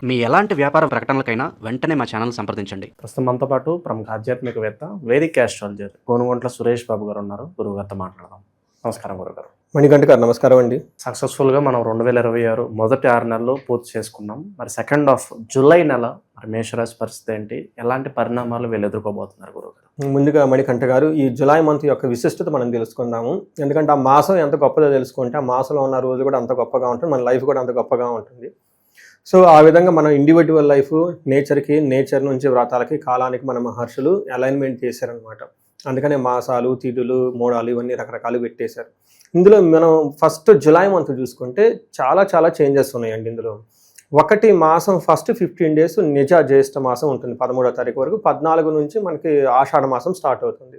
మీ ఎలాంటి వ్యాపార ప్రకటనలకైనా వెంటనే మా ఛానల్ సంప్రదించండి. ప్రస్తుతం మనతో పాటు ప్రముఖ ఆధ్యాత్మికవేత్త వేదిక్ ఆస్ట్రాలజర్ గోనుగొంట్ల సురేష్ బాబు గారు ఉన్నారు. గురువుగారితో మాట్లాడదాం. నమస్కారం గురుగారు. మణికంఠ గారు నమస్కారం అండి. సక్సెస్ఫుల్గా మనం 2026 మొదటి 6 నెలలు పూర్తి చేసుకున్నాం. మరి సెకండ్ ఆఫ్ జూలై నెల మరి మేషరాశి పరిస్థితి ఏంటి, ఎలాంటి పరిణామాలు వీళ్ళు ఎదుర్కోబోతున్నారు గురుగారు? ముందుగా మణికంఠ గారు, ఈ జులై మంత్ యొక్క విశిష్టత మనం తెలుసుకుందాము. ఎందుకంటే ఆ మాసం ఎంత గొప్పదో తెలుసుకుంటే ఆ మాసంలో ఉన్న రోజు కూడా అంత గొప్పగా ఉంటుంది, మన లైఫ్ కూడా అంత గొప్పగా ఉంటుంది. సో ఆ విధంగా మనం ఇండివిజువల్ లైఫ్ నేచర్ నుంచి వ్రతాలకి కాలానికి మన మహర్షులు అలైన్మెంట్ చేశారనమాట. అందుకనే మాసాలు, తిథులు, మోడాలు ఇవన్నీ రకరకాలు పెట్టేశారు. ఇందులో మనం ఫస్ట్ జులై మంత్ చూసుకుంటే చాలా చాలా చేంజెస్ ఉన్నాయండి. ఇందులో ఒకటి, మాసం ఫస్ట్ 15 డేస్ నిజ జ్యేష్ఠ మాసం ఉంటుంది 13వ తారీఖు వరకు. 14 నుంచి మనకి ఆషాఢ మాసం స్టార్ట్ అవుతుంది.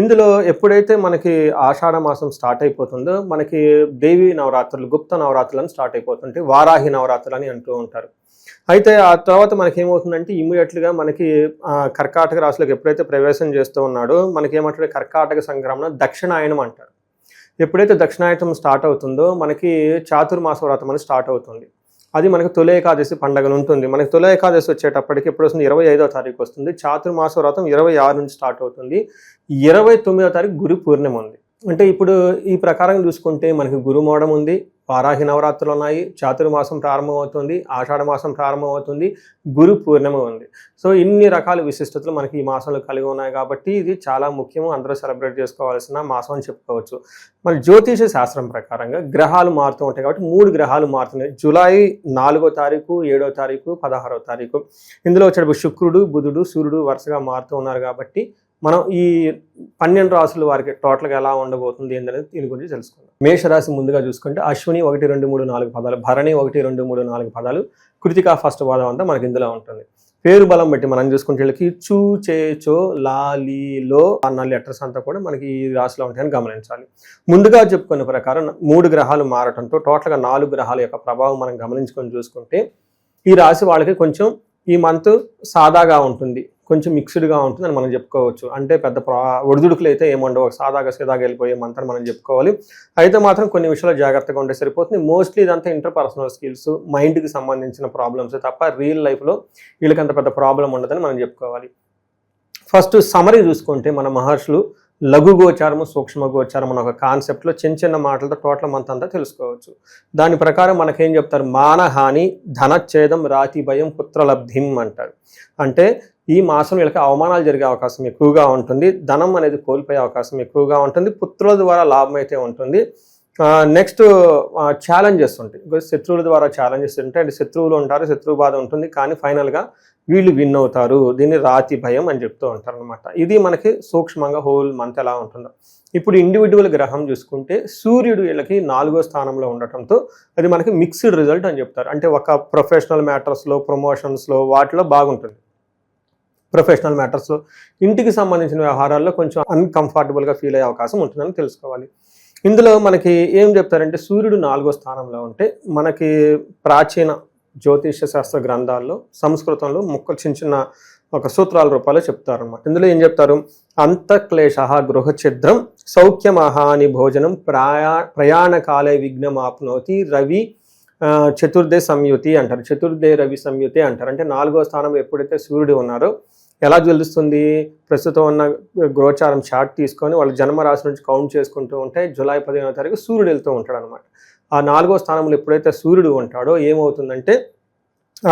ఇందులో ఎప్పుడైతే మనకి ఆషాఢ మాసం స్టార్ట్ అయిపోతుందో మనకి దేవి నవరాత్రులు, గుప్త నవరాత్రులు అని స్టార్ట్ అయిపోతుంటాయి. వారాహి నవరాత్రులు అని అంటూ ఉంటారు. అయితే ఆ తర్వాత మనకి ఏమవుతుందంటే ఇమ్మీడియట్గా మనకి కర్కాటక రాశిలోకి ఎప్పుడైతే ప్రవేశం చేస్తూ ఉన్నాడో మనకి ఏమంటారు, కర్కాటక సంక్రమణ దక్షిణాయనం అంటారు. ఎప్పుడైతే దక్షిణాయనం స్టార్ట్ అవుతుందో మనకి చాతుర్మాస వ్రతం అని స్టార్ట్ అవుతుంది. అది మనకి తొలి ఏకాదశి పండుగలు ఉంటుంది. మనకి తొలి ఏకాదశి వచ్చేటప్పటికి ఎప్పుడు వస్తుంది, 25వ తారీఖు వస్తుంది. చాతుర్మాస వ్రతం 26 నుంచి స్టార్ట్ అవుతుంది. 29వ తారీఖు గురు పూర్ణిమ ఉంది. అంటే ఇప్పుడు ఈ ప్రకారం చూసుకుంటే మనకి గురుమోడం ఉంది, వారాహి నవరాత్రులు ఉన్నాయి, చాతుర్మాసం ప్రారంభమవుతుంది, ఆషాఢ మాసం ప్రారంభమవుతుంది, గురు పూర్ణిమ ఉంది. సో ఇన్ని రకాల విశిష్టతలు మనకి ఈ మాసంలో కలిగి ఉన్నాయి కాబట్టి ఇది చాలా ముఖ్యము, అందరూ సెలబ్రేట్ చేసుకోవాల్సిన మాసం అని చెప్పుకోవచ్చు. మరి జ్యోతిష శాస్త్రం ప్రకారంగా గ్రహాలు మారుతూ ఉంటాయి కాబట్టి 3 గ్రహాలు మారుతున్నాయి. జూలై 4వ తారీఖు, 7వ తారీఖు, 16వ తారీఖు. ఇందులో వచ్చేటప్పుడు శుక్రుడు, బుధుడు, సూర్యుడు వరుసగా మారుతూ ఉన్నారు కాబట్టి మనం ఈ 12 రాశుల వారికి టోటల్గా ఎలా ఉండబోతుంది ఏంటనేది దీని గురించి తెలుసుకుందాం. మేషరాశి ముందుగా చూసుకుంటే అశ్విని 1, 2, 3, 4 పదాలు, భరణి 1, 2, 3, 4 పదాలు, కృతికా ఫస్ట్ పాదం అంతా మనకి ఇందులో ఉంటుంది. పేరు బలం బట్టి మనం చూసుకుంటే వీళ్ళకి చూ, చే, చో, లా, లీ, లో అన్న లెటర్స్ అంతా కూడా మనకి ఈ రాశిలో ఉంటాయని గమనించాలి. ముందుగా చెప్పుకున్న ప్రకారం 3 గ్రహాలు మారటంతో టోటల్గా 4 గ్రహాల యొక్క ప్రభావం మనం గమనించుకొని చూసుకుంటే ఈ రాశి వాళ్ళకి కొంచెం ఈ మంత్ సాదాగా ఉంటుంది, కొంచెం మిక్స్డ్గా ఉంటుంది అని మనం చెప్పుకోవచ్చు. అంటే పెద్ద ఒడిదుడుకులు అయితే ఏముండవు, సాదాగా సీదాగా వెళ్ళిపోయే మంత్ అని మనం చెప్పుకోవాలి. అయితే మాత్రం కొన్ని విషయాలు జాగ్రత్తగా ఉంటే సరిపోతుంది. మోస్ట్లీ ఇదంతా ఇంటర్పర్సనల్ స్కిల్స్, మైండ్కి సంబంధించిన ప్రాబ్లమ్స్ తప్ప రియల్ లైఫ్లో వీళ్ళకి అంత పెద్ద ప్రాబ్లం ఉండదని మనం చెప్పుకోవాలి. ఫస్ట్ సమరీ చూసుకుంటే మన మహర్షులు లఘు గోచారము, సూక్ష్మ గోచారం అనే ఒక కాన్సెప్ట్లో చిన్న మాటలతో టోటల్ మంత్ అంతా తెలుసుకోవచ్చు. దాని ప్రకారం మనకేం చెప్తారు, మానహాని, ధనచ్ఛేదం, రాతి భయం, పుత్రలబ్ధిం అంటారు. అంటే ఈ మాసం వీళ్ళకి అవమానాలు జరిగే అవకాశం ఎక్కువగా ఉంటుంది, ధనం అనేది కోల్పోయే అవకాశం ఎక్కువగా ఉంటుంది, పుత్రుల ద్వారా లాభం అయితే ఉంటుంది. నెక్స్ట్ ఛాలెంజెస్ ఉంటాయి, శత్రువుల ద్వారా ఛాలెంజెస్ ఉంటాయి. అంటే శత్రువులు ఉంటారు, శత్రువు బాధ ఉంటుంది, కానీ ఫైనల్గా వీళ్ళు విన్ అవుతారు. దీన్ని రాతి భయం అని చెప్తూ ఉంటారు అనమాట. ఇది మనకి సూక్ష్మంగా హోల్ మంత్ ఎలా ఉంటుందో. ఇప్పుడు ఇండివిజువల్ గ్రహం చూసుకుంటే సూర్యుడు వీళ్ళకి 4వ స్థానంలో ఉండటంతో అది మనకి మిక్స్డ్ రిజల్ట్ అని చెప్తారు. అంటే ఒక ప్రొఫెషనల్ మ్యాటర్స్లో, ప్రమోషన్స్లో వాటిలో బాగుంటుంది. ప్రొఫెషనల్ మ్యాటర్స్లో, ఇంటికి సంబంధించిన వ్యవహారాల్లో కొంచెం అన్కంఫర్టబుల్గా ఫీల్ అయ్యే అవకాశం ఉంటుందని తెలుసుకోవాలి. ఇందులో మనకి ఏం చెప్తారంటే సూర్యుడు 4వ స్థానంలో ఉంటే మనకి ప్రాచీన జ్యోతిష శాస్త్ర గ్రంథాల్లో సంస్కృతంలో చిన్న ఒక సూత్రాల రూపాల్లో చెప్తారనమాట. ఇందులో ఏం చెప్తారు, అంతఃక్లేశ గృహఛిద్రం సౌఖ్యమహాని భోజనం ప్రయాణకాలే విఘ్నమాప్నోతి రవి చతుర్దే సంయుతి అంటారు. చతుర్దే రవి సంయుతి అంటారు. అంటే 4వ స్థానంలో ఎప్పుడైతే సూర్యుడు ఉన్నారో ఎలా తెలుస్తుంది, ప్రస్తుతం ఉన్న గోచారం చార్ట్ తీసుకొని వాళ్ళ జన్మరాశి నుంచి కౌంట్ చేసుకుంటూ ఉంటే జూలై 15వ తారీఖు సూర్యుడు వెళ్తూ ఉంటాడు అనమాట. ఆ 4వ స్థానంలో ఎప్పుడైతే సూర్యుడు ఉంటాడో ఏమవుతుందంటే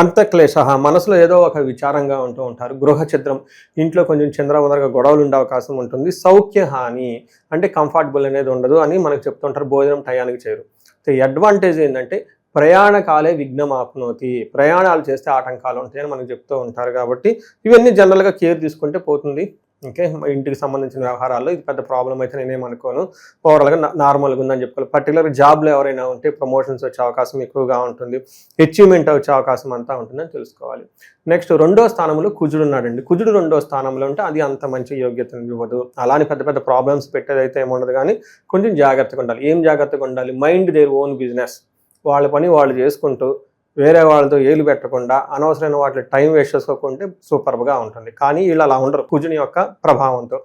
అంతఃక్లేశ, మనసులో ఏదో ఒక విచారంగా ఉంటూ ఉంటారు. గృహఛిద్రం, ఇంట్లో కొంచెం చంద్రవందరగా గొడవలు ఉండే అవకాశం ఉంటుంది. సౌఖ్యహాని అంటే కంఫర్టబుల్ అనేది ఉండదు అని మనకు చెప్తుంటారు, భోజనం టయానికి చేయరు. అడ్వాంటేజ్ ఏంటంటే ప్రయాణకాలే విఘ్నమాప్నోతి, ప్రయాణాలు చేస్తే ఆటంకాలు ఉంటాయని మనకు చెప్తూ ఉంటారు. కాబట్టి ఇవన్నీ జనరల్గా కేర్ తీసుకుంటే పోతుంది. ఓకే, ఇంటికి సంబంధించిన వ్యవహారాల్లో ఇది పెద్ద ప్రాబ్లం అయితే నేనేమనుకోను, ఓవరాల్గా నార్మల్గా ఉందని చెప్పుకోవాలి. పర్టికులర్ జాబ్లో ఎవరైనా ఉంటే ప్రమోషన్స్ వచ్చే అవకాశం ఎక్కువగా ఉంటుంది, అచీవ్మెంట్ వచ్చే అవకాశం అంతా ఉంటుందని తెలుసుకోవాలి. నెక్స్ట్ 2వ స్థానంలో కుజుడు ఉన్నాడండి. కుజుడు 2వ స్థానంలో ఉంటే అది అంత మంచి యోగ్యతను ఇవ్వదు. అలానే పెద్ద ప్రాబ్లమ్స్ పెట్టేదైతే ఏముండదు, కానీ కొంచెం జాగ్రత్తగా ఉండాలి. ఏం జాగ్రత్తగా ఉండాలి, మైండ్ దేర్ ఓన్ బిజినెస్, వాళ్ళ పని వాళ్ళు చేసుకుంటూ వేరే వాళ్ళతో ఏలు పెట్టకుండా అనవసరమైన వాటిని టైం వేస్ట్ చేసుకోకుంటే సూపర్గా ఉంటుంది. కానీ వీళ్ళు అలా ఉండరు కుజుని యొక్క ప్రభావంతో.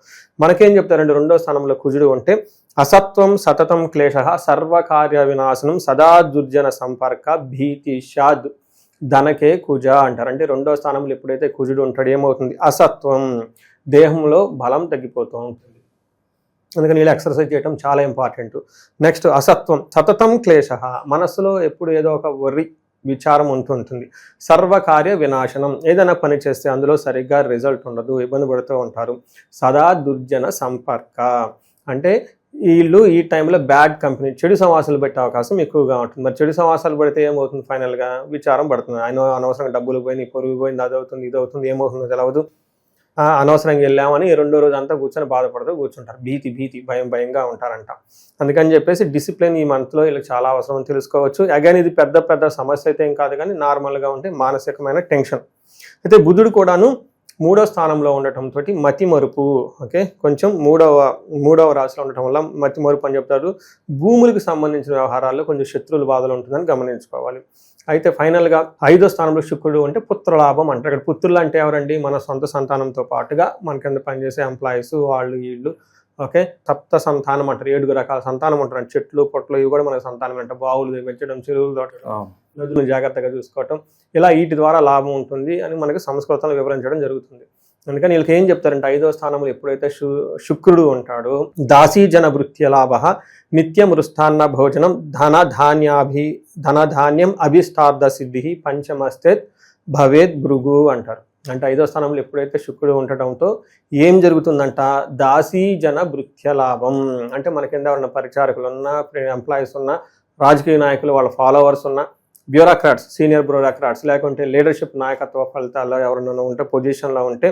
మనకేం చెప్తారంటే 2వ స్థానంలో కుజుడు ఉంటే అసత్వం సతతం క్లేశ సర్వకార్య వినాశనం సదా దుర్జన సంపర్క భీతి షాద్ ధనకే కుజ అంటారు. అంటే రెండో స్థానంలో ఎప్పుడైతే కుజుడు ఉంటాడు ఏమవుతుంది, అసత్వం, దేహంలో బలం తగ్గిపోతూ ఉంటుంది. అందుకని వీళ్ళు ఎక్సర్సైజ్ చేయడం చాలా ఇంపార్టెంట్. నెక్స్ట్ అసత్వం, సతతం క్లేశ, మనస్సులో ఎప్పుడు ఏదో ఒక వర్రి విచారం ఉంటుంటుంది. సర్వకార్య వినాశనం, ఏదైనా పని చేస్తే అందులో సరిగ్గా రిజల్ట్ ఉండదు, ఇబ్బంది పడుతూ ఉంటారు. సదా దుర్జన సంపర్క, అంటే వీళ్ళు ఈ టైంలో బ్యాడ్ కంపెనీ, చెడు సమాసాలు పెట్టే అవకాశం ఎక్కువగా ఉంటుంది. మరి చెడు సమాసాలు పడితే ఏమవుతుంది, ఫైనల్గా విచారం పడుతుంది. ఆయన అనవసరంగా డబ్బులు పోయినాయి, పొరుగు పోయింది, అది అవుతుంది ఇది అవుతుంది, ఏమవుతుందో తెలవదు, అనవసరంగా వెళ్ళామని రెండో రోజు అంతా కూర్చొని బాధపడుతూ కూర్చుంటారు. భీతి భయంగా ఉంటారంట. అందుకని చెప్పేసి డిసిప్లిన్ ఈ మంత్లో వీళ్ళకి చాలా అవసరం అని తెలుసుకోవచ్చు. అగైన్ ఇది పెద్ద సమస్య అయితే ఏం కాదు, కానీ నార్మల్గా ఉంటే మానసికమైన టెన్షన్. అయితే బుధుడు కూడాను 3వ స్థానంలో ఉండటంతో మతి మరుపు, ఓకే, కొంచెం మూడవ రాశిలో ఉండటం వల్ల మతి మరుపు అని చెప్తారు. భూములకు సంబంధించిన వ్యవహారాల్లో కొంచెం శత్రువుల బాధలు ఉంటుందని గమనించుకోవాలి. అయితే ఫైనల్గా 5వ స్థానంలో శుక్రుడు అంటే పుత్రలాభం అంటారు. ఇక్కడ పుత్రులు అంటే ఎవరండి, మన సొంత సంతానంతో పాటుగా మన కింద పనిచేసే ఎంప్లాయీస్, వాళ్ళు వీళ్ళు, ఓకే. సప్త సంతానం అంటారు, 7 రకాల సంతానం ఉంటారు. చెట్లు పొట్లు ఇవి కూడా మనకు సంతానం అంటారు. బావులు పెంచడం, చెరువులు తోటడం, నదులను జాగ్రత్తగా చూసుకోవటం, ఇలా వీటి ద్వారా లాభం ఉంటుంది అని మనకు సంస్కృతంలో వివరించడం జరుగుతుంది. అందుకని వీళ్ళకి ఏం చెప్తారంటే 5వ స్థానంలో ఎప్పుడైతే శుక్రుడు ఉంటాడో దాసీజన భృత్య లాభ, నిత్యం మృష్టాన్న భోజనం, ధనధాన్యం అభిష్టార్థ సిద్ధి, పంచమస్తే భవేద్ భృగు అంటారు. అంటే 5వ స్థానంలో ఎప్పుడైతే శుక్రుడు ఉండటంతో ఏం జరుగుతుందంట, దాసీజన భృత్య లాభం, అంటే మన కింద ఉన్న పరిచారకులు ఉన్న, ఎంప్లాయీస్ ఉన్న, రాజకీయ నాయకులు వాళ్ళ ఫాలోవర్స్ ఉన్న, బ్యూరోక్రాట్స్, సీనియర్ బ్యూరోక్రాట్స్, లేకుంటే లీడర్షిప్ నాయకత్వ ఫలితాల్లో ఎవరైనా ఉంటే, పొజిషన్లో ఉంటే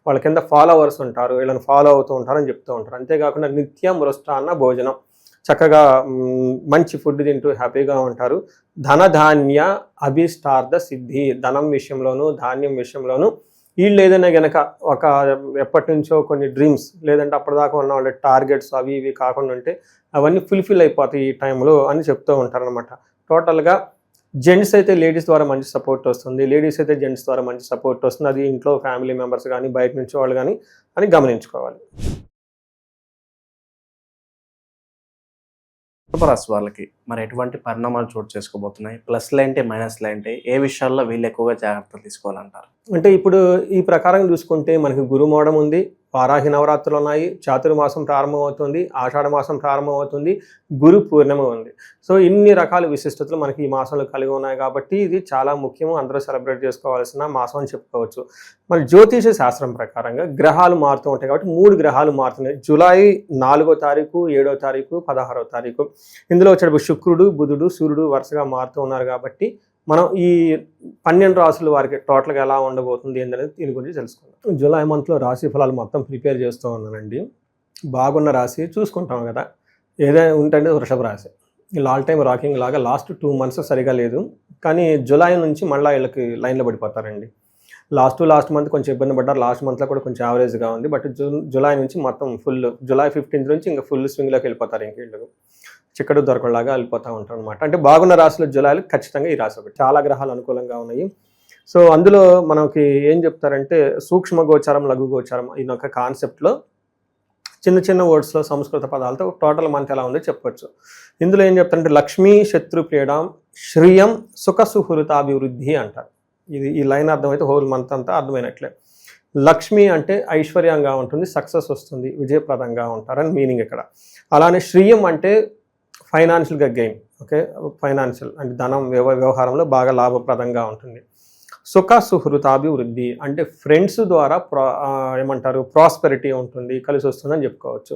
వాళ్ళ కింద ఫాలోవర్స్ ఉంటారు, వీళ్ళని ఫాలో అవుతూ ఉంటారని చెప్తూ ఉంటారు. అంతేకాకుండా నిత్యం మృష్టాన్న భోజనం, చక్కగా మంచి ఫుడ్ తింటూ హ్యాపీగా ఉంటారు. ధనధాన్య అభిష్టార్థ సిద్ధి, ధనం విషయంలోనూ ధాన్యం విషయంలోనూ వీళ్ళు ఏదైనా కనుక ఒక ఎప్పటి నుంచో కొన్ని డ్రీమ్స్, లేదంటే అప్పటిదాకా ఉన్న వాళ్ళ టార్గెట్స్ అవి ఇవి కాకుండా ఉంటే అవన్నీ ఫుల్ఫిల్ అయిపోతాయి ఈ టైంలో అని చెప్తూ ఉంటారనమాట. టోటల్గా జెంట్స్ అయితే లేడీస్ ద్వారా మంచి సపోర్ట్ వస్తుంది, లేడీస్ అయితే జెంట్స్ ద్వారా మంచి సపోర్ట్ వస్తుంది. అది ఇంట్లో ఫ్యామిలీ మెంబర్స్ కానీ బయట నుంచి వాళ్ళు కానీ అని గమనించుకోవాలి. వృషభరాశి వాళ్ళకి మరి ఎటువంటి పరిణామాలు చోటు చేసుకోబోతున్నాయి, ప్లస్లు ఏంటి మైనస్లు ఏంటి, ఏ విషయాల్లో వీళ్ళు ఎక్కువగా జాగ్రత్తలు తీసుకోవాలంటారు? అంటే ఇప్పుడు ఈ ప్రకారం చూసుకుంటే మనకి గురుమోడం ఉంది, వారాహి నవరాత్రులు ఉన్నాయి, చాతుర్మాసం ప్రారంభమవుతుంది, ఆషాఢ మాసం ప్రారంభమవుతుంది, గురు పూర్ణిమ ఉంది. సో ఇన్ని రకాల విశిష్టతలు మనకి ఈ మాసంలో కలిగి ఉన్నాయి కాబట్టి ఇది చాలా ముఖ్యము, అందరూ సెలబ్రేట్ చేసుకోవాల్సిన మాసం అని చెప్పుకోవచ్చు. మరి జ్యోతిష శాస్త్రం ప్రకారంగా గ్రహాలు మారుతూ ఉంటాయి కాబట్టి 3 గ్రహాలు మారుతున్నాయి. జూలై 4వ తారీఖు, 7వ తారీఖు, 16వ తారీఖు. ఇందులో వచ్చేటప్పుడు శుక్రుడు, బుధుడు, సూర్యుడు వరుసగా మారుతూ ఉన్నారు కాబట్టి మనం ఈ 12 రాశులు వారికి టోటల్గా ఎలా ఉండబోతుంది ఏంటనేది దీని గురించి తెలుసుకుందాం. జూలై మంత్లో రాశి ఫలాలు మొత్తం ప్రిపేర్ చేస్తూ ఉన్నానండి. బాగున్న రాశి చూసుకుంటాం కదా, ఏదైనా ఉంటే వృషభ రాశి ఆల్ టైమ్ రాకింగ్ లాగా లాస్ట్ 2 months సరిగా లేదు, కానీ జూలై నుంచి మళ్ళీ వీళ్ళకి లైన్లో పడిపోతారండి. లాస్ట్ మంత్ కొంచెం ఇబ్బంది పడ్డారు, లాస్ట్ మంత్లో కూడా కొంచెం యావరేజ్గా ఉంది. బట్ జూలై నుంచి మొత్తం ఫుల్, జూలై 15th నుంచి ఇంకా ఫుల్ స్వింగ్లోకి వెళ్ళిపోతారు. ఇంక వీళ్ళు చిక్కడు దొరకలాగా వెళ్ళిపోతూ ఉంటారు అనమాట. అంటే బాగున్న రాశులు జూలైలో ఖచ్చితంగా ఈ రాశి ఒకటి. చాలా గ్రహాలు అనుకూలంగా ఉన్నాయి. సో అందులో మనకి ఏం చెప్తారంటే సూక్ష్మ గోచారం, లఘు గోచారం ఈయన ఒక కాన్సెప్ట్లో చిన్న వర్డ్స్లో సంస్కృత పదాలతో టోటల్ మంత్ ఎలా ఉందో చెప్పొచ్చు. ఇందులో ఏం చెప్తారంటే లక్ష్మీ శత్రు ప్రీడాం శ్రియం సుఖ సుహృతాభివృద్ధి అంటారు. ఈ లైన్ అర్థమైతే హోల్ మంత్ అంతా అర్థమైనట్లే. లక్ష్మి అంటే ఐశ్వర్యంగా ఉంటుంది, సక్సెస్ వస్తుంది, విజయప్రదంగా ఉంటారని మీనింగ్ ఇక్కడ. అలానే శ్రియం అంటే ఫైనాన్షియల్గా గెయిన్, ఓకే, ఫైనాన్షియల్ అంటే ధనం వ్యవహారంలో బాగా లాభప్రదంగా ఉంటుంది. సుఖ సుహృతాభివృద్ధి అంటే ఫ్రెండ్స్ ద్వారా ఏమంటారు ప్రాస్పెరిటీ ఉంటుంది, కలిసి వస్తుందని చెప్పుకోవచ్చు.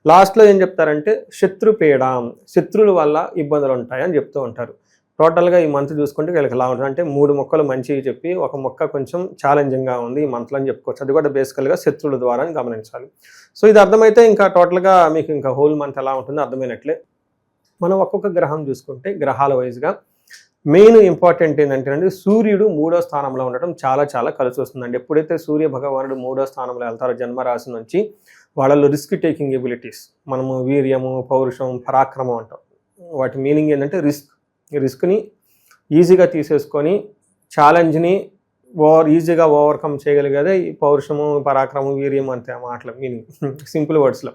లాస్ట్లో ఏం చెప్తారంటే శత్రుపీడాం, శత్రువుల వల్ల ఇబ్బందులు ఉంటాయని చెప్తూ ఉంటారు. టోటల్గా ఈ మంత్ చూసుకుంటే వీళ్ళకి ఎలా ఉంటుంది అంటే 3 మొక్కలు మంచివి చెప్పి ఒక మొక్క కొంచెం ఛాలెంజింగ్గా ఉంది ఈ మంత్లో అని చెప్పుకోవచ్చు. అది కూడా బేసికల్గా శత్రువుల ద్వారా గమనించాలి. సో ఇది అర్థమైతే ఇంకా టోటల్గా మీకు ఇంకా హోల్ మంత్ ఎలా ఉంటుందో అర్థమైనట్లే. మనం ఒక్కొక్క గ్రహం చూసుకుంటే గ్రహాల వైజ్గా మెయిన్ ఇంపార్టెంట్ ఏంటంటే సూర్యుడు 3వ స్థానంలో ఉండటం చాలా కలిసి వస్తుందండి. ఎప్పుడైతే సూర్య భగవానుడు 3వ స్థానంలో వెళ్తారో జన్మరాశి నుంచి వాళ్ళలో రిస్క్ టేకింగ్ ఎబిలిటీస్, మనము వీర్యము, పౌరుషం, పరాక్రమం అంటాం. వాటి మీనింగ్ ఏంటంటే రిస్క్ని ఈజీగా తీసేసుకొని ఛాలెంజ్ని ఈజీగా ఓవర్కమ్ చేయగలిగేదే ఈ పౌరుషము, పరాక్రమం, వీర్యం అంతే మాటల మీనింగ్, సింపుల్ వర్డ్స్లో.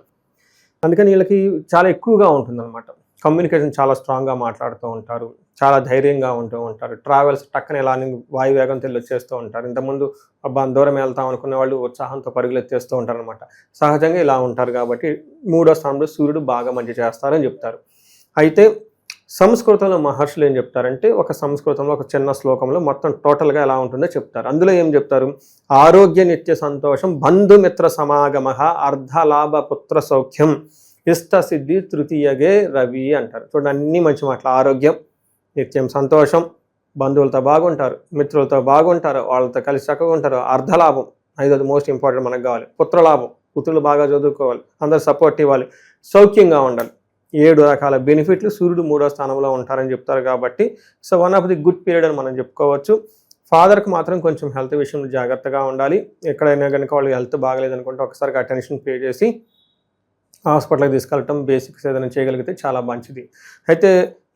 అందుకని వీళ్ళకి చాలా ఎక్కువగా ఉంటుందన్నమాట. కమ్యూనికేషన్ చాలా స్ట్రాంగ్గా మాట్లాడుతూ ఉంటారు, చాలా ధైర్యంగా ఉంటూ ఉంటారు. ట్రావెల్స్ టక్కన ఎలా వాయువేగంతో వచ్చేస్తూ ఉంటారు. ఇంతకుముందు దూరం వెళ్తాం అనుకునే వాళ్ళు ఉత్సాహంతో పరుగులు ఎత్తేస్తూ ఉంటారు అనమాట. సహజంగా ఇలా ఉంటారు కాబట్టి 3వ స్థానంలో సూర్యుడు బాగా మంచి చేస్తారని చెప్తారు. అయితే సంస్కృతంలో మహర్షులు ఏం చెప్తారంటే, ఒక సంస్కృతంలో ఒక చిన్న శ్లోకంలో మొత్తం టోటల్గా ఎలా ఉంటుందో చెప్తారు. అందులో ఏం చెప్తారు, ఆరోగ్య నిత్య సంతోషం, బంధుమిత్ర సమాగమ, అర్ధలాభ పుత్ర సౌఖ్యం, ఇష్ట సిద్ధి తృతీయగే రవి అంటారు. చూడండి, అన్ని మంచి మాటలు. ఆరోగ్యం, నిత్యం సంతోషం, బంధువులతో బాగుంటారు, మిత్రులతో బాగుంటారు, వాళ్ళతో కలిసి చక్కగా ఉంటారు, అర్ధలాభం, 5ది మోస్ట్ ఇంపార్టెంట్ మనకు కావాలి, పుత్రలాభం, పుత్రులు బాగా చదువుకోవాలి, అందరు సపోర్ట్ ఇవ్వాలి, సౌఖ్యంగా ఉండాలి. 7 రకాల బెనిఫిట్లు సూర్యుడు 3వ స్థానంలో ఉంటారని చెప్తారు కాబట్టి so one of the good period అని మనం చెప్పుకోవచ్చు. ఫాదర్కి మాత్రం కొంచెం హెల్త్ విషయంలో జాగ్రత్తగా ఉండాలి. ఎక్కడైనా కనుక వాళ్ళు హెల్త్ బాగలేదనుకుంటే ఒకసారికి అటెన్షన్ పే చేసి హాస్పిటల్కి తీసుకెళ్ళటం, బేసిక్స్ ఏదైనా చేయగలిగితే చాలా మంచిది. అయితే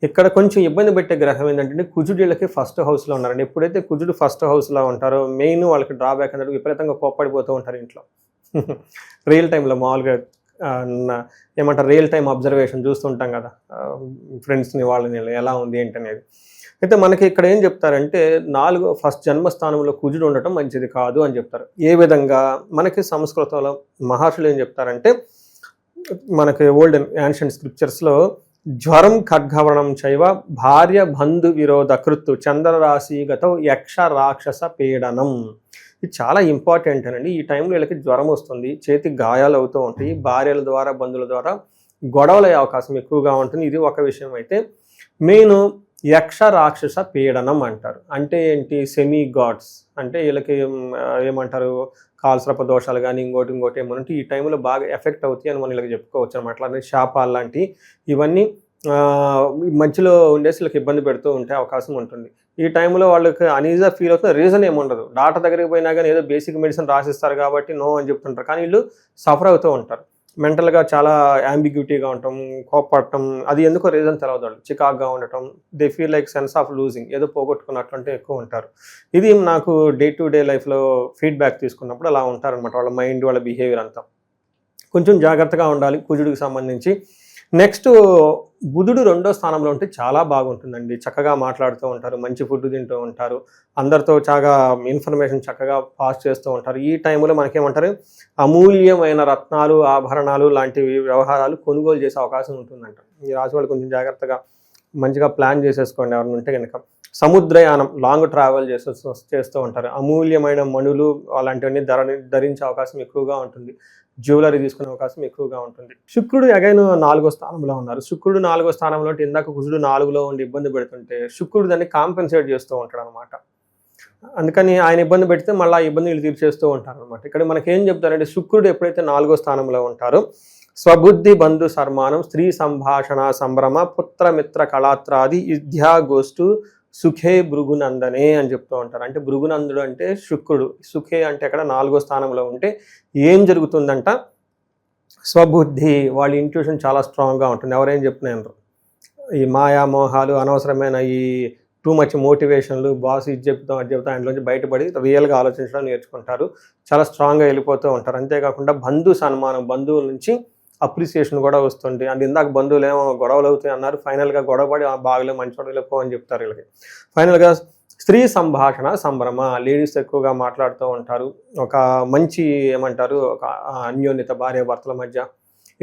ఇక్కడ కొంచెం ఇబ్బంది పెట్టే గ్రహం ఏంటంటే కుజుడు వీళ్ళకి ఫస్ట్ హౌస్లో ఉన్నారండి. ఎప్పుడైతే కుజుడు ఫస్ట్ హౌస్లో ఉంటారో మెయిన్ వాళ్ళకి డ్రాబ్యాక్ అనేది విపరీతంగా కోప్పడిపోతూ ఉంటారు ఇంట్లో. రియల్ టైంలో మామూలుగా ఏమంటారు, రియల్ టైం అబ్జర్వేషన్ చూస్తుంటాం కదా ఫ్రెండ్స్ని, వాళ్ళని ఎలా ఉంది ఏంటనేది. అయితే మనకి ఇక్కడ ఏం చెప్తారంటే ఫస్ట్ జన్మస్థానంలో కుజుడు ఉండటం మంచిది కాదు అని చెప్తారు. ఏ విధంగా మనకి సంస్కృతంలో మహర్షులు ఏం చెప్తారంటే, మనకి ఓల్డ్ యాన్షియంట్ స్క్రిప్చర్స్లో జ్వరం ఖడ్గవరణం చైవ భార్య బంధు విరోధ కృత్తు చంద్రరాశిగతో యక్ష రాక్షస పీడనం. ఇది చాలా ఇంపార్టెంట్ అనండి. ఈ టైంలో వీళ్ళకి జ్వరం వస్తుంది, చేతికి గాయాలు అవుతూ ఉంటాయి, భార్యల ద్వారా బంధువుల ద్వారా గొడవలు అయ్యే అవకాశం ఎక్కువగా ఉంటుంది. ఇది ఒక విషయం. అయితే మెయిన్ యక్ష రాక్షస పీడనం అంటారు. అంటే ఏంటి, సెమీ గాడ్స్ అంటే వీళ్ళకి ఏమంటారు, కాల్సరప దోషాలు కానీ ఇంకోటి ఏమంటే ఈ టైంలో బాగా ఎఫెక్ట్ అవుతాయి అని మనం వీళ్ళకి చెప్పుకోవచ్చు అనమాట. అలానే శాపాలు లాంటివి ఇవన్నీ మధ్యలో ఉండేసి వీళ్ళకి ఇబ్బంది పెడుతూ ఉంటే అవకాశం ఉంటుంది. ఈ టైంలో వాళ్ళకి అనీజా ఫీల్ అవుతున్న రీజన్ ఏముండదు. డాక్టర్ దగ్గరికి పోయినా కానీ ఏదో బేసిక్ మెడిసిన్ రాసిస్తారు కాబట్టి నో అని చెప్తుంటారు, కానీ వీళ్ళు సఫర్ అవుతూ ఉంటారు. మెంటల్గా చాలా యాంబిగ్యూటీగా ఉండటం, కోపడటం, అది ఎందుకో రీజన్ తెలవదు. వాళ్ళు చికాక్గా ఉండటం, they feel like sense of losing, ఏదో పోగొట్టుకున్నట్లంటే ఎక్కువ ఉంటారు. ఇది నాకు డే టు డే లైఫ్లో ఫీడ్బ్యాక్ తీసుకున్నప్పుడు అలా ఉంటారనమాట. వాళ్ళ మైండ్, వాళ్ళ బిహేవియర్ అంతా కొంచెం జాగ్రత్తగా ఉండాలి కుజుడికి సంబంధించి. నెక్స్ట్ బుధుడు 2వ స్థానంలో ఉంటే చాలా బాగుంటుందండి. చక్కగా మాట్లాడుతూ ఉంటారు, మంచి ఫుడ్ తింటూ ఉంటారు, అందరితో చాలా ఇన్ఫర్మేషన్ చక్కగా పాస్ చేస్తూ ఉంటారు. ఈ టైంలో మనకేమంటారు, అమూల్యమైన రత్నాలు, ఆభరణాలు లాంటి వ్యవహారాలు కొనుగోలు చేసే అవకాశం ఉంటుందంట. ఈ రాశి వాళ్ళు కొంచెం జాగ్రత్తగా మంచిగా ప్లాన్ చేసేసుకోండి. ఎవరిని ఉంటే కనుక సముద్రయానం, లాంగ్ ట్రావెల్ చేస్తూ ఉంటారు, అమూల్యమైన మణులు అలాంటివన్నీ ధరించే అవకాశం ఎక్కువగా ఉంటుంది, జ్యువెలరీ తీసుకునే అవకాశం ఎక్కువగా ఉంటుంది. శుక్రుడు అగైన్ 4వ స్థానంలో ఉన్నారు. శుక్రుడు 4వ స్థానంలో అంటే ఇందాక కుజుడు 4లో ఉండి ఇబ్బంది పెడుతుంటే శుక్రుడు దాన్ని కాంపెన్సేట్ చేస్తూ ఉంటాడు అనమాట. అందుకని ఆయన ఇబ్బంది పెడితే మళ్ళీ ఆ ఇబ్బందులు తీర్చేస్తూ ఉంటారు అనమాట. ఇక్కడ మనకేం చెప్తారంటే, శుక్రుడు ఎప్పుడైతే 4వ స్థానంలో ఉంటారో స్వబుద్ధి బంధు సర్మానం, స్త్రీ సంభాషణ సంభ్రమ, పుత్రమిత్ర కళాత్రాది విద్యాగోష్ఠు సుఖే భృగునందనే అని చెప్తూ ఉంటారు. అంటే భృగునందుడు అంటే శుక్రుడు, సుఖే అంటే అక్కడ 4వ స్థానంలో ఉంటే ఏం జరుగుతుందంట, స్వబుద్ధి, వాళ్ళ ఇంట్యూషన్ చాలా స్ట్రాంగ్గా ఉంటుంది. ఎవరేం చెప్తున్నారు, ఈ మాయామోహాలు, అనవసరమైన ఈ టూ మచ్ మోటివేషన్లు, బాస్ ఇది చెప్తాం అది చెప్తాం అందులోంచి బయటపడి రియల్గా ఆలోచించడం నేర్చుకుంటారు, చాలా స్ట్రాంగ్గా వెళ్ళిపోతూ ఉంటారు. అంతేకాకుండా బంధు సన్మానం, బంధువుల నుంచి అప్రిసియేషన్ కూడా వస్తుంది. అండ్ ఇందాక బంధువులు ఏమో గొడవలు అవుతాయి అన్నారు, ఫైనల్గా గొడవపడి బాగలే మంచోడలే పో అని చెప్తారు వీళ్ళకి. ఫైనల్గా స్త్రీ సంభాషణ సంభ్రమ, లేడీస్ ఎక్కువగా మాట్లాడుతూ ఉంటారు, ఒక మంచి ఏమంటారు, ఒక అన్యోన్యత భార్యాభర్తల మధ్య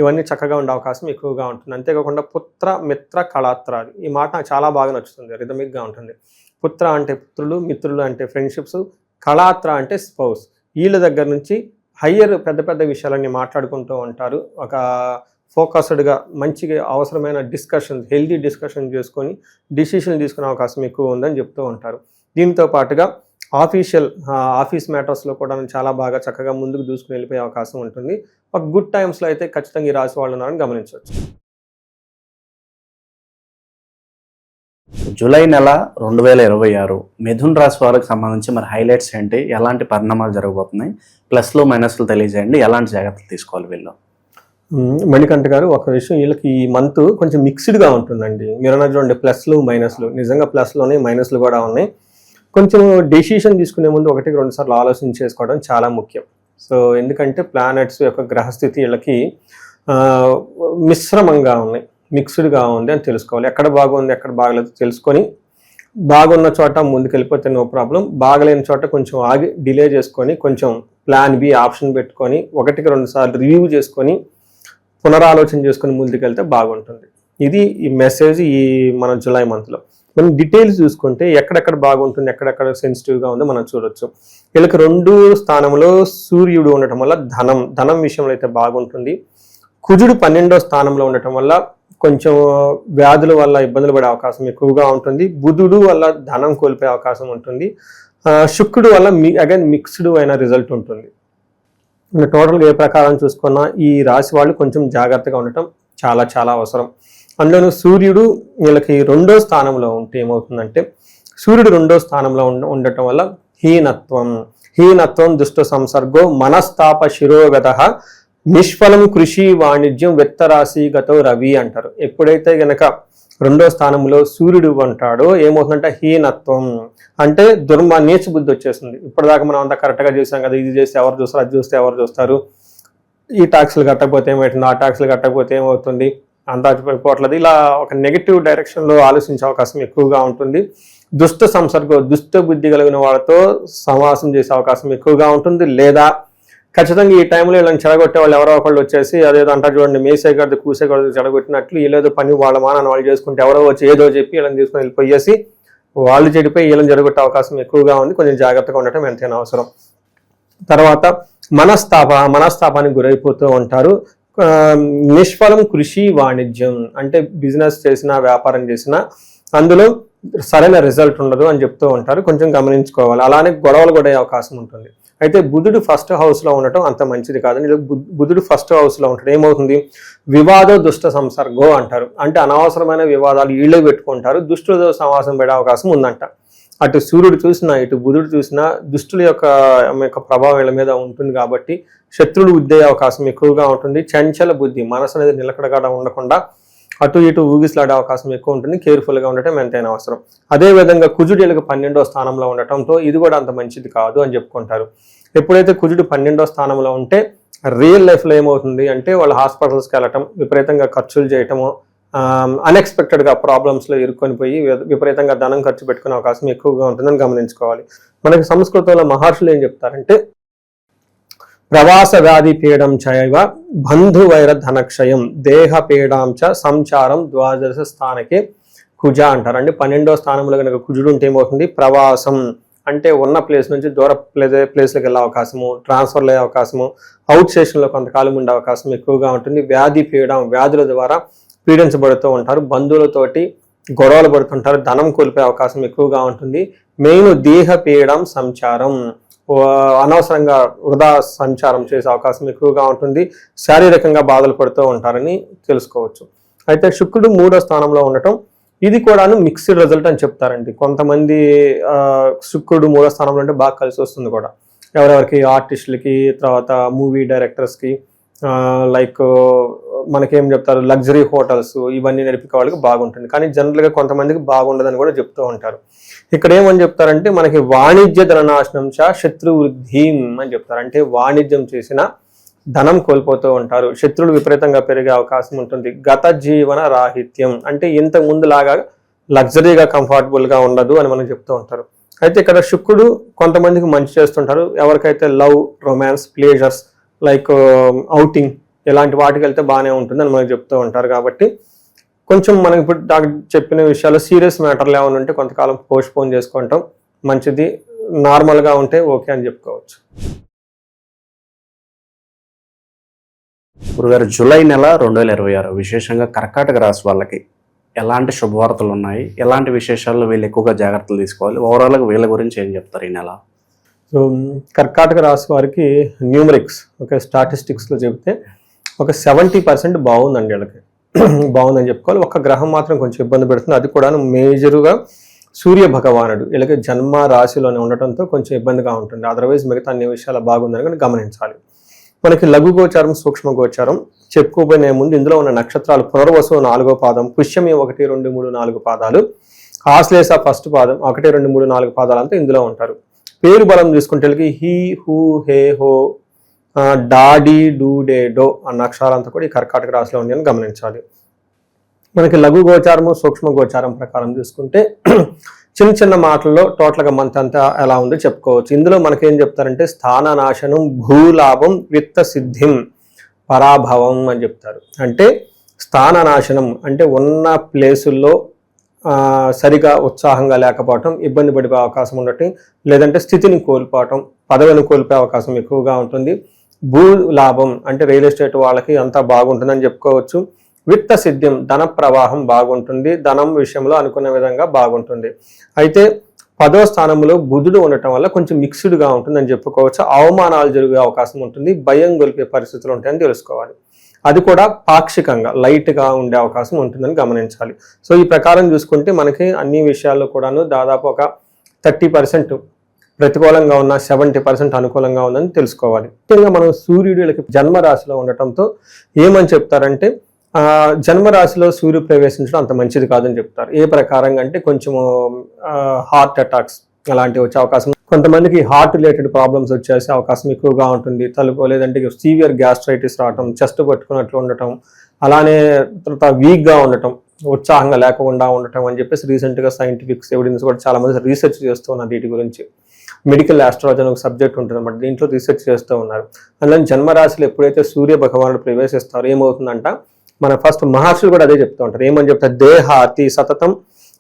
ఇవన్నీ చక్కగా ఉండే అవకాశం ఎక్కువగా ఉంటుంది. అంతేకాకుండా పుత్ర మిత్ర కళాత్రాది, ఈ మాట నాకు చాలా బాగా నచ్చుతుంది, రిథమిక్గా ఉంటుంది. పుత్ర అంటే పుత్రులు, మిత్రులు అంటే ఫ్రెండ్షిప్స్, కళాత్ర అంటే స్పౌస్, వీళ్ళ దగ్గర నుంచి హయ్యర్ పెద్ద పెద్ద విషయాలన్నీ మాట్లాడుకుంటూ ఉంటారు. ఒక ఫోకస్డ్గా మంచిగా అవసరమైన డిస్కషన్, హెల్దీ డిస్కషన్ చేసుకొని డిసిషన్ తీసుకునే అవకాశం ఎక్కువ ఉందని చెప్తూ ఉంటారు. దీంతో పాటుగా ఆఫీస్ మ్యాటర్స్లో కూడా చాలా బాగా చక్కగా ముందుకు దూసుకుని వెళ్ళిపోయే అవకాశం ఉంటుంది. ఒక గుడ్ టైమ్స్లో అయితే ఖచ్చితంగా ఈ రాశి వాళ్ళు ఉన్నారని గమనించవచ్చు. జూలై నెల 2026 మిథున్ రాశి వారికి సంబంధించి మరి హైలైట్స్ ఏంటి, ఎలాంటి పరిణామాలు జరగబోతున్నాయి, ప్లస్లు మైనస్లు తెలియజేయండి, ఎలాంటి జాగ్రత్తలు తీసుకోవాలి వీళ్ళు. మణికంఠ గారు, ఒక విషయం, వీళ్ళకి ఈ మంత్ కొంచెం మిక్స్డ్గా ఉంటుందండి. మీరు అన్నది చూడండి, ప్లస్లు మైనస్లు, నిజంగా ప్లస్లోనే మైనస్లు కూడా ఉన్నాయి. కొంచెం డెసిషన్ తీసుకునే ముందు 1-2 సార్లు ఆలోచన చేసుకోవడం చాలా ముఖ్యం. సో ఎందుకంటే ప్లానెట్స్ యొక్క గ్రహస్థితి వీళ్ళకి మిశ్రమంగా ఉన్నాయి. మిక్స్డ్గా ఉంది అని తెలుసుకోవాలి. ఎక్కడ బాగుంది ఎక్కడ బాగలేదు తెలుసుకొని బాగున్న చోట ముందుకు వెళ్ళిపోతే నో ప్రాబ్లం, బాగలేని చోట కొంచెం ఆగి డిలే చేసుకొని కొంచెం ప్లాన్ బి ఆప్షన్ పెట్టుకొని 1-2 సార్లు రివ్యూ చేసుకొని పునరాలోచన చేసుకొని ముందుకెళ్తే బాగుంటుంది. ఇది ఈ మెసేజ్ ఈ మన జూలై మంత్లో. మనం డీటెయిల్స్ చూసుకుంటే ఎక్కడెక్కడ బాగుంటుంది, ఎక్కడెక్కడ సెన్సిటివ్గా ఉందో మనం చూడొచ్చు. వీళ్ళకి 2 స్థానంలో సూర్యుడు ఉండటం వల్ల ధనం విషయంలో అయితే బాగుంటుంది. కుజుడు 12వ స్థానంలో ఉండటం వల్ల కొంచెం వ్యాధుల వల్ల ఇబ్బందులు పడే అవకాశం ఎక్కువగా ఉంటుంది. బుధుడు వల్ల ధనం కోల్పోయే అవకాశం ఉంటుంది. శుక్రుడు వల్ల అగైన్ మిక్స్డ్ అయిన రిజల్ట్ ఉంటుంది. టోటల్గా ఏ ప్రకారం చూసుకున్నా ఈ రాశి వాళ్ళు కొంచెం జాగ్రత్తగా ఉండటం చాలా చాలా అవసరం. అందులోనూ సూర్యుడు వీళ్ళకి 2వ స్థానంలో ఉంటే ఏమవుతుందంటే, సూర్యుడు 2వ స్థానంలో ఉండటం వల్ల హీనత్వం దుష్ట సంసర్గో మనస్తాప శిరోగత నిష్ఫలం కృషి వాణిజ్యం విత్తరాశిగతో రవి అంటారు. ఎప్పుడైతే గనక 2వ స్థానంలో సూర్యుడు ఉంటాడో ఏమవుతుందంటే హీనత్వం అంటే నీచ బుద్ధి వచ్చేస్తుంది. ఇప్పటిదాకా మనం అంతా కరెక్ట్గా చేసాం కదా, ఇది చేస్తే ఎవరు చూస్తారు, అది చూస్తే ఎవరు చూస్తారు, ఈ ట్యాక్స్లు కట్టకపోతే ఏమవుతుంది, ఆ ట్యాక్స్లు కట్టకపోతే ఏమవుతుంది, అంతా పోవట్లేదు, ఇలా ఒక నెగిటివ్ డైరెక్షన్లో ఆలోచించే అవకాశం ఎక్కువగా ఉంటుంది. దుష్ట సంసర్గం దుష్ట బుద్ధి కలిగిన వాళ్ళతో సమాసం చేసే అవకాశం ఎక్కువగా ఉంటుంది. లేదా ఖచ్చితంగా ఈ టైంలో వీళ్ళని చెడగొట్టే వాళ్ళు ఎవరో ఒకళ్ళు వచ్చేసి అదేదో అంటారు చూడండి, మేసే గడిది కూసే గడిది చెడగొట్టినట్లు వీళ్ళేదో పని వాళ్ళ మానాన్ని వాళ్ళు చేసుకుంటే ఎవరో వచ్చి ఏదో చెప్పి వీళ్ళని తీసుకొని వెళ్ళిపోయేసి వాళ్ళు చెడిపోయి వీళ్ళని జరగొట్టే అవకాశం ఎక్కువగా ఉంది. కొంచెం జాగ్రత్తగా ఉండటం ఎంతైనా అవసరం. తర్వాత మనస్తాపానికి గురైపోతూ ఉంటారు. నిష్ఫలం కృషి వాణిజ్యం అంటే బిజినెస్ చేసినా వ్యాపారం చేసినా అందులో సరైన రిజల్ట్ ఉండదు అని చెప్తూ ఉంటారు. కొంచెం గమనించుకోవాలి. అలానే గొడవలు కూడా అవకాశం ఉంటుంది. అయితే బుధుడు 1st హౌస్లో ఉండటం అంత మంచిది కాదని, బుధుడు 1st హౌస్లో ఉంటాడు ఏమవుతుంది, వివాద దుష్ట సంసర్గో అంటారు. అంటే అనవసరమైన వివాదాలు వీళ్ళే పెట్టుకుంటారు, దుష్టులతో సమాసం పడే అవకాశం ఉందంట. అటు సూర్యుడు చూసినా ఇటు బుధుడు చూసినా దుష్టుల యొక్క ప్రభావం వీళ్ళ మీద ఉంటుంది కాబట్టి శత్రువులు ఉద్దే అవకాశం ఎక్కువగా ఉంటుంది. చంచల బుద్ధి, మనసు అనేది నిలకడగా ఉండకుండా అటు ఇటు ఊగిసలాడే అవకాశం ఎక్కువ ఉంటుంది. కేర్ఫుల్గా ఉండటం ఎంతైనా అవసరం. అదేవిధంగా కుజుడు వీళ్ళకి 12వ స్థానంలో ఉండటంతో ఇది కూడా అంత మంచిది కాదు అని చెప్పుకుంటారు. ఎప్పుడైతే కుజుడు 12వ స్థానంలో ఉంటే రియల్ లైఫ్లో ఏమవుతుంది అంటే వాళ్ళు హాస్పిటల్స్కి వెళ్ళటం, విపరీతంగా ఖర్చులు చేయటము, అన్ఎక్స్పెక్టెడ్గా ప్రాబ్లమ్స్లో ఇరుక్కొని పోయి విపరీతంగా ధనం ఖర్చు పెట్టుకునే అవకాశం ఎక్కువగా ఉంటుందని గమనించుకోవాలి. మనకి సంస్కృతంలో మహర్షులు ఏం చెప్తారంటే, ప్రవాస వ్యాధి పీడం చైవ బంధువైర ధనక్షయం దేహ పీడాం చ సంచారం ద్వాదశ స్థానకే కుజ అంటారు. అంటే 12వ స్థానంలో కనుక కుజుడు ఉంటే ఏమవుతుంది, ప్రవాసం అంటే ఉన్న ప్లేస్ నుంచి దూర ప్లేస్లోకి వెళ్ళే అవకాశము, ట్రాన్స్ఫర్లు అయ్యే అవకాశము, అవుట్ స్టేషన్లో కొంతకాలం ఉండే అవకాశం ఎక్కువగా ఉంటుంది. వ్యాధి పీడం వ్యాధుల ద్వారా పీడించబడుతూ ఉంటారు. బంధువులతోటి గొడవలు పడుతుంటారు. ధనం కోల్పోయే అవకాశం ఎక్కువగా ఉంటుంది. మెయిన్ దేహ పీడం సంచారం, అనవసరంగా వృధా సంచారం చేసే అవకాశం ఎక్కువగా ఉంటుంది. శారీరకంగా బాధలు పడుతూ ఉంటారని తెలుసుకోవచ్చు. అయితే శుక్రుడు 3వ స్థానంలో ఉండటం ఇది కూడాను మిక్స్డ్ రిజల్ట్ అని చెప్తారండి. కొంతమంది శుక్రుడు 3వ స్థానంలో ఉంటే బాగా కలిసి వస్తుంది కూడా, ఎవరెవరికి ఆర్టిస్టులకి, తర్వాత మూవీ డైరెక్టర్స్కి, లైక్ మనకేం చెప్తారు లగ్జరీ హోటల్స్ ఇవన్నీ నడిపే వాళ్ళకి బాగుంటుంది. కానీ జనరల్గా కొంతమందికి బాగుండదని కూడా చెప్తూ ఉంటారు. ఇక్కడ ఏమని చెప్తారంటే మనకి వాణిజ్య ధననాశనం చ శత్రు వృద్ధి అని చెప్తారు. అంటే వాణిజ్యం చేసిన ధనం కోల్పోతూ ఉంటారు. శత్రువులు విపరీతంగా పెరిగే అవకాశం ఉంటుంది. గత జీవన రాహిత్యం అంటే ఇంతకు ముందులాగా లగ్జరీగా కంఫర్టబుల్గా ఉండదు అని మనం చెప్తూ ఉంటారు. అయితే ఇక్కడ శుక్రుడు కొంతమందికి మంచి చేస్తుంటారు. ఎవరికైతే love, romance, pleasures like outing ఇలాంటి వాటికి వెళ్తే బాగానే ఉంటుందని మనకు చెప్తూ ఉంటారు. కాబట్టి కొంచెం మనకి ఇప్పుడు డాక్టర్ చెప్పిన విషయాలు సీరియస్ మ్యాటర్లు ఏమైనా ఉంటే కొంతకాలం పోస్ట్పోన్ చేసుకుంటాం మంచిది. నార్మల్గా ఉంటే ఓకే అని చెప్పుకోవచ్చు. గురుగారు, జూలై నెల 2026 విశేషంగా కర్కాటక రాశి వాళ్ళకి ఎలాంటి శుభవార్తలు ఉన్నాయి, ఎలాంటి విశేషాల్లో వీళ్ళు ఎక్కువగా జాగ్రత్తలు తీసుకోవాలి, ఓవరాల్గా వీళ్ళ గురించి ఏం చెప్తారు ఈ నెల? సో కర్కాటక రాశి వారికి న్యూమరిక్స్ స్టాటిస్టిక్స్లో చెప్తే ఒక 70% బాగుందండి. వీళ్ళకి బాగుందని చెప్పుకోవాలి. ఒక గ్రహం మాత్రం కొంచెం ఇబ్బంది పెడుతుంది. అది కూడా మేజర్గా సూర్య భగవానుడు వీళ్ళకి జన్మ రాశిలోనే ఉండటంతో కొంచెం ఇబ్బందిగా ఉంటుంది. అదర్వైజ్ మిగతా అన్ని విషయాలు బాగుందని కూడా గమనించాలి. మనకి లఘు గోచారం, సూక్ష్మ గోచారం చెప్పుకోబోయే ముందు ఇందులో ఉన్న నక్షత్రాలు పునర్వసు 4వ పాదం, పుష్యమి 1, 2, 3, 4 పాదాలు, ఆశ్లేష 1st పాదం 1, 2, 3, 4 పాదాలు అంతా ఇందులో ఉంటారు. పేరు బలం చూసుకుంటే హీ, హూ, హే, హో, డాడి, డూ, డే, డో అన్న అక్షరాలంతా కూడా ఈ కర్కాటక రాశిలో ఉంది అని గమనించాలి. మనకి లఘు గోచారము సూక్ష్మ గోచారం ప్రకారం చూసుకుంటే చిన్న చిన్న మాటల్లో టోటల్గా మంత్ అంతా ఎలా ఉందో చెప్పుకోవచ్చు. ఇందులో మనకేం చెప్తారంటే స్థాననాశనం, భూలాభం, విత్త సిద్ధిం, పరాభవం అని చెప్తారు. అంటే స్థాననాశనం అంటే ఉన్న ప్లేసుల్లో సరిగా ఉత్సాహంగా లేకపోవటం, ఇబ్బంది పడే అవకాశం ఉండటం, లేదంటే స్థితిని కోల్పోవటం, పదవిని కోల్పోయే అవకాశం ఎక్కువగా ఉంటుంది. భూ లాభం అంటే రియల్ ఎస్టేట్ వాళ్ళకి అంతా బాగుంటుందని చెప్పుకోవచ్చు. విత్త సిద్ధ్యం ధన ప్రవాహం బాగుంటుంది, ధనం విషయంలో అనుకున్న విధంగా బాగుంటుంది. అయితే 10వ స్థానంలో బుధుడు ఉండటం వల్ల కొంచెం మిక్స్డ్గా ఉంటుందని చెప్పుకోవచ్చు. అవమానాలు జరిగే అవకాశం ఉంటుంది, భయం గొలిపే పరిస్థితులు ఉంటాయని తెలుసుకోవాలి. అది కూడా పాక్షికంగా లైట్గా ఉండే అవకాశం ఉంటుందని గమనించాలి. సో ఈ ప్రకారం చూసుకుంటే మనకి అన్ని విషయాల్లో కూడాను దాదాపు ఒక 30% ప్రతికూలంగా ఉన్న, 70% అనుకూలంగా ఉందని తెలుసుకోవాలి. ముఖ్యంగా మనం సూర్యుడికి జన్మరాశిలో ఉండటంతో ఏమని చెప్తారంటే జన్మరాశిలో సూర్యుడు ప్రవేశించడం అంత మంచిది కాదని చెప్తారు. ఏ ప్రకారంగా అంటే కొంచెము హార్ట్ అటాక్స్ అలాంటివి వచ్చే అవకాశం, కొంతమందికి హార్ట్ రిలేటెడ్ ప్రాబ్లమ్స్ వచ్చేసే అవకాశం ఎక్కువగా ఉంటుంది. లేదంటే సీవియర్ గ్యాస్ట్రైటిస్ రావటం, చెస్ట్ పట్టుకున్నట్లు ఉండటం, అలానే తర్వాత వీక్గా ఉండటం, ఉత్సాహంగా లేకుండా ఉండటం అని చెప్పేసి రీసెంట్గా సైంటిఫిక్ ఎవిడెన్స్ కూడా చాలా మంది రీసెర్చ్ చేస్తూ ఉన్నారు వీటి గురించి. మెడికల్ ఆస్ట్రాలజీ ఒక సబ్జెక్ట్ ఉంటుంది అన్నమాట, దీంట్లో రీసెర్చ్ చేస్తూ ఉన్నారు. అందులో జన్మరాశిలో ఎప్పుడైతే సూర్య భగవానుడు ప్రవేశిస్తారో ఏమవుతుందంట, మన ఫస్ట్ మహర్షులు కూడా అదే చెప్తూ ఉంటారు. ఏమని చెప్తారు, దేహాతి సతతం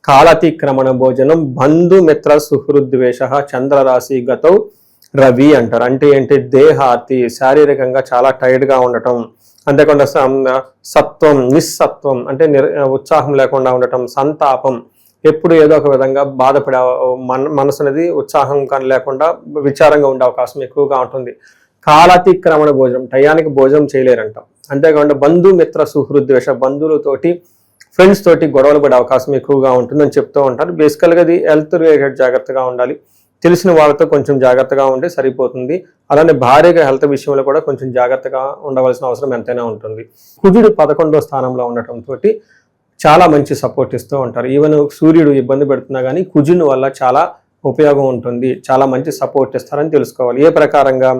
కాలతిక్రమణ భోజనం బంధుమిత్ర సుహృద్వేష చంద్రరాశి గతౌ రవి అంటారు. అంటే ఏంటి, దేహాతి శారీరకంగా చాలా టైర్డ్గా ఉండటం, అంతేకాకుండా సత్వం నిస్సత్వం అంటే ఉత్సాహం లేకుండా ఉండటం, సంతాపం ఎప్పుడు ఏదో ఒక విధంగా బాధపడే మనసు అనేది ఉత్సాహం కానీ లేకుండా విచారంగా ఉండే అవకాశం ఎక్కువగా ఉంటుంది. కాలాతిక్రమణ భోజనం టయానికి భోజనం చేయలేరంటాం. అంతేకాకుండా బంధుమిత్ర సుహృద్వేష బంధువులతోటి ఫ్రెండ్స్ తోటి గొడవలు పడే అవకాశం ఎక్కువగా ఉంటుందని చెప్తూ ఉంటారు. బేసికల్గా అది హెల్త్ రిలేటెడ్ జాగ్రత్తగా ఉండాలి, తెలిసిన వాళ్ళతో కొంచెం జాగ్రత్తగా ఉంటే సరిపోతుంది. అలానే భార్యగా హెల్త్ విషయంలో కూడా కొంచెం జాగ్రత్తగా ఉండవలసిన అవసరం ఎంతైనా ఉంటుంది. కుజుడు 11వ స్థానంలో ఉండటంతో చాలా మంచి సపోర్ట్ ఇస్తూ ఉంటారు. ఈవెన్ సూర్యుడు ఇబ్బంది పెడుతున్నా కానీ కుజుని వల్ల చాలా ఉపయోగం ఉంటుంది, చాలా మంచి సపోర్ట్ ఇస్తారని తెలుసుకోవాలి. ఏ ప్రకారంగా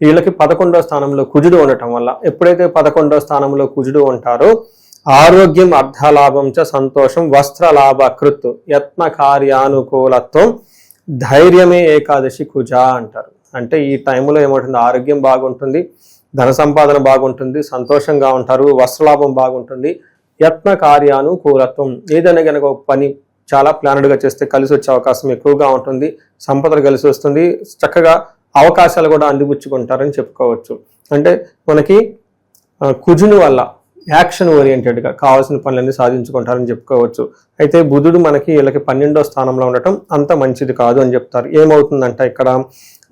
వీళ్ళకి 11వ స్థానంలో కుజుడు ఉండటం వల్ల, ఎప్పుడైతే 11వ స్థానంలో కుజుడు ఉంటారో ఆరోగ్యం, అర్ధలాభం చ సంతోషం, వస్త్రలాభ కృత్, యత్న కార్యానుకూలత్వం, ధైర్యమే ఏకాదశి కుజ అంటారు. అంటే ఈ టైంలో ఏమవుతుంది, ఆరోగ్యం బాగుంటుంది, ధన సంపాదన బాగుంటుంది, సంతోషంగా ఉంటారు, వస్త్రలాభం బాగుంటుంది, యత్న కార్యానుకూలత్వం ఏదైనా కనుక ఒక పని చాలా ప్లానెడ్గా చేస్తే కలిసి వచ్చే అవకాశం ఎక్కువగా ఉంటుంది, సంపదలు కలిసి వస్తుంది, చక్కగా అవకాశాలు కూడా అందిపుచ్చుకుంటారని చెప్పుకోవచ్చు. అంటే మనకి కుజుని వల్ల యాక్షన్ ఓరియంటెడ్గా కావాల్సిన పనులన్నీ సాధించుకుంటారని చెప్పుకోవచ్చు. అయితే బుధుడు మనకి వీళ్ళకి 12వ స్థానంలో ఉండటం అంత మంచిది కాదు అని చెప్తారు. ఏమవుతుందంట ఇక్కడ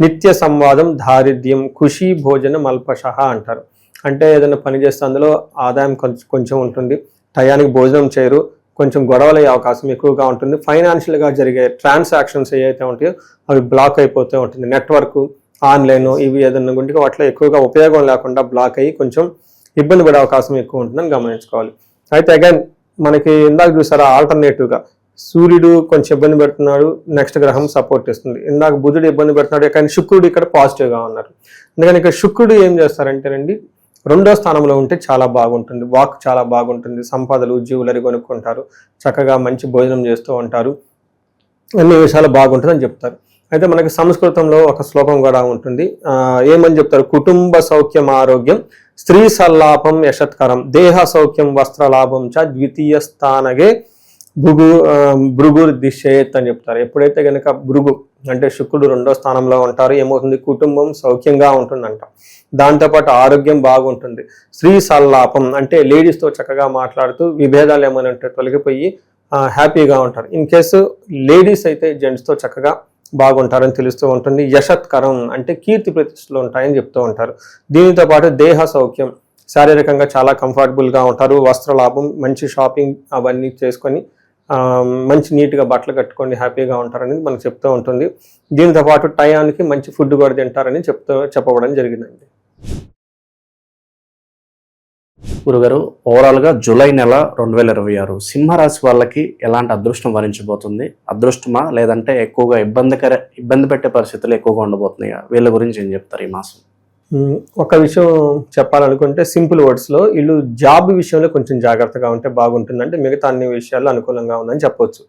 నిత్య సంవాదం, దారిద్ర్యం, ఖుషి భోజనం అల్పశః అంటారు. అంటే ఏదైనా పని చేస్తే అందులో ఆదాయం కొంచెం ఉంటుంది, టయానికి భోజనం చేయరు, కొంచెం గొడవలు అయ్యే అవకాశం ఎక్కువగా ఉంటుంది. ఫైనాన్షియల్గా జరిగే ట్రాన్సాక్షన్స్ ఏవైతే ఉంటాయో అవి బ్లాక్ అయిపోతూ ఉంటుంది. నెట్వర్క్, ఆన్లైన్ ఇవి ఏదైనా గుంటే వాటిలో ఎక్కువగా ఉపయోగం లేకుండా బ్లాక్ అయ్యి కొంచెం ఇబ్బంది పడే అవకాశం ఎక్కువ ఉంటుందని గమనించుకోవాలి. అయితే అగైన్ మనకి ఇందాక చూసారా ఆల్టర్నేటివ్గా సూర్యుడు కొంచెం ఇబ్బంది పెడుతున్నాడు, నెక్స్ట్ గ్రహం సపోర్ట్ ఇస్తుంది. ఇందాక బుధుడు ఇబ్బంది పెడుతున్నాడు, కానీ శుక్రుడు ఇక్కడ పాజిటివ్గా ఉన్నారు. అందుకని ఇక్కడ శుక్రుడు ఏం చేస్తారంటేనండి 2వ స్థానంలో ఉంటే చాలా బాగుంటుంది, వాక్ చాలా బాగుంటుంది, సంపదలు జ్యువెలరీ కొనుక్కుంటారు, చక్కగా మంచి భోజనం చేస్తూ ఉంటారు, అన్ని విషయాలు బాగుంటుందని చెప్తారు. అయితే మనకి సంస్కృతంలో ఒక శ్లోకం కూడా ఉంటుంది, ఏమని చెప్తారు, కుటుంబ సౌఖ్యం ఆరోగ్యం, స్త్రీ సల్లాపం యశత్కరం, దేహ సౌఖ్యం వస్త్రలాభం చ ద్వితీయ స్థానగే భృగుర్ దిశేత్ అని చెప్తారు. ఎప్పుడైతే కనుక భృగు అంటే శుక్రుడు 2వ స్థానంలో ఉంటారు, ఏమవుతుంది, కుటుంబం సౌఖ్యంగా ఉంటుందంట, దాంతోపాటు ఆరోగ్యం బాగుంటుంది. స్త్రీ సల్లాపం అంటే లేడీస్తో చక్కగా మాట్లాడుతూ విభేదాలు ఏమైనా ఉంటే తొలగిపోయి హ్యాపీగా ఉంటారు. ఇన్ కేసు లేడీస్ అయితే జెంట్స్తో చక్కగా బాగుంటారని తెలుస్తూ ఉంటుంది. యశత్కరం అంటే కీర్తి ప్రతిష్టలు ఉంటాయని చెప్తూ ఉంటారు. దీనితో పాటు దేహ సౌఖ్యం, శారీరకంగా చాలా కంఫర్టబుల్గా ఉంటారు, వస్త్రలాభం, మంచి షాపింగ్ అవన్నీ చేసుకొని మంచి నీట్గా బట్టలు కట్టుకొని హ్యాపీగా ఉంటారనేది మనకు చెప్తూ ఉంటుంది. దీనితో పాటు టయానికి మంచి ఫుడ్ కూడా తింటారని చెప్పబడడం జరిగిందండి. గురుగారు, ఓవరాల్గా జూలై నెల 2026 సింహరాశి వాళ్ళకి ఎలాంటి అదృష్టం వరించబోతుంది? అదృష్టమా లేదంటే ఎక్కువగా ఇబ్బంది పెట్టే పరిస్థితులు ఎక్కువగా ఉండబోతున్నాయా? వీళ్ళ గురించి ఏం చెప్తారు ఈ మాసం? ఒక విషయం చెప్పాలనుకుంటే సింపుల్ వర్డ్స్లో వీళ్ళు జాబ్ విషయంలో కొంచెం జాగ్రత్తగా ఉంటే బాగుంటుందంటే మిగతా అన్ని విషయాల్లో అనుకూలంగా ఉందని చెప్పొచ్చు.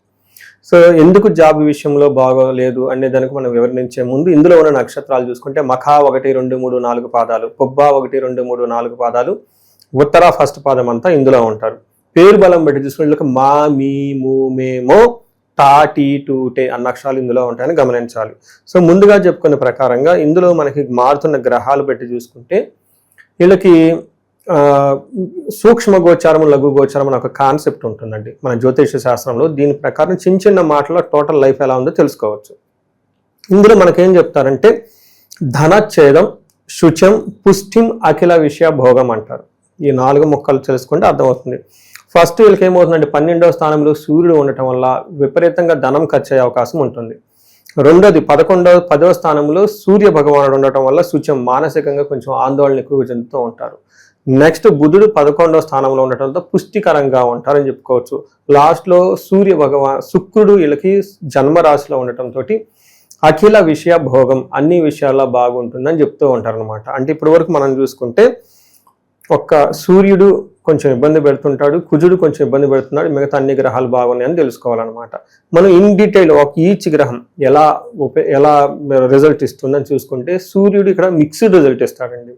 సో ఎందుకు జాబ్ విషయంలో బాగోలేదు అనే దానికి మనం వివరించే ముందు ఇందులో ఉన్న నక్షత్రాలు చూసుకుంటే మఖా 1, 2, 3, 4 పాదాలు, పొబ్బా 1, 2, 3, 4 పాదాలు, ఉత్తర ఫస్ట్ పాదం అంతా ఇందులో ఉంటారు. పేరు బలం బట్టి చూసుకుంటే మా, మీ, ము, మే, మో, టా, టీ, టు, టే అన్న అక్షరాలు ఇందులో ఉంటాయని గమనించాలి. సో ముందుగా చెప్పుకున్న ప్రకారంగా ఇందులో మనకి మారుతున్న గ్రహాలు బట్టి చూసుకుంటే వీళ్ళకి సూక్ష్మ గోచారం, లఘు గోచారం అనే ఒక కాన్సెప్ట్ ఉంటుందండి మన జ్యోతిష శాస్త్రంలో. దీని ప్రకారం చిన్న చిన్న మాటలో టోటల్ లైఫ్ ఎలా ఉందో తెలుసుకోవచ్చు. ఇందులో మనకేం చెప్తారంటే ధనచ్ఛేదం, శుచం, పుష్టిం, అఖిల విషయ భోగం అంటారు. ఈ 4 ముక్కలు తెలుసుకుంటే అర్థమవుతుంది. ఫస్ట్ వీళ్ళకి ఏమవుతుందంటే 12వ స్థానంలో సూర్యుడు ఉండటం వల్ల విపరీతంగా ధనం ఖర్చు అయ్యే అవకాశం ఉంటుంది. రెండోది 10వ స్థానంలో సూర్య భగవానుడు ఉండటం వల్ల శుచం, మానసికంగా కొంచెం ఆందోళన ఎక్కువగా చెందుతూ ఉంటారు. నెక్స్ట్ బుధుడు 11వ స్థానంలో ఉండటంతో పుష్టికరంగా ఉంటారని చెప్పుకోవచ్చు. లాస్ట్లో సూర్య శుక్రుడు వీళ్ళకి జన్మరాశిలో ఉండటంతో అఖిల విషయ భోగం, అన్ని విషయాల్లో బాగుంటుందని చెప్తూ ఉంటారు అనమాట. అంటే ఇప్పటి వరకు మనం చూసుకుంటే ఒక్క సూర్యుడు కొంచెం ఇబ్బంది పెడుతుంటాడు, కుజుడు కొంచెం ఇబ్బంది పెడుతున్నాడు, మిగతా అన్ని గ్రహాలు బాగున్నాయని తెలుసుకోవాలన్నమాట. మనం ఇన్ డీటెయిల్ ఈచ్ గ్రహం ఎలా రిజల్ట్ ఇస్తుందని చూసుకుంటే సూర్యుడు ఇక్కడ మిక్స్డ్ రిజల్ట్ ఇస్తాడండి.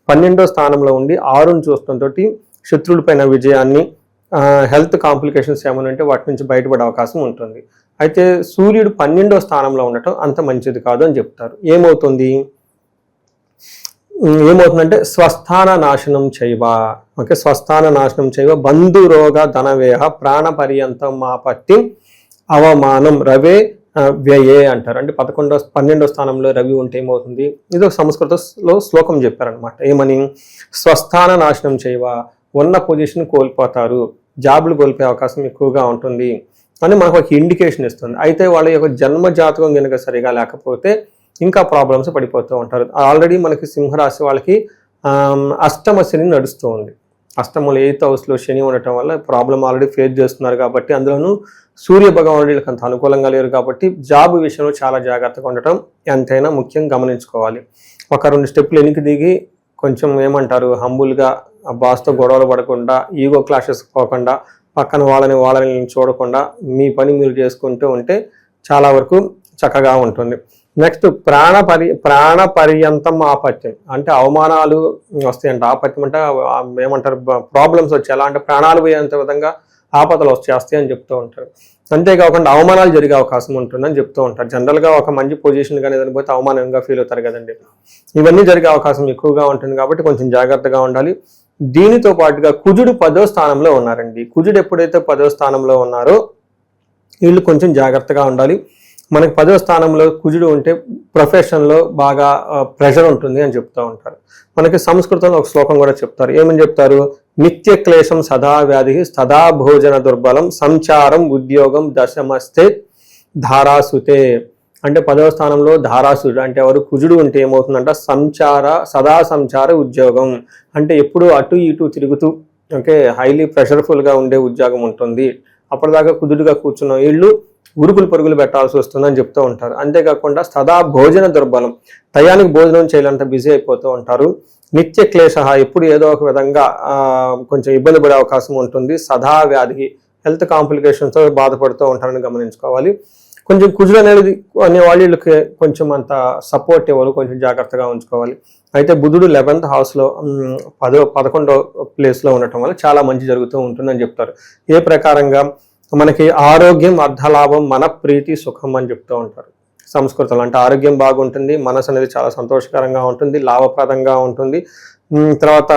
12వ స్థానంలో ఉండి 6ను చూడటంతో శత్రువుల పైన విజయాన్ని, హెల్త్ కాంప్లికేషన్స్ ఏమైనా ఉంటే వాటి నుంచి బయటపడే అవకాశం ఉంటుంది. అయితే సూర్యుడు 12వ స్థానంలో ఉండటం అంత మంచిది కాదు అని చెప్తారు. ఏమవుతుందంటే స్వస్థాన నాశనం చేయవ, ఓకే, స్వస్థాన నాశనం చేయవ, బంధు రోగ ధనవేహ, ప్రాణ పర్యంతం ఆపత్తి, అవమానం, రవే వ్యయే అంటారు. అంటే 12వ స్థానంలో రవి ఉంటే ఏమవుతుంది, ఇది ఒక సంస్కృతంలో శ్లోకం చెప్పారనమాట. ఏమని, స్వస్థాన నాశనం చేయవ, ఉన్న పొజిషన్ కోల్పోతారు, జాబులు కోల్పోయే అవకాశం ఎక్కువగా ఉంటుంది అని మనకు ఒక ఇండికేషన్ ఇస్తుంది. అయితే వాళ్ళ యొక్క జన్మ జాతకం కనుక సరిగా లేకపోతే ఇంకా ప్రాబ్లమ్స్ పడిపోతూ ఉంటారు. ఆల్రెడీ మనకి సింహరాశి వాళ్ళకి అష్టమ శని నడుస్తూ ఉంది. అష్టమంలో 8th హౌస్లో శని ఉండటం వల్ల ప్రాబ్లం ఆల్రెడీ ఫేస్ చేస్తున్నారు కాబట్టి, అందులోనూ సూర్య భగవానుడు వీళ్ళకి అంత అనుకూలంగా లేరు కాబట్టి జాబ్ విషయంలో చాలా జాగ్రత్తగా ఉండటం ఎంతైనా ముఖ్యం గమనించుకోవాలి. ఒక 2 స్టెప్పులు వెనక్కి దిగి కొంచెం ఏమంటారు హంబుల్గా బాస్తో గొడవలు పడకుండా, ఈగో క్లాషెస్ పోకుండా, పక్కన వాళ్ళని చూడకుండా మీ పని మీరు చేసుకుంటూ ఉంటే చాలా వరకు చక్కగా ఉంటుంది. నెక్స్ట్ ప్రాణ పర్యంతం ఆపత్యం, అంటే అవమానాలు వస్తాయంట. ఆపత్యం అంటే ఏమంటారు ప్రాబ్లమ్స్ వచ్చాయి, ఎలా అంటే ప్రాణాలు పోయేంత విధంగా ఆపదలు వచ్చేస్తాయి అని చెప్తూ ఉంటారు. అంతేకాకుండా అవమానాలు జరిగే అవకాశం ఉంటుందని చెప్తూ ఉంటారు. జనరల్గా ఒక మంచి పొజిషన్ కానీ ఏదైనా పోతే అవమానంగా ఫీల్ అవుతారు కదండి. ఇవన్నీ జరిగే అవకాశం ఎక్కువగా ఉంటుంది కాబట్టి కొంచెం జాగ్రత్తగా ఉండాలి. దీనితో పాటుగా కుజుడు 10వ స్థానంలో ఉన్నారండి. కుజుడు ఎప్పుడైతే 10వ స్థానంలో ఉన్నారో వీళ్ళు కొంచెం జాగ్రత్తగా ఉండాలి. మనకి 10వ స్థానంలో కుజుడు ఉంటే ప్రొఫెషన్లో బాగా ప్రెషర్ ఉంటుంది అని చెప్తూ ఉంటారు. మనకి సంస్కృతంలో ఒక శ్లోకం కూడా చెప్తారు. ఏమని చెప్తారు, నిత్య క్లేశం సదా వ్యాధి, సదా భోజన దుర్బలం, సంచారం ఉద్యోగం దశమస్తే ధారాసుతే. అంటే 10వ స్థానంలో ధారాసుడు అంటే ఎవరు, కుజుడు ఉంటే ఏమవుతుందంట సదా సంచార ఉద్యోగం, అంటే ఎప్పుడు అటు ఇటు తిరుగుతూ, ఓకే, హైలీ ప్రెషర్ఫుల్గా ఉండే ఉద్యోగం ఉంటుంది. అప్పటిదాకా కుజుడుగా కూర్చున్న వీళ్ళు ఉరుకులు పరుగులు పెట్టాల్సి వస్తుందని చెప్తూ ఉంటారు. అంతేకాకుండా సదా భోజన దుర్బలం, టయానికి భోజనం చేయాలంటే బిజీ అయిపోతూ ఉంటారు. నిత్య క్లేశ, ఎప్పుడు ఏదో ఒక విధంగా కొంచెం ఇబ్బంది పడే అవకాశం ఉంటుంది. సదా వ్యాధి, హెల్త్ కాంప్లికేషన్స్తో బాధపడుతూ ఉంటారని గమనించుకోవాలి. కొంచెం కుజుడు అనేది అనే వాళ్ళకి కొంచెం అంత సపోర్ట్ ఇవ్వాలి, కొంచెం జాగ్రత్తగా ఉంచుకోవాలి. అయితే బుధుడు 11th హౌస్లో 11వ ప్లేస్లో ఉండటం వల్ల చాలా మంచి జరుగుతూ ఉంటుందని చెప్తారు. ఏ ప్రకారంగా మనకి ఆరోగ్యం, అర్ధలాభం, మన ప్రీతి, సుఖం అని చెప్తూ ఉంటారు సంస్కృతంలో. అంటే ఆరోగ్యం బాగుంటుంది, మనసు అనేది చాలా సంతోషకరంగా ఉంటుంది, లాభప్రదంగా ఉంటుంది. తర్వాత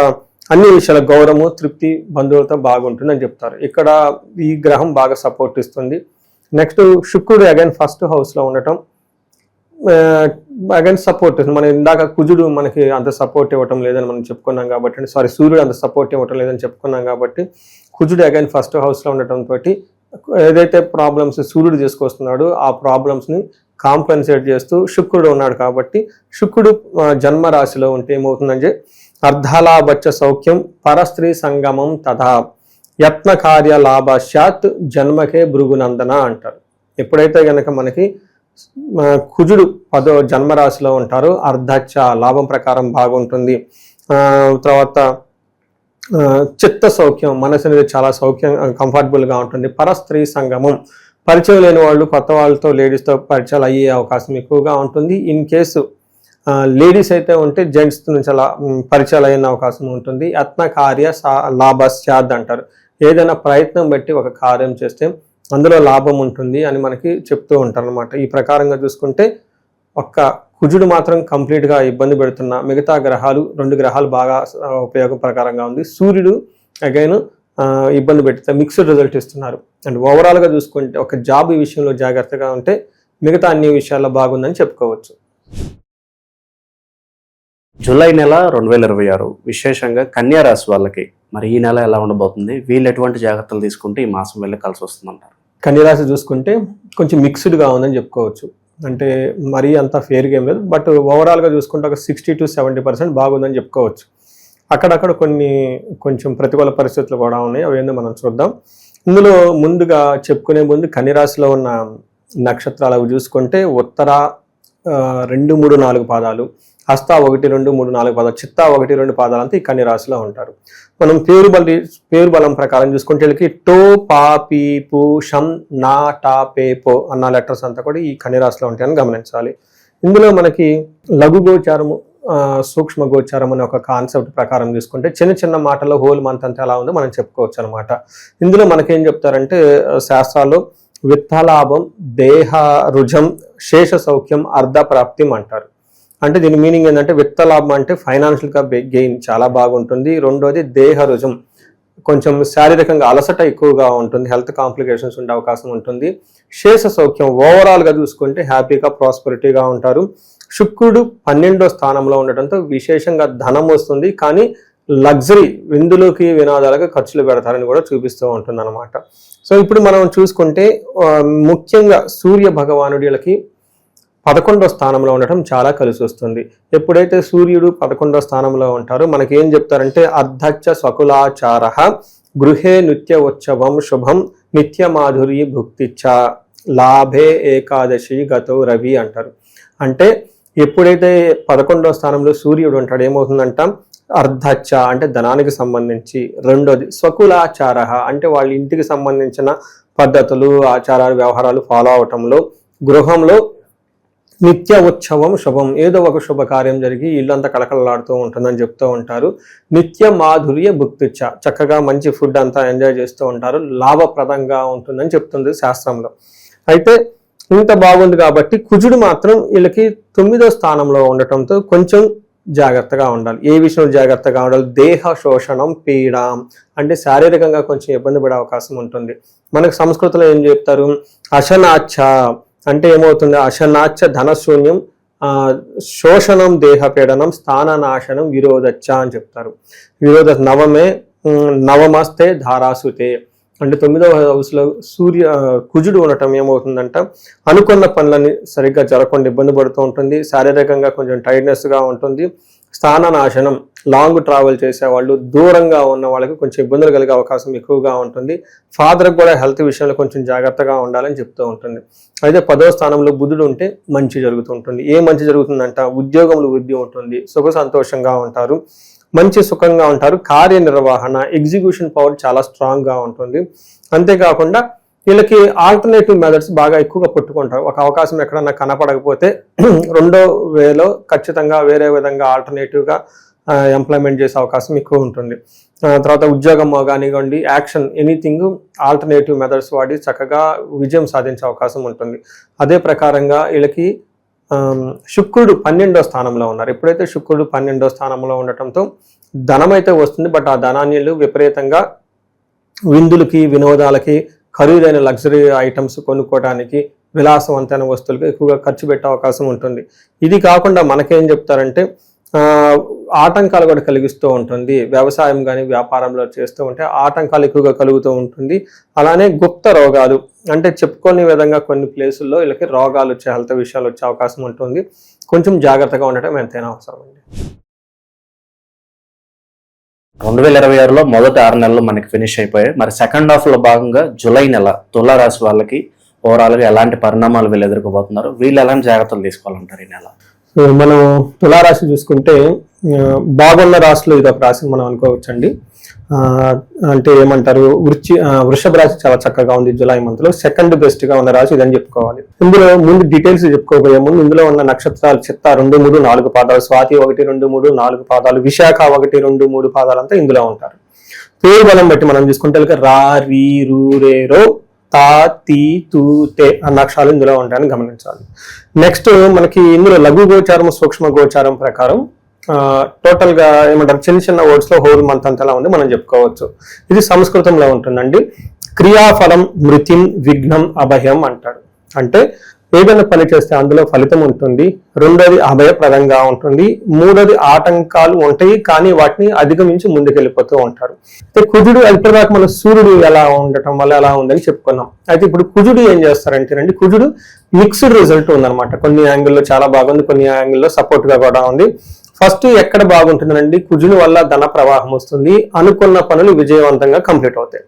అన్ని విషయాల గౌరవము, తృప్తి, బంధువులతో బాగుంటుంది అని చెప్తారు. ఇక్కడ ఈ గ్రహం బాగా సపోర్ట్ ఇస్తుంది. నెక్స్ట్ శుక్రుడు అగైన్ 1st హౌస్లో ఉండటం అగైన్ సపోర్ట్. మనం ఇందాక కుజుడు మనకి అంత సపోర్ట్ ఇవ్వటం లేదని మనం చెప్పుకున్నాం కాబట్టి, సూర్యుడు అంత సపోర్ట్ ఇవ్వటం లేదని చెప్పుకున్నాం కాబట్టి, కుజుడు అగైన్ 1st హౌస్లో ఉండటంతో ఏదైతే ప్రాబ్లమ్స్ సూర్యుడు తీసుకొస్తున్నాడో ఆ ప్రాబ్లమ్స్ని కాంపెన్సేట్ చేస్తూ శుక్రుడు ఉన్నాడు కాబట్టి, శుక్రుడు జన్మరాశిలో ఉంటే ఏమవుతుందంటే అర్ధలాభచ్చ సౌఖ్యం, పరస్త్రీ సంగమం తథా, యత్న కార్య లాభాశాత్, జన్మకే భృగునందన అంటారు. ఎప్పుడైతే కనుక మనకి కుజుడు 10వ జన్మరాశిలో ఉంటారు. అర్ధచ్చ లాభం ప్రకారం బాగుంటుంది. తర్వాత చిత్త సౌఖ్యం, మనసు అనేది చాలా కంఫర్టబుల్గా ఉంటుంది. పరస్త్రీ సంగమం, పరిచయం లేని వాళ్ళు కొత్త వాళ్ళతో లేడీస్తో పరిచయాలు అయ్యే అవకాశం ఎక్కువగా ఉంటుంది. ఇన్ కేసు లేడీస్ అయితే ఉంటే జెంట్స్ నుంచి అలా పరిచయాలు అయిన అవకాశం ఉంటుంది. యత్న కార్య లాభస్యాద్ అంటారు. ఏదైనా ప్రయత్నం బట్టి ఒక కార్యం చేస్తే అందులో లాభం ఉంటుంది అని మనకి చెప్తూ ఉంటారు అనమాట. ఈ ప్రకారంగా చూసుకుంటే ఒక్క కుజుడు మాత్రం కంప్లీట్గా ఇబ్బంది పెడుతున్న, మిగతా గ్రహాలు 2 గ్రహాలు బాగా ఉపయోగం ప్రకారంగా ఉంది. సూర్యుడు అగైన్ ఇబ్బంది పెడితే మిక్స్డ్ రిజల్ట్ ఇస్తున్నారు. అండ్ ఓవరాల్గా చూసుకుంటే ఒక జాబ్ ఈ విషయంలో జాగ్రత్తగా ఉంటే మిగతా అన్ని విషయాల్లో బాగుందని చెప్పుకోవచ్చు. జూలై నెల 2026 విశేషంగా కన్యా రాశి వాళ్ళకి మరి ఈ నెల ఎలా ఉండబోతుంది? వీళ్ళు ఎటువంటి జాగ్రత్తలు తీసుకుంటే ఈ మాసం వెళ్ళి కలిసి వస్తుందంటారు? కన్యరాశి చూసుకుంటే కొంచెం మిక్స్డ్గా ఉందని చెప్పుకోవచ్చు. అంటే మరీ అంత ఫేర్గా ఏం లేదు, బట్ ఓవరాల్గా చూసుకుంటే ఒక 60 to 70% బాగుందని చెప్పుకోవచ్చు. అక్కడక్కడ కొంచెం ప్రతికూల పరిస్థితులు కూడా ఉన్నాయి, అవేందో మనం చూద్దాం. ఇందులో ముందుగా చెప్పుకునే ముందు కన్యరాశిలో ఉన్న నక్షత్రాలు అవి చూసుకుంటే ఉత్తర 2, 3, 4 పాదాలు, హస్త 1, 2, 3, 4 పాదాలు, చిత్త 1, 2 పాదాలంతా ఈ కన్యరాశిలో ఉంటారు. మనం పేరు బలం ప్రకారం చూసుకుంటే వీళ్ళకి టో, పా, పీ, పు, షం, నా, టా, పే, పో అన్న లెటర్స్ అంతా కూడా ఈ కన్యరాశిలో ఉంటాయని గమనించాలి. ఇందులో మనకి లఘు గోచారము, సూక్ష్మ గోచారం అనే ఒక కాన్సెప్ట్ ప్రకారం చూసుకుంటే చిన్న మాటల్లో హోల్ మంత్ అంతా ఎలా ఉందో మనం చెప్పుకోవచ్చు అనమాట. ఇందులో మనకేం చెప్తారంటే శాస్త్రాల్లో విత్తలాభం, దేహ రుజం, శేష సౌఖ్యం, అర్ధ ప్రాప్తిం అంటారు. అంటే దీని మీనింగ్ ఏంటంటే విత్తలాభం అంటే ఫైనాన్షియల్గా గెయిన్ చాలా బాగుంటుంది. రెండోది దేహ రుజం, కొంచెం శారీరకంగా అలసట ఎక్కువగా ఉంటుంది, హెల్త్ కాంప్లికేషన్స్ ఉండే అవకాశం ఉంటుంది. శేష సౌఖ్యం ఓవరాల్గా చూసుకుంటే హ్యాపీగా ప్రాస్పరిటీగా ఉంటారు. శుక్రుడు 12వ స్థానంలో ఉండటంతో విశేషంగా ధనం వస్తుంది, కానీ లగ్జరీ విందులోకి వినోదాలకు ఖర్చులు పెడతారని కూడా చూపిస్తూ ఉంటుంది అనమాట. సో ఇప్పుడు మనం చూసుకుంటే ముఖ్యంగా సూర్య భగవానుడికి 11వ స్థానంలో ఉండటం చాలా కలిసి వస్తుంది. ఎప్పుడైతే సూర్యుడు 11వ స్థానంలో ఉంటారో మనకి ఏం చెప్తారంటే అర్ధచ్చ స్వకులాచార గృహే నిత్య ఉత్సవం శుభం నిత్య మాధుర్య భుక్తిచ్చ లాభే ఏకాదశి గతో రవి అంటారు. అంటే ఎప్పుడైతే 11వ స్థానంలో సూర్యుడు ఉంటాడు ఏమవుతుందంట, అర్ధచ్చ అంటే ధనానికి సంబంధించి, రెండోది స్వకులాచార అంటే వాళ్ళ ఇంటికి సంబంధించిన పద్ధతులు, ఆచారాలు, వ్యవహారాలు ఫాలో అవటంలో, గృహంలో నిత్య ఉత్సవం శుభం ఏదో ఒక శుభకార్యం జరిగి ఇల్లంతా కళకళలాడుతూ ఉంటుందని చెప్తూ ఉంటారు. నిత్య మాధుర్య భుక్తిచ్చ చక్కగా మంచి ఫుడ్ అంతా ఎంజాయ్ చేస్తూ ఉంటారు, లాభప్రదంగా ఉంటుందని చెప్తుంది శాస్త్రంలో. అయితే ఇంత బాగుంది కాబట్టి కుజుడు మాత్రం వీళ్ళకి 9వ స్థానంలో ఉండటంతో కొంచెం జాగ్రత్తగా ఉండాలి. ఏ విషయంలో జాగ్రత్తగా ఉండాలి? దేహ శోషణం, పీడ అంటే శారీరకంగా కొంచెం ఇబ్బంది పడే అవకాశం ఉంటుంది. మనకు సంస్కృతిలో ఏం చెప్తారు, అశనాచ్ఛ అంటే ఏమవుతుంది, అశనాచ్ఛ ధనశూన్యం, శోషణం దేహపీడనం, స్థాననాశనం, విరోధచ్చ అని చెప్తారు. నవమస్తే ధారాసుతే అంటే 9వ హౌస్లో కుజుడు ఉండటం ఏమవుతుందంట, అనుకున్న పనులని సరిగ్గా జరగకుండా ఇబ్బంది పడుతూ ఉంటుంది, శారీరకంగా కొంచెం టైర్డ్నెస్గా ఉంటుంది. స్థాననాశనం, లాంగ్ ట్రావెల్ చేసేవాళ్ళు, దూరంగా ఉన్న వాళ్ళకి కొంచెం ఇబ్బందులు కలిగే అవకాశం ఎక్కువగా ఉంటుంది. ఫాదర్కి కూడా హెల్త్ విషయంలో కొంచెం జాగ్రత్తగా ఉండాలని చెప్తూ ఉంటుంది. అయితే 10వ స్థానంలో బుధుడు ఉంటే మంచి జరుగుతుంటుంది. ఏ మంచి జరుగుతుందంట, ఉద్యోగంలో వృద్ధి ఉంటుంది, సుఖ సంతోషంగా ఉంటారు, మంచి సుఖంగా ఉంటారు, కార్యనిర్వహణ ఎగ్జిక్యూషన్ పవర్ చాలా స్ట్రాంగ్గా ఉంటుంది. అంతేకాకుండా వీళ్ళకి ఆల్టర్నేటివ్ మెథడ్స్ బాగా ఎక్కువగా పుట్టుకుంటారు. ఒక అవకాశం ఎక్కడన్నా కనపడకపోతే 2వ వేలో ఖచ్చితంగా వేరే విధంగా ఆల్టర్నేటివ్గా ఎంప్లాయ్మెంట్ చేసే అవకాశం ఎక్కువ ఉంటుంది. తర్వాత ఉద్యోగం కానివ్వండి, యాక్షన్ ఎనీథింగ్ ఆల్టర్నేటివ్ మెథడ్స్ వాడి చక్కగా విజయం సాధించే అవకాశం ఉంటుంది. అదే ప్రకారంగా వీళ్ళకి శుక్రుడు 12వ స్థానంలో ఉన్నారు. ఎప్పుడైతే శుక్రుడు 12వ స్థానంలో ఉండటంతో ధనం అయితే వస్తుంది, బట్ ఆ ధనాన్ని విపరీతంగా విందులకి, వినోదాలకి, ఖరీదైన లగ్జరీ ఐటమ్స్ కొనుక్కోవడానికి, విలాసవంతమైన వస్తువులకు ఎక్కువగా ఖర్చు పెట్టే అవకాశం ఉంటుంది. ఇది కాకుండా మనకేం చెప్తారంటే ఆటంకాలు కూడా కలిగిస్తూ ఉంటుంది. వ్యవసాయం కానీ వ్యాపారంలో చేస్తూ ఉంటే ఆటంకాలు ఎక్కువగా కలుగుతూ ఉంటుంది. అలానే గుప్త రోగాలు అంటే చెప్పుకోని విధంగా కొన్ని ప్లేసుల్లో వీళ్ళకి రోగాలు వచ్చే, హెల్త్ విషయాలు వచ్చే అవకాశం ఉంటుంది. కొంచెం జాగ్రత్తగా ఉండటం ఎంతైనా అవసరం అండి. 2026 మొదటి 6 నెలలు మనకి ఫినిష్ అయిపోయాయి. మరి సెకండ్ హాఫ్లో భాగంగా జూలై నెల తులారాశి వాళ్ళకి ఓవరాల్గా ఎలాంటి పరిణామాలు వీళ్ళు ఎదుర్కోబోతున్నారు, వీళ్ళు ఎలాంటి జాగ్రత్తలు తీసుకోవాలంటారు ఈ నెల? సో మనం తులారాశి చూసుకుంటే బాగున్న రాశిలో ఇది ఒక రాశి మనం అనుకోవచ్చండి. అంటే ఏమంటారు, వృషభ రాశి చాలా చక్కగా ఉంది జూలై మంత్ లో. సెకండ్ బెస్ట్ గా ఉన్న రాశి ఇదని చెప్పుకోవాలి. ఇందులో ముందు డీటెయిల్స్ చెప్పుకోబోయే ముందు ఇందులో ఉన్న నక్షత్రాలు చిత్త 2, 3, 4 పాదాలు, స్వాతి 1, 2, 3, 4 పాదాలు, విశాఖ 1, 2, 3 పాదాలు అంతా ఇందులో ఉంటారు. పేరు బలం బట్టి మనం చూసుకుంటే రా, రీ, రూ, రే, రో, తా, తీ, తూ, తే అన్న అక్షరాలు ఇందులో ఉంటాయని గమనించాలి. నెక్స్ట్ మనకి ఇందులో లఘు గోచారం, సూక్ష్మ గోచారం ప్రకారం టోటల్ గా ఏమంటారు, చిన్న చిన్న వర్డ్స్ లో హోల్ మంత్ అంతలా ఉంది మనం చెప్పుకోవచ్చు. ఇది సంస్కృతంలో ఉంటుందండి. క్రియాఫలం మృతిం విఘ్నం అభయం అంటాడు. అంటే ఏదైనా పని చేస్తే అందులో ఫలితం ఉంటుంది, రెండోది అభయప్రదంగా ఉంటుంది, మూడోది ఆటంకాలు ఉంటాయి కానీ వాటిని అధిగమించి ముందుకెళ్ళిపోతూ ఉంటారు. అయితే కుజుడు ఇప్పటిదాకా మన సూర్యుడు ఎలా ఉండటం వల్ల ఎలా ఉందని చెప్పుకున్నాం. అయితే ఇప్పుడు కుజుడు ఏం చేస్తారంటేనండి, కుజుడు మిక్స్డ్ రిజల్ట్ ఉందన్నమాట. కొన్ని యాంగిల్లో చాలా బాగుంది, కొన్ని యాంగిల్లో సపోర్ట్ గా కూడా ఉంది. ఫస్ట్ ఎక్కడ బాగుంటుందండి, కుజుని వల్ల ధన ప్రవాహం వస్తుంది, అనుకున్న పనులు విజయవంతంగా కంప్లీట్ అవుతాయి.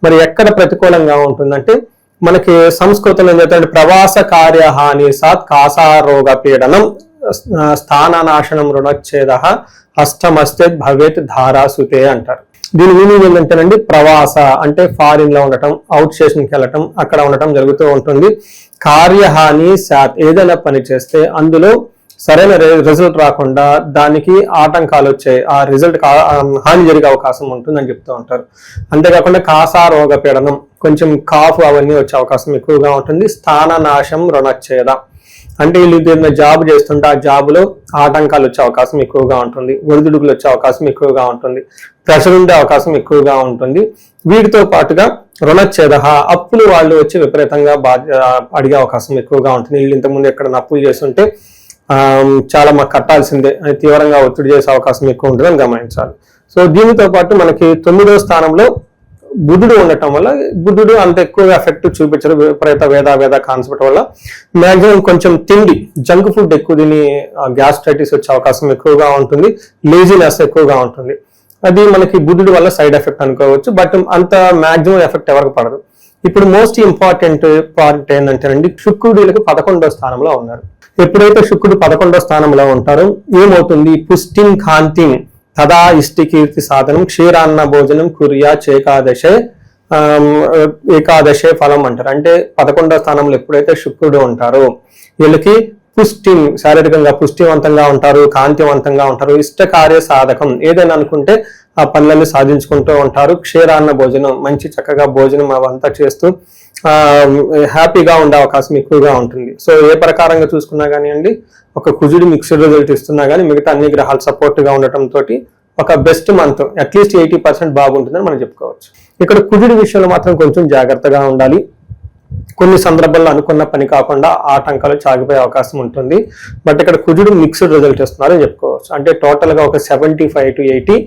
మరి ఎక్కడ ప్రతికూలంగా ఉంటుందంటే మనకి సంస్కృతంలో ఏం చెప్తారంటే ప్రవాస కార్యహాని సాత్ కాసారోగ పీడనం స్థాననాశనం రుణచ్ఛేద అష్టమస్తే భవేత్ ధారాసుతే అంటారు. దీని మీనింగ్ ఏంటంటేనండి, ప్రవాస అంటే ఫారిన్ లో ఉండటం, అవుట్ స్టేషన్కి వెళ్ళటం, అక్కడ ఉండటం జరుగుతూ ఉంటుంది. కార్యహాని సాత్ ఏదైనా పని చేస్తే అందులో సరైన రిజల్ట్ రాకుండా దానికి ఆటంకాలు వచ్చాయి, ఆ రిజల్ట్ హాని జరిగే అవకాశం ఉంటుందని చెప్తూ ఉంటారు. అంతేకాకుండా కాసారోగ పీడనం, కొంచెం కాఫ్ అవన్నీ వచ్చే అవకాశం ఎక్కువగా ఉంటుంది. స్థాననాశం రుణచ్ఛేద అంటే వీళ్ళు ఏదైనా జాబ్ చేస్తుంటే ఆ జాబులో ఆటంకాలు వచ్చే అవకాశం ఎక్కువగా ఉంటుంది, ఒడిదుడుకులు వచ్చే అవకాశం ఎక్కువగా ఉంటుంది, ప్రెషర్ ఉండే అవకాశం ఎక్కువగా ఉంటుంది. వీటితో పాటుగా రుణచ్ఛేద అప్పులు వాళ్ళు వచ్చి విపరీతంగా అడిగే అవకాశం ఎక్కువగా ఉంటుంది. వీళ్ళు ఇంతకుముందు ఎక్కడైనా అప్పులు చేస్తుంటే చాలా మాకు కట్టాల్సిందే అని తీవ్రంగా ఒత్తిడి చేసే అవకాశం ఎక్కువ ఉంటుందని గమనించాలి. సో దీనితో పాటు మనకి 9వ స్థానంలో బుధుడు ఉండటం వల్ల, బుధుడు అంత ఎక్కువగా ఎఫెక్ట్ చూపించరు, విపరీత వేద కాన్సెప్ట్ వల్ల మాక్సిమం కొంచెం తిండి, జంక్ ఫుడ్ ఎక్కువ తిని గ్యాస్ట్రైటిస్ వచ్చే అవకాశం ఎక్కువగా ఉంటుంది, లేజినెస్ ఎక్కువగా ఉంటుంది. అది మనకి బుధుడు వల్ల సైడ్ ఎఫెక్ట్ అనుకోవచ్చు, బట్ అంత మాక్సిమం ఎఫెక్ట్ ఎవరికి పడదు. ఇప్పుడు మోస్ట్ ఇంపార్టెంట్ పాయింట్ ఏంటంటేనండి, శుక్రుడికి 11వ స్థానంలో ఉన్నారు. ఎప్పుడైతే శుక్రుడు 11వ స్థానంలో ఉంటారో ఏమవుతుంది, పుష్టిం కాంతిం తదా ఇష్టి కీర్తి సాధనం క్షీరాన్న భోజనం కుర్యా ఏకాదశే ఫలం అంటారు. అంటే 11వ స్థానంలో ఎప్పుడైతే శుక్రుడు ఉంటారో వీళ్ళకి పుష్టిం, శారీరకంగా పుష్టివంతంగా ఉంటారు, కాంతివంతంగా ఉంటారు, ఇష్టకార్య సాధకం ఏదైనా అనుకుంటే ఆ పనులన్నీ సాధించుకుంటూ ఉంటారు. క్షీరాన్న భోజనం, మంచి చక్కగా భోజనం అవంతా చేస్తూ హ్యాపీగా ఉండే అవకాశం ఎక్కువగా ఉంటుంది. సో ఏ ప్రకారంగా చూసుకున్నా కానివ్వండి, ఒక కుజుడు మిక్స్డ్ రిజల్ట్ ఇస్తున్నా కానీ మిగతా అన్ని గ్రహాలు సపోర్ట్ గా ఉండటం తోటి ఒక బెస్ట్ మంత్, అట్లీస్ట్ 80% బాగుంటుందని మనం చెప్పుకోవచ్చు. ఇక్కడ కుజుడి విషయంలో మాత్రం కొంచెం జాగ్రత్తగా ఉండాలి. కొన్ని సందర్భాల్లో అనుకున్న పని కాకుండా ఆటంకాలు సాగిపోయే అవకాశం ఉంటుంది. బట్ ఇక్కడ కుజుడు మిక్స్డ్ రిజల్ట్ ఇస్తున్నారని చెప్పుకోవచ్చు. అంటే టోటల్ గా ఒక 75 to 80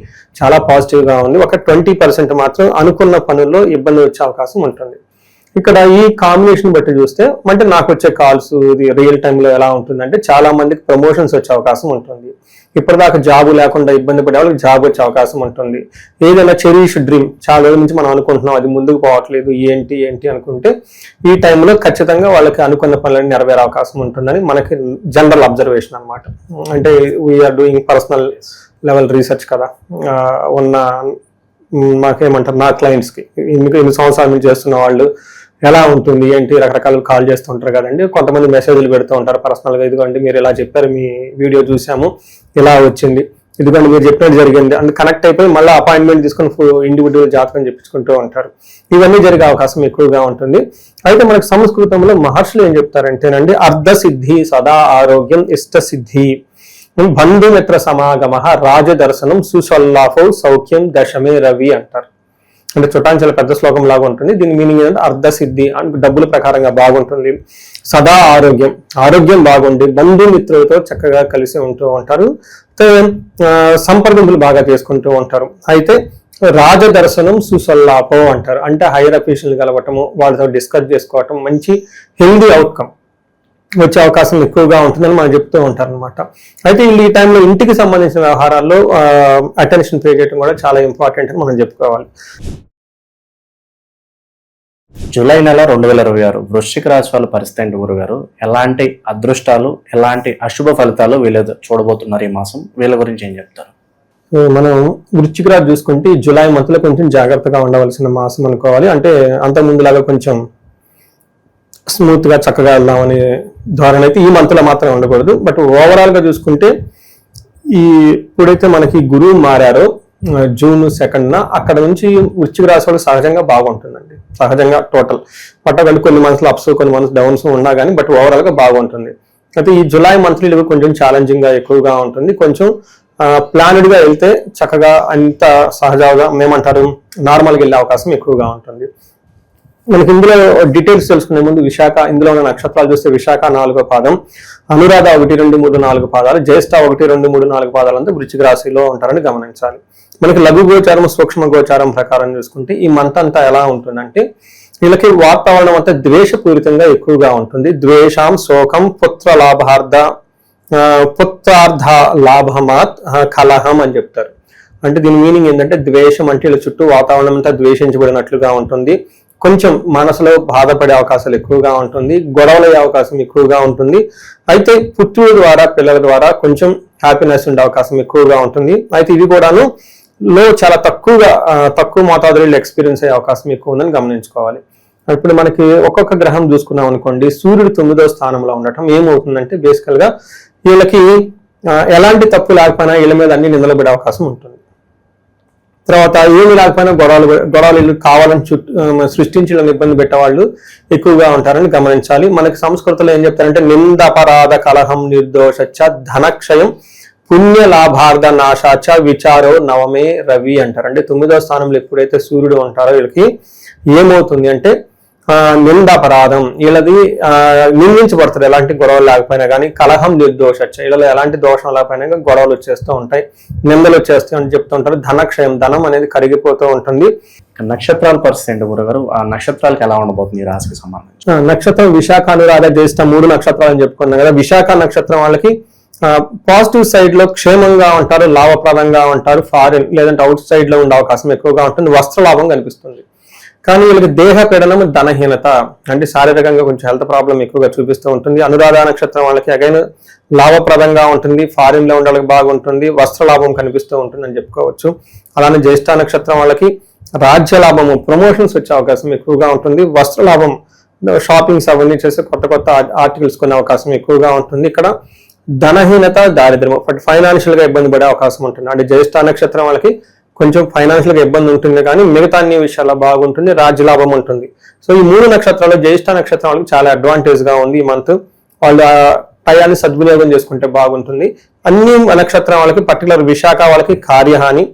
చాలా పాజిటివ్ గా ఉంది, ఒక 20% మాత్రం అనుకున్న పనుల్లో ఇబ్బంది వచ్చే అవకాశం ఉంటుంది. ఇక్కడ ఈ కాంబినేషన్ బట్టి చూస్తే అంటే నాకు వచ్చే కాల్స్ ఇది రియల్ టైంలో ఎలా ఉంటుందంటే చాలా మందికి ప్రమోషన్స్ వచ్చే అవకాశం ఉంటుంది. ఇప్పటిదాకా జాబ్ లేకుండా ఇబ్బంది పడే వాళ్ళకి జాబ్ వచ్చే అవకాశం ఉంటుంది. ఏదైనా చెరీష్ డ్రీమ్ చాలా రోజుల నుంచి మనం అనుకుంటున్నాం, అది ముందుకు పోవట్లేదు, ఏంటి అనుకుంటే ఈ టైంలో ఖచ్చితంగా వాళ్ళకి అనుకున్న పనులన్నీ నెరవేరే అవకాశం ఉంటుందని మనకి జనరల్ అబ్జర్వేషన్ అనమాట. అంటే we're doing personal level research కదా, ఉన్న మాకేమంటారు నా క్లయింట్స్కి ఎన్ని సంవత్సరాల నుంచి చేస్తున్న వాళ్ళు ఎలా ఉంటుంది ఏంటి రకరకాల కాల్ చేస్తుంటారు కదండి. కొంతమంది మెసేజ్లు పెడుతూ ఉంటారు పర్సనల్గా, ఇదిగోండి మీరు ఇలా చెప్పారు, మీ వీడియో చూసాము, ఇలా వచ్చింది, ఇదిగోండి మీరు చెప్పినట్టు జరిగింది, అందుకు కనెక్ట్ అయిపోయి మళ్ళీ అపాయింట్మెంట్ తీసుకొని ఇండివిజువల్ జాతకం చెప్పించుకుంటూ ఉంటారు. ఇవన్నీ జరిగే అవకాశం ఎక్కువగా ఉంటుంది. అయితే మనకు సంస్కృతంలో మహర్షులు ఏం చెప్తారంటేనండి, అర్ధసిద్ధి సదా ఆరోగ్యం ఇష్టసిద్ధి బంధుమిత్ర సమాగమ రాజదర్శనం సుసల్లాఫౌ సౌఖ్యం దశమే రవి అంటారు. అంటే చుట్టాంచెల పెద్ద శ్లోకం లాగా ఉంటుంది. దీని మీనింగ్ ఏంటంటే అర్ధసిద్ధి, డబ్బుల ప్రకారంగా బాగుంటుంది, సదా ఆరోగ్యం బాగుండి బంధుమిత్రులతో చక్కగా కలిసి ఉంటూ ఉంటారు, సంప్రదింపులు బాగా చేసుకుంటూ ఉంటారు. అయితే రాజదర్శనం సుసల్లాపో అంటారు. అంటే హైయర్ అఫీషియల్ కలవటము, వాళ్ళతో డిస్కస్ చేసుకోవటం, మంచి హెల్దీ అవుట్కమ్ వచ్చే అవకాశం ఎక్కువగా ఉంటుందని మనం చెప్తూ ఉంటారు అనమాట. అయితే ఈ టైంలో ఇంటికి సంబంధించిన వ్యవహారాల్లో అటెన్షన్ పే చేయడం కూడా చాలా ఇంపార్టెంట్ అని మనం చెప్పుకోవాలి. జూలై నెల 2026 వృశ్చిక రాశి వాళ్ళ పరిస్థితి ఏంటి గురుగారు? ఎలాంటి అదృష్టాలు, ఎలాంటి అశుభ ఫలితాలు వీళ్ళు చూడబోతున్నారు ఈ మాసం? వీళ్ళ గురించి ఏం చెప్తారు? మనం వృశ్చిక రాశి చూసుకుంటే జూలై మంత్ లో కొంచెం జాగ్రత్తగా ఉండవలసిన మాసం అనుకోవాలి. అంటే అంత ముందులాగా కొంచెం స్మూత్ గా చక్కగా వెళ్దామనే ధోరణి అయితే ఈ మంత్ లో మాత్రం ఉండకూడదు. బట్ ఓవరాల్ గా చూసుకుంటే ఇప్పుడైతే మనకి గురువు మారారో జూన్ 2న అక్కడ నుంచి వృశ్చిక రాశి వాళ్ళకి సహజంగా బాగుంటుందండి. సహజంగా టోటల్ పట్టగండి కొన్ని మంత్స్ అప్స్ కొన్ని మంత్స్ డౌన్స్ ఉన్నా కానీ బట్ ఓవరాల్ గా బాగుంటుంది. అయితే ఈ జూలై మంత్లీ కొంచెం ఛాలెంజింగ్ గా ఎక్కువగా ఉంటుంది. కొంచెం ప్లానెడ్ గా వెళ్తే చక్కగా అంత సహజంగా మేమంటారు నార్మల్గా వెళ్ళే అవకాశం ఎక్కువగా ఉంటుంది. మనకి ఇందులో డీటెయిల్స్ తెలుసుకునే ముందు విశాఖ, ఇందులో ఉన్న నక్షత్రాలు చూస్తే విశాఖ 4వ పాదం, అనురాధ 1, 2, 3, 4 పాదాలు, జ్యేష్ఠ 1, 2, 3, 4 పాదాలంతా వృశ్చిక రాశిలో ఉంటారని గమనించాలి. మనకి లఘు గోచారం, సూక్ష్మ గోచారం ప్రకారం చూసుకుంటే ఈ మంత్ అంతా ఎలా ఉంటుందంటే వీళ్ళకి వాతావరణం అంతా ద్వేషపూరితంగా ఎక్కువగా ఉంటుంది. ద్వేషం, శోకం, పుత్రార్థ లాభమాత్ కలహం అని చెప్తారు. అంటే దీని మీనింగ్ ఏంటంటే ద్వేషం అంటే వీళ్ళ చుట్టూ వాతావరణం అంతా ద్వేషించబడినట్లుగా ఉంటుంది. కొంచెం మనసులో బాధపడే అవకాశాలు ఎక్కువగా ఉంటుంది. గొడవలయ్యే అవకాశం ఎక్కువగా ఉంటుంది. అయితే పుత్రుల ద్వారా, పిల్లల ద్వారా కొంచెం హ్యాపీనెస్ ఉండే అవకాశం ఎక్కువగా ఉంటుంది. అయితే ఇది కూడాను చాలా తక్కువ మోతాదులో ఎక్స్పీరియన్స్ అయ్యే అవకాశం ఎక్కువ ఉందని గమనించుకోవాలి. ఇప్పుడు మనకి ఒక్కొక్క గ్రహం చూసుకున్నాం అనుకోండి, సూర్యుడు 9వ స్థానంలో ఉండటం ఏమవుతుందంటే బేసికల్ గా వీళ్ళకి ఎలాంటి తప్పు లేకపోయినా వీళ్ళ మీద అన్ని నిందలబడే అవకాశం ఉంటుంది. తర్వాత ఏమి లేకపోయినా గొడవలు కావాలని సృష్టించడం ఇబ్బంది పెట్టేవాళ్ళు ఎక్కువగా ఉంటారని గమనించాలి. మనకి సంస్కృతిలో ఏం చెప్తారంటే నిందపరాధ కలహం నిర్దోషచ్చ ధనక్షయం పుణ్య లాభార్థ నాశాచ విచారో నవమే రవి అంటారు. అంటే 9వ స్థానంలో ఎప్పుడైతే సూర్యుడు ఉంటారో వీళ్ళకి ఏమవుతుంది అంటే నిందాపరాధం, వీళ్ళది నిందించబడతారు ఎలాంటి గొడవలు లేకపోయినా కానీ. కలహం నిర్దోషచ్చ, వీళ్ళలో ఎలాంటి దోషం లేకపోయినా కానీ గొడవలు వచ్చేస్తూ ఉంటాయి, నిందలు వచ్చేస్తాయి అని చెప్తూ ఉంటారు. ధనక్షయం, ధనం అనేది కరిగిపోతూ ఉంటుంది. నక్షత్రాల పరిస్థితి ఏంటి గురుగారు? ఆ నక్షత్రాలకు ఎలా ఉండబోతుంది ఈ రాశికి సంబంధించి? నక్షత్రం విశాఖ, అనురాధ, జ్యేష్ఠ 3 నక్షత్రాలు అని చెప్పుకున్నాం కదా. విశాఖ నక్షత్రం వాళ్ళకి పాజిటివ్ సైడ్ లో క్షేమంగా ఉంటారు, లాభప్రదంగా ఉంటారు. ఫారిన్ లేదంటే అవుట్ సైడ్ లో ఉండే అవకాశం ఎక్కువగా ఉంటుంది. వస్త్ర లాభం కనిపిస్తుంది. కానీ వీళ్ళకి దేహ పీడనం, ధనహీనత అంటే శారీరకంగా కొంచెం హెల్త్ ప్రాబ్లం ఎక్కువగా చూపిస్తూ ఉంటుంది. అనురాధ నక్షత్రం వాళ్ళకి అగైన్ లాభప్రదంగా ఉంటుంది, ఫారిన్ లో ఉండడానికి బాగుంటుంది, వస్త్ర లాభం కనిపిస్తూ ఉంటుంది అని చెప్పుకోవచ్చు. అలానే జ్యేష్ఠ నక్షత్రం వాళ్ళకి రాజ్య లాభము, ప్రమోషన్స్ వచ్చే అవకాశం ఎక్కువగా ఉంటుంది. వస్త్ర లాభం, షాపింగ్స్ అవన్నీ చేసి కొత్త ఆర్టికల్స్ కొనే అవకాశం ఎక్కువగా ఉంటుంది. ఇక్కడ ధనహీనత, దారిద్ర్యం, ఫైనాన్షియల్ గా ఇబ్బంది పడే అవకాశం ఉంటుంది. అంటే జ్యేష్ఠ నక్షత్రం వాళ్ళకి కొంచెం ఫైనాన్షియల్ గా ఇబ్బంది ఉంటుంది కానీ మిగతా అన్ని విషయాల్లో బాగుంటుంది, రాజ్యలాభం ఉంటుంది. సో ఈ 3 నక్షత్రాలు జ్యేష్ఠ నక్షత్రం వాళ్ళకి చాలా అడ్వాంటేజ్ గా ఉంది ఈ మంత్. వాళ్ళు టయాన్ని సద్వినియోగం చేసుకుంటే బాగుంటుంది. అన్ని నక్షత్రం వాళ్ళకి పర్టికులర్ విశాఖ వాళ్ళకి కార్యహాని,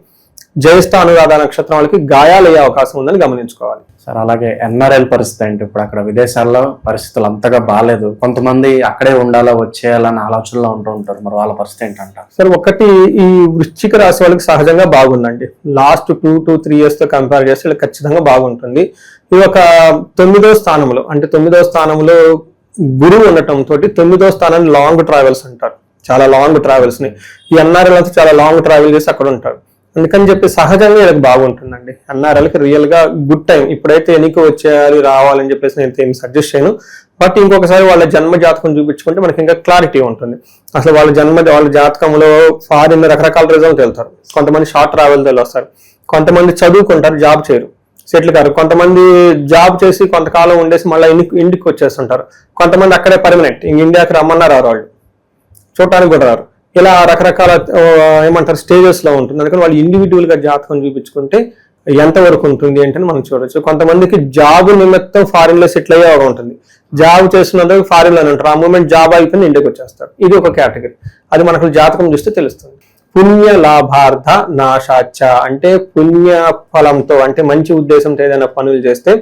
జ్యేష్ఠ అనురాధ నక్షత్రం వాళ్ళకి గాయాలు అయ్యే అవకాశం ఉందని గమనించుకోవాలి. సార్ అలాగే ఎన్ఆర్ఎల్ పరిస్థితి ఏంటి? ఇప్పుడు అక్కడ విదేశాల్లో పరిస్థితులు అంతగా బాగాలేదు, కొంతమంది అక్కడే ఉండాలో వచ్చేయాలని ఆలోచనలో ఉంటూ ఉంటారు. మరి వాళ్ళ పరిస్థితి ఏంటంటారు? సార్ ఒకటి, ఈ వృశ్చిక రాశి వాళ్ళకి సహజంగా బాగుందండి. లాస్ట్ 2 to 3 years తో కంపేర్ చేస్తే వీళ్ళకి ఖచ్చితంగా బాగుంటుంది. ఇది ఒక 9వ స్థానంలో, అంటే 9వ స్థానంలో గురువు ఉండటం తోటి 9వ స్థానాన్ని లాంగ్ ట్రావెల్స్ అంటారు. చాలా లాంగ్ ట్రావెల్స్ ని ఈ ఎన్ఆర్ఎల్ అంతా చాలా లాంగ్ ట్రావెల్ చేసి అక్కడ ఉంటారు. అందుకని చెప్పి సహజంగా వీళ్ళకి బాగుంటుందండి. ఎన్ఆర్ఎల్కి రియల్ గా గుడ్ టైం. ఇప్పుడైతే ఎన్నిక వచ్చేయాలి రావాలని చెప్పేసి నేను ఏమి సజెస్ట్ చేయను. బట్ ఇంకొకసారి వాళ్ళ జన్మ జాతకం చూపించుకుంటే మనకి ఇంకా క్లారిటీ ఉంటుంది. అసలు వాళ్ళ జాతకంలో ఫారిన్ రకరకాల రిజల్ట్ వెళ్తారు. కొంతమంది షార్ట్ ట్రావెల్ వస్తారు, కొంతమంది చదువుకుంటారు, జాబ్ చేయరు, సెటిల్ కారు, కొంతమంది జాబ్ చేసి కొంతకాలం ఉండేసి మళ్ళీ ఇంటికి వచ్చేస్తుంటారు, కొంతమంది అక్కడే పర్మనెంట్ ఇండియాకి రమ్మన్నారు వాళ్ళు, చూడటానికి కూడా రారు. ఇలా రకరకాల ఏమంటారు స్టేజెస్ లో ఉంటుంది. అందుకని వాళ్ళు ఇండివిజువల్ గా జాతకం చూపించుకుంటే ఎంతవరకు ఉంటుంది ఏంటని మనం చూడొచ్చు. కొంతమందికి జాబ్ నిమిత్తం ఫారిన్ లో సెటిల్ అయ్యే ఉంటుంది, జాబ్ చేస్తున్నందుకు ఫారిన్ లోనే ఉంటారు, ఆ మూమెంట్ జాబ్ అయిపోయింది ఇంటికి వచ్చేస్తారు. ఇది ఒక కేటగిరీ. అది మనకు జాతకం చూస్తే తెలుస్తుంది. పుణ్య లాభార్థ నాశాచ అంటే పుణ్య ఫలంతో, అంటే మంచి ఉద్దేశంతో ఏదైనా పనులు చేస్తే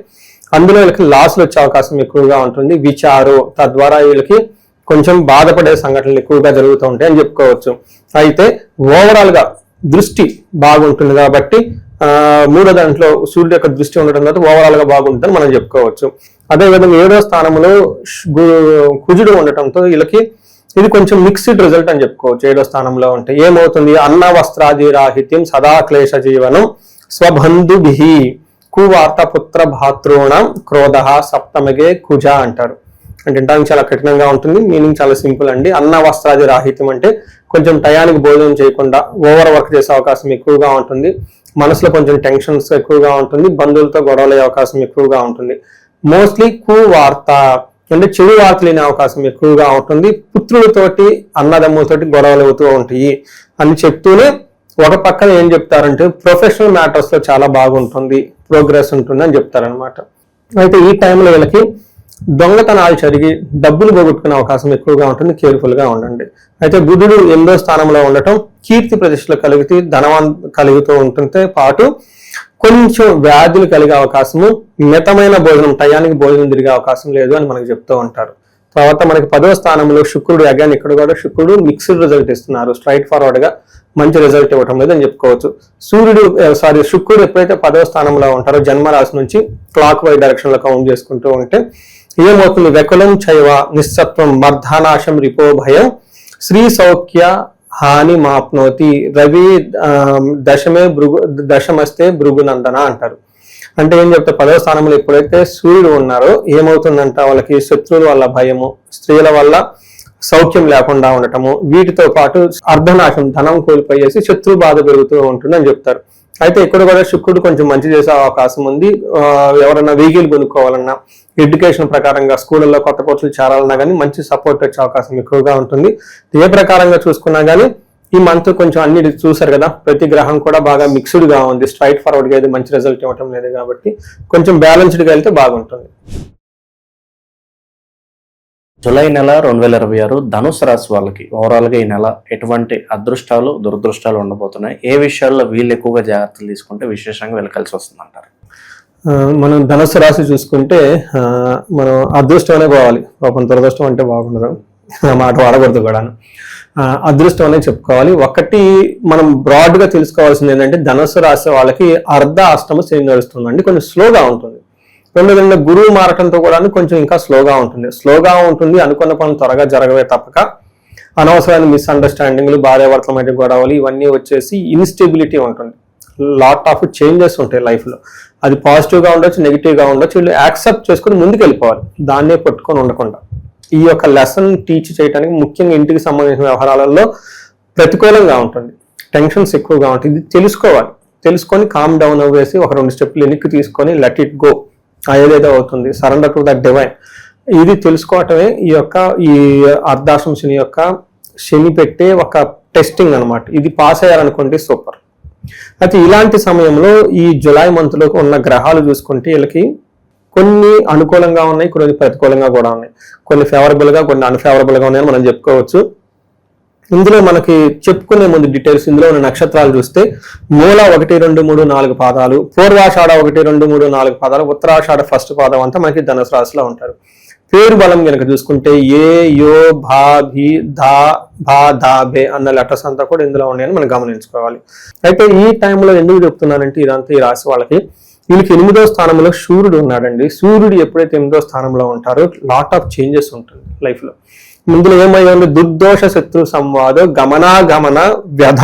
అందులో వీళ్ళకి లాస్లు వచ్చే అవకాశం ఎక్కువగా ఉంటుంది. విచారో, తద్వారా వీళ్ళకి కొంచెం బాధపడే సంఘటనలు ఎక్కువగా జరుగుతూ ఉంటాయి అని చెప్పుకోవచ్చు. అయితే ఓవరాల్ గా దృష్టి బాగుంటుంది కాబట్టి 3వ దాంట్లో సూర్యుడు యొక్క దృష్టి ఉండడం ద్వారా ఓవరాల్ గా బాగుంటుందని మనం చెప్పుకోవచ్చు. అదేవిధంగా 7వ స్థానంలో కుజుడు ఉండటంతో వీళ్ళకి ఇది కొంచెం మిక్స్డ్ రిజల్ట్ అని చెప్పుకోవచ్చు. 7వ స్థానంలో ఉంటే ఏమవుతుంది, అన్న వస్త్రాది రాహిత్యం సదా క్లేశ జీవనం స్వబంధుభి, కువార్త పుత్ర భాతృణం క్రోధ సప్తమగే కుజ అంటారు. అంటే వినడానికి చాలా కఠినంగా ఉంటుంది, మీనింగ్ చాలా సింపుల్ అండి. అన్న వస్త్రాది రాహిత్యం అంటే కొంచెం టయానికి భోజనం చేయకుండా ఓవర్ వర్క్ చేసే అవకాశం ఎక్కువగా ఉంటుంది, మనసులో కొంచెం టెన్షన్స్ ఎక్కువగా ఉంటుంది, బంధువులతో గొడవలయ్యే అవకాశం ఎక్కువగా ఉంటుంది. మోస్ట్లీ కువార్త అంటే చెడు వార్తలు వినే అవకాశం ఎక్కువగా ఉంటుంది, పుత్రులతోటి అన్నదమ్ములతోటి గొడవలు అవుతూ ఉంటాయి అని చెప్తూనే ఒక పక్కన ఏం చెప్తారంటే ప్రొఫెషనల్ మ్యాటర్స్ లో చాలా బాగుంటుంది, ప్రోగ్రెస్ ఉంటుంది అని చెప్తారనమాట. అయితే ఈ టైంలో వీళ్ళకి దొంగతనాలు జరిగి డబ్బులు పోగొట్టుకునే అవకాశం ఎక్కువగా ఉంటుంది, కేర్ఫుల్ గా ఉండండి. అయితే బుధుడు 8వ స్థానంలో ఉండటం కీర్తి ప్రతిష్టలు కలిగితే ధనవాన్ కలుగుతూ ఉంటుంటే పాటు కొంచెం వ్యాధులు కలిగే అవకాశము, మితమైన భోజనం టయానికి భోజనం తిరిగే అవకాశం లేదు అని మనకు చెప్తూ ఉంటారు. తర్వాత మనకి 10వ స్థానంలో శుక్రుడు, అగైన్ ఇక్కడ కూడా శుక్రుడు మిక్స్డ్ రిజల్ట్ ఇస్తున్నారు, స్ట్రైట్ ఫార్వర్డ్ గా మంచి రిజల్ట్ ఇవ్వటం లేదు అని చెప్పుకోవచ్చు. శుక్రుడు ఎప్పుడైతే 10వ స్థానంలో ఉంటారో జన్మరాశి నుంచి క్లాక్ వైజ్ డైరెక్షన్ లో కౌంట్ చేసుకుంటూ ఉంటే ఏమవుతుంది, వెకులం చైవ నిస్సత్వం మర్ధానాశం రిపో భయం శ్రీ సౌఖ్య హాని మాప్నోతి రవి దశమస్తే భృగునందన అంటారు. అంటే ఏం చెప్తే 10వ స్థానంలో ఎప్పుడైతే సూర్యుడు ఉన్నారో ఏమవుతుందంట, వాళ్ళకి శత్రువుల వల్ల భయము, స్త్రీల వల్ల సౌఖ్యం లేకుండా ఉండటము, వీటితో పాటు అర్ధనాశం ధనం కోల్పోయేసి శత్రు బాధ పెరుగుతూ ఉంటుంది అని చెప్తారు. అయితే ఇక్కడ కూడా శుక్రుడు కొంచెం మంచి చేసే అవకాశం ఉంది. ఎవరైనా వెహికల్ కొనుక్కోవాలన్నా, ఎడ్యుకేషన్ ప్రకారంగా స్కూళ్ళల్లో కొత్త కోర్సులు చేరాలన్నా కానీ మంచి సపోర్ట్ వచ్చే అవకాశం ఎక్కువగా ఉంటుంది. ఏ ప్రకారంగా చూసుకున్నా కానీ ఈ మంత్ కొంచెం అన్ని చూసారు కదా, ప్రతి గ్రహం కూడా బాగా మిక్స్డ్ గా ఉంది, స్ట్రైట్ ఫార్వర్డ్ గా అయితే మంచి రిజల్ట్ ఇవ్వటం లేదు కాబట్టి కొంచెం బ్యాలెన్స్డ్ గా వెళ్తే బాగుంటుంది. జూలై నెల 2026 ధనుసు రాశి వాళ్ళకి ఓవరాల్ గా ఈ నెల ఎటువంటి అదృష్టాలు దురదృష్టాలు ఉండబోతున్నాయి, ఏ విషయాల్లో వీళ్ళు ఎక్కువగా జాగ్రత్తలు తీసుకుంటే విశేషంగా వీళ్ళు కలిసి వస్తుంది అంటారు? మనం ధనుసు రాశి చూసుకుంటే మనం అదృష్టమనే పోవాలి, పాపం దురదృష్టం అంటే బాగుండదు, మాట వాడకూడదు కూడాను. అదృష్టం అనే చెప్పుకోవాలి. ఒకటి మనం బ్రాడ్ గా తెలుసుకోవాల్సింది ఏంటంటే ధనుసు రాశి వాళ్ళకి అర్ధ అష్టమ శని నడుస్తుందండి, కొంచెం స్లోగా ఉంటుంది. రెండోది గురువు మారటంతో కూడా కొంచెం ఇంకా స్లోగా ఉంటుంది. అనుకున్న పనులు త్వరగా జరగవే తప్పక అనవసరమైన మిస్అండర్స్టాండింగ్లు, భార్యాభర్తల మధ్య గొడవలు ఇవన్నీ వచ్చేసి ఇన్స్టెబిలిటీ ఉంటుంది, లాట్ ఆఫ్ చేంజెస్ ఉంటాయి లైఫ్ లో. అది పాజిటివ్ గా ఉండొచ్చు, నెగిటివ్ గా ఉండొచ్చు. వీళ్ళు యాక్సెప్ట్ చేసుకుని ముందుకు వెళ్ళిపోవాలి, దాన్నే పట్టుకొని ఉండకుండా. ఈ యొక్క లెసన్ టీచ్ చేయడానికి ముఖ్యంగా ఇంటికి సంబంధించిన వ్యవహారాలలో ప్రతికూలంగా ఉంటుంది, టెన్షన్స్ ఎక్కువగా ఉంటుంది. ఇది తెలుసుకొని కామ్ డౌన్ అవ్వేసి ఒక 2 స్టెప్లు వెనక్కి తీసుకొని లెట్ ఇట్ గో, ఏదైతే అవుతుంది సరెండర్ టు దట్ డివైన్. ఇది తెలుసుకోవటమే ఈ అర్ధాష్టమ శని యొక్క శని పెట్టే ఒక టెస్టింగ్ అనమాట. ఇది పాస్ అయ్యారనుకోండి సూపర్. అయితే ఇలాంటి సమయంలో ఈ జూలై మంత్ లో ఉన్న గ్రహాలు చూసుకుంటే వీళ్ళకి కొన్ని అనుకూలంగా ఉన్నాయి, కొన్ని ప్రతికూలంగా కూడా ఉన్నాయి, కొన్ని ఫేవరబుల్ గా కొన్ని అన్ఫేవరబుల్ గా ఉన్నాయని మనం చెప్పుకోవచ్చు. ఇందులో మనకి చెప్పుకునే ముందు డీటెయిల్స్, ఇందులో ఉన్న నక్షత్రాలు చూస్తే మూల 1, 2, 3, 4 పాదాలు, పూర్వాషాఢ 1, 2, 3, 4 పాదాలు, ఉత్తరాషాఢ ఫస్ట్ పాదం అంతా మనకి ధనుసు రాశిలో ఉంటారు. పేరు బలం కనుక చూసుకుంటే ఏ, యో, భా, భీ, ధా, భా, ధా, బే అన్న లెటర్స్ అంతా కూడా ఇందులో ఉన్నాయని మనం గమనించుకోవాలి. అయితే ఈ టైంలో ఎందుకు చెప్తున్నానంటే ఇదంతా ఈ రాశి వాళ్ళకి వీళ్ళకి 8వ స్థానంలో సూర్యుడు ఉన్నాడండి. సూర్యుడు ఎప్పుడైతే 8వ స్థానంలో ఉంటారో లాట్ ఆఫ్ చేంజెస్ ఉంటుంది లైఫ్ లో. ముందులో ఏమయ్యింది, దుర్దోష శత్రు సంవాద గమనాగమన వ్యధ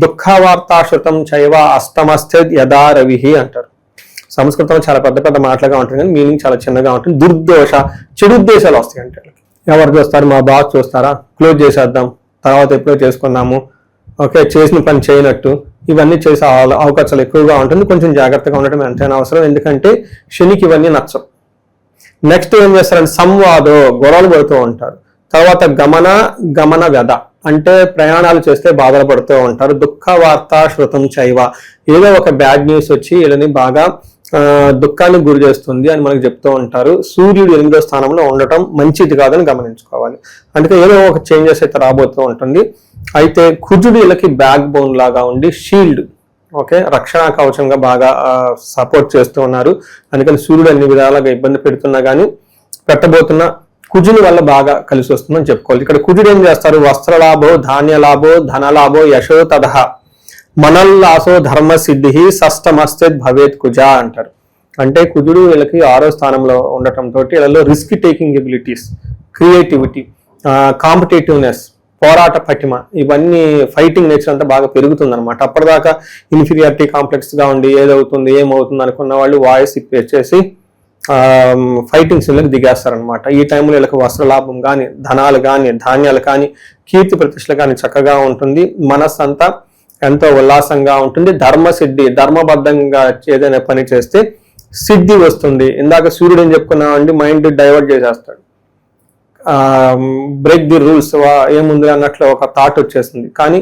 దుఃఖవార్తాశ్రుతం చైవ అష్టమస్థే యథా రవి అంటారు. సంస్కృతంలో చాలా పెద్ద పెద్ద మాటలుగా ఉంటుంది కానీ మీనింగ్ చాలా చిన్నగా ఉంటుంది. దుర్దోష చెడు ఉద్దేశాలు వస్తాయి అంటే ఎవరు చూస్తారు, మా బాస్ చూస్తారా, క్లోజ్ చేసేద్దాం, తర్వాత ఎప్పుడో చేసుకుందాము, ఓకే చేసిన పని చేయనట్టు, ఇవన్నీ చేసే అవకాశాలు ఎక్కువగా ఉంటుంది. కొంచెం జాగ్రత్తగా ఉండటం ఎంతైనా అవసరం, ఎందుకంటే శనికి ఇవన్నీ నచ్చవు. నెక్స్ట్ ఏం చేస్తారంటే సంవాదో గొడవలు పడుతూ ఉంటారు. తర్వాత గమన వ్యధ అంటే ప్రయాణాలు చేస్తే బాధలు పడుతూ ఉంటారు. దుఃఖ వార్త శృతం చైవ ఏదో ఒక బ్యాడ్ న్యూస్ వచ్చి వీళ్ళని బాగా దుఃఖానికి గురి చేస్తుంది అని మనకు చెప్తూ ఉంటారు. సూర్యుడు 8వ స్థానంలో ఉండటం మంచిది కాదని గమనించుకోవాలి. అందుకే ఏదో ఒక చేంజెస్ అయితే రాబోతూ ఉంటుంది. అయితే కుజుడు వీళ్ళకి బ్యాక్ బోన్ లాగా ఉండి షీల్డ్, ఓకే రక్షణ కవచంగా బాగా సపోర్ట్ చేస్తూ ఉన్నారు. అందుకని సూర్యుడు అన్ని విధాలుగా ఇబ్బంది పెడుతున్నా కానీ పెట్టబోతున్న కుజుని వల్ల బాగా కలిసి వస్తుందని చెప్పుకోవాలి. ఇక్కడ కుజుడు ఏం చేస్తారు, వస్త్రలాభో, ధాన్యలాభో, ధనలాభో, యశో తదహ మనల్లాసో ధర్మ సిద్ధి షష్టమస్తే భవేత్ కుజ అంటారు. అంటే కుజుడు వీళ్ళకి 6వ స్థానంలో ఉండటంతో వీళ్ళలో risk taking abilities, creativity, competitiveness, పోరాట పటిమ, ఇవన్నీ ఫైటింగ్ నేచర్ అంతా బాగా పెరుగుతుంది అనమాట. అప్పటిదాకా ఇన్ఫీరియారిటీ కాంప్లెక్స్ గా ఉండి ఏదవుతుంది ఏమవుతుంది అనుకున్న వాళ్ళు వాయిస్ ఇచ్చేసి ఫైటింగ్ సీన్లకు దిగేస్తారనమాట. ఈ టైంలో వీళ్ళకి వస్త్రలాభం కానీ, ధనాలు కానీ, ధాన్యాలు కానీ, కీర్తి ప్రతిష్టలు కానీ చక్కగా ఉంటుంది. మనస్సు అంతా ఎంతో ఉల్లాసంగా ఉంటుంది. ధర్మసిద్ధి, ధర్మబద్ధంగా ఏదైనా పని చేస్తే సిద్ధి వస్తుంది. ఇందాక సూర్యుడు ఏం చెప్పుకున్నామండి, మైండ్ డైవర్ట్ చేసేస్తాడు. బ్రేక్ ది రూల్స్ ఏముంది అన్నట్లు ఒక థాట్ వచ్చేస్తుంది. కానీ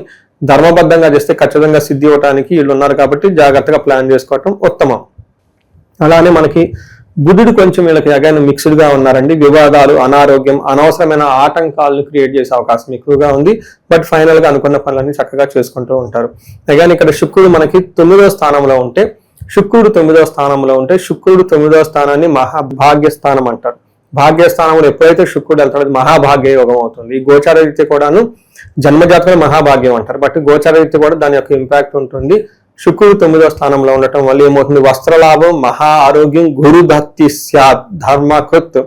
ధర్మబద్ధంగా చేస్తే ఖచ్చితంగా సిద్ధి ఇవ్వడానికి వీళ్ళు ఉన్నారు కాబట్టి జాగ్రత్తగా ప్లాన్ చేసుకోవటం ఉత్తమం. అలానే మనకి బుధుడు కొంచెం వీళ్ళకి అగైన్ మిక్స్డ్ గా ఉన్నారండి. వివాదాలు, అనారోగ్యం, అనవసరమైన ఆటంకాలను క్రియేట్ చేసే అవకాశం ఎక్కువగా ఉంది. బట్ ఫైనల్ గా అనుకున్న పనులన్నీ చక్కగా చేసుకుంటూ ఉంటారు. అగైన్ ఇక్కడ శుక్రుడు మనకి 9వ స్థానంలో ఉంటే, శుక్రుడు 9వ స్థానాన్ని మహాభాగ్య స్థానం అంటారు. భాగ్యస్థానంలో ఎప్పుడైతే శుక్రుడు వెళ్తాడో మహాభాగ్య యోగం అవుతుంది. ఈ గోచార రీత్యా కూడాను జన్మజాతకం మహాభాగ్యం అంటారు. బట్ గోచార రీత్యా కూడా దాని యొక్క ఇంపాక్ట్ ఉంటుంది. శుక్రుడు 9వ స్థానంలో ఉండటం వల్ల ఏమవుతుంది, వస్త్రలాభం, మహా ఆరోగ్యం, గురు భక్తి స్యాత్, ధర్మకృత్,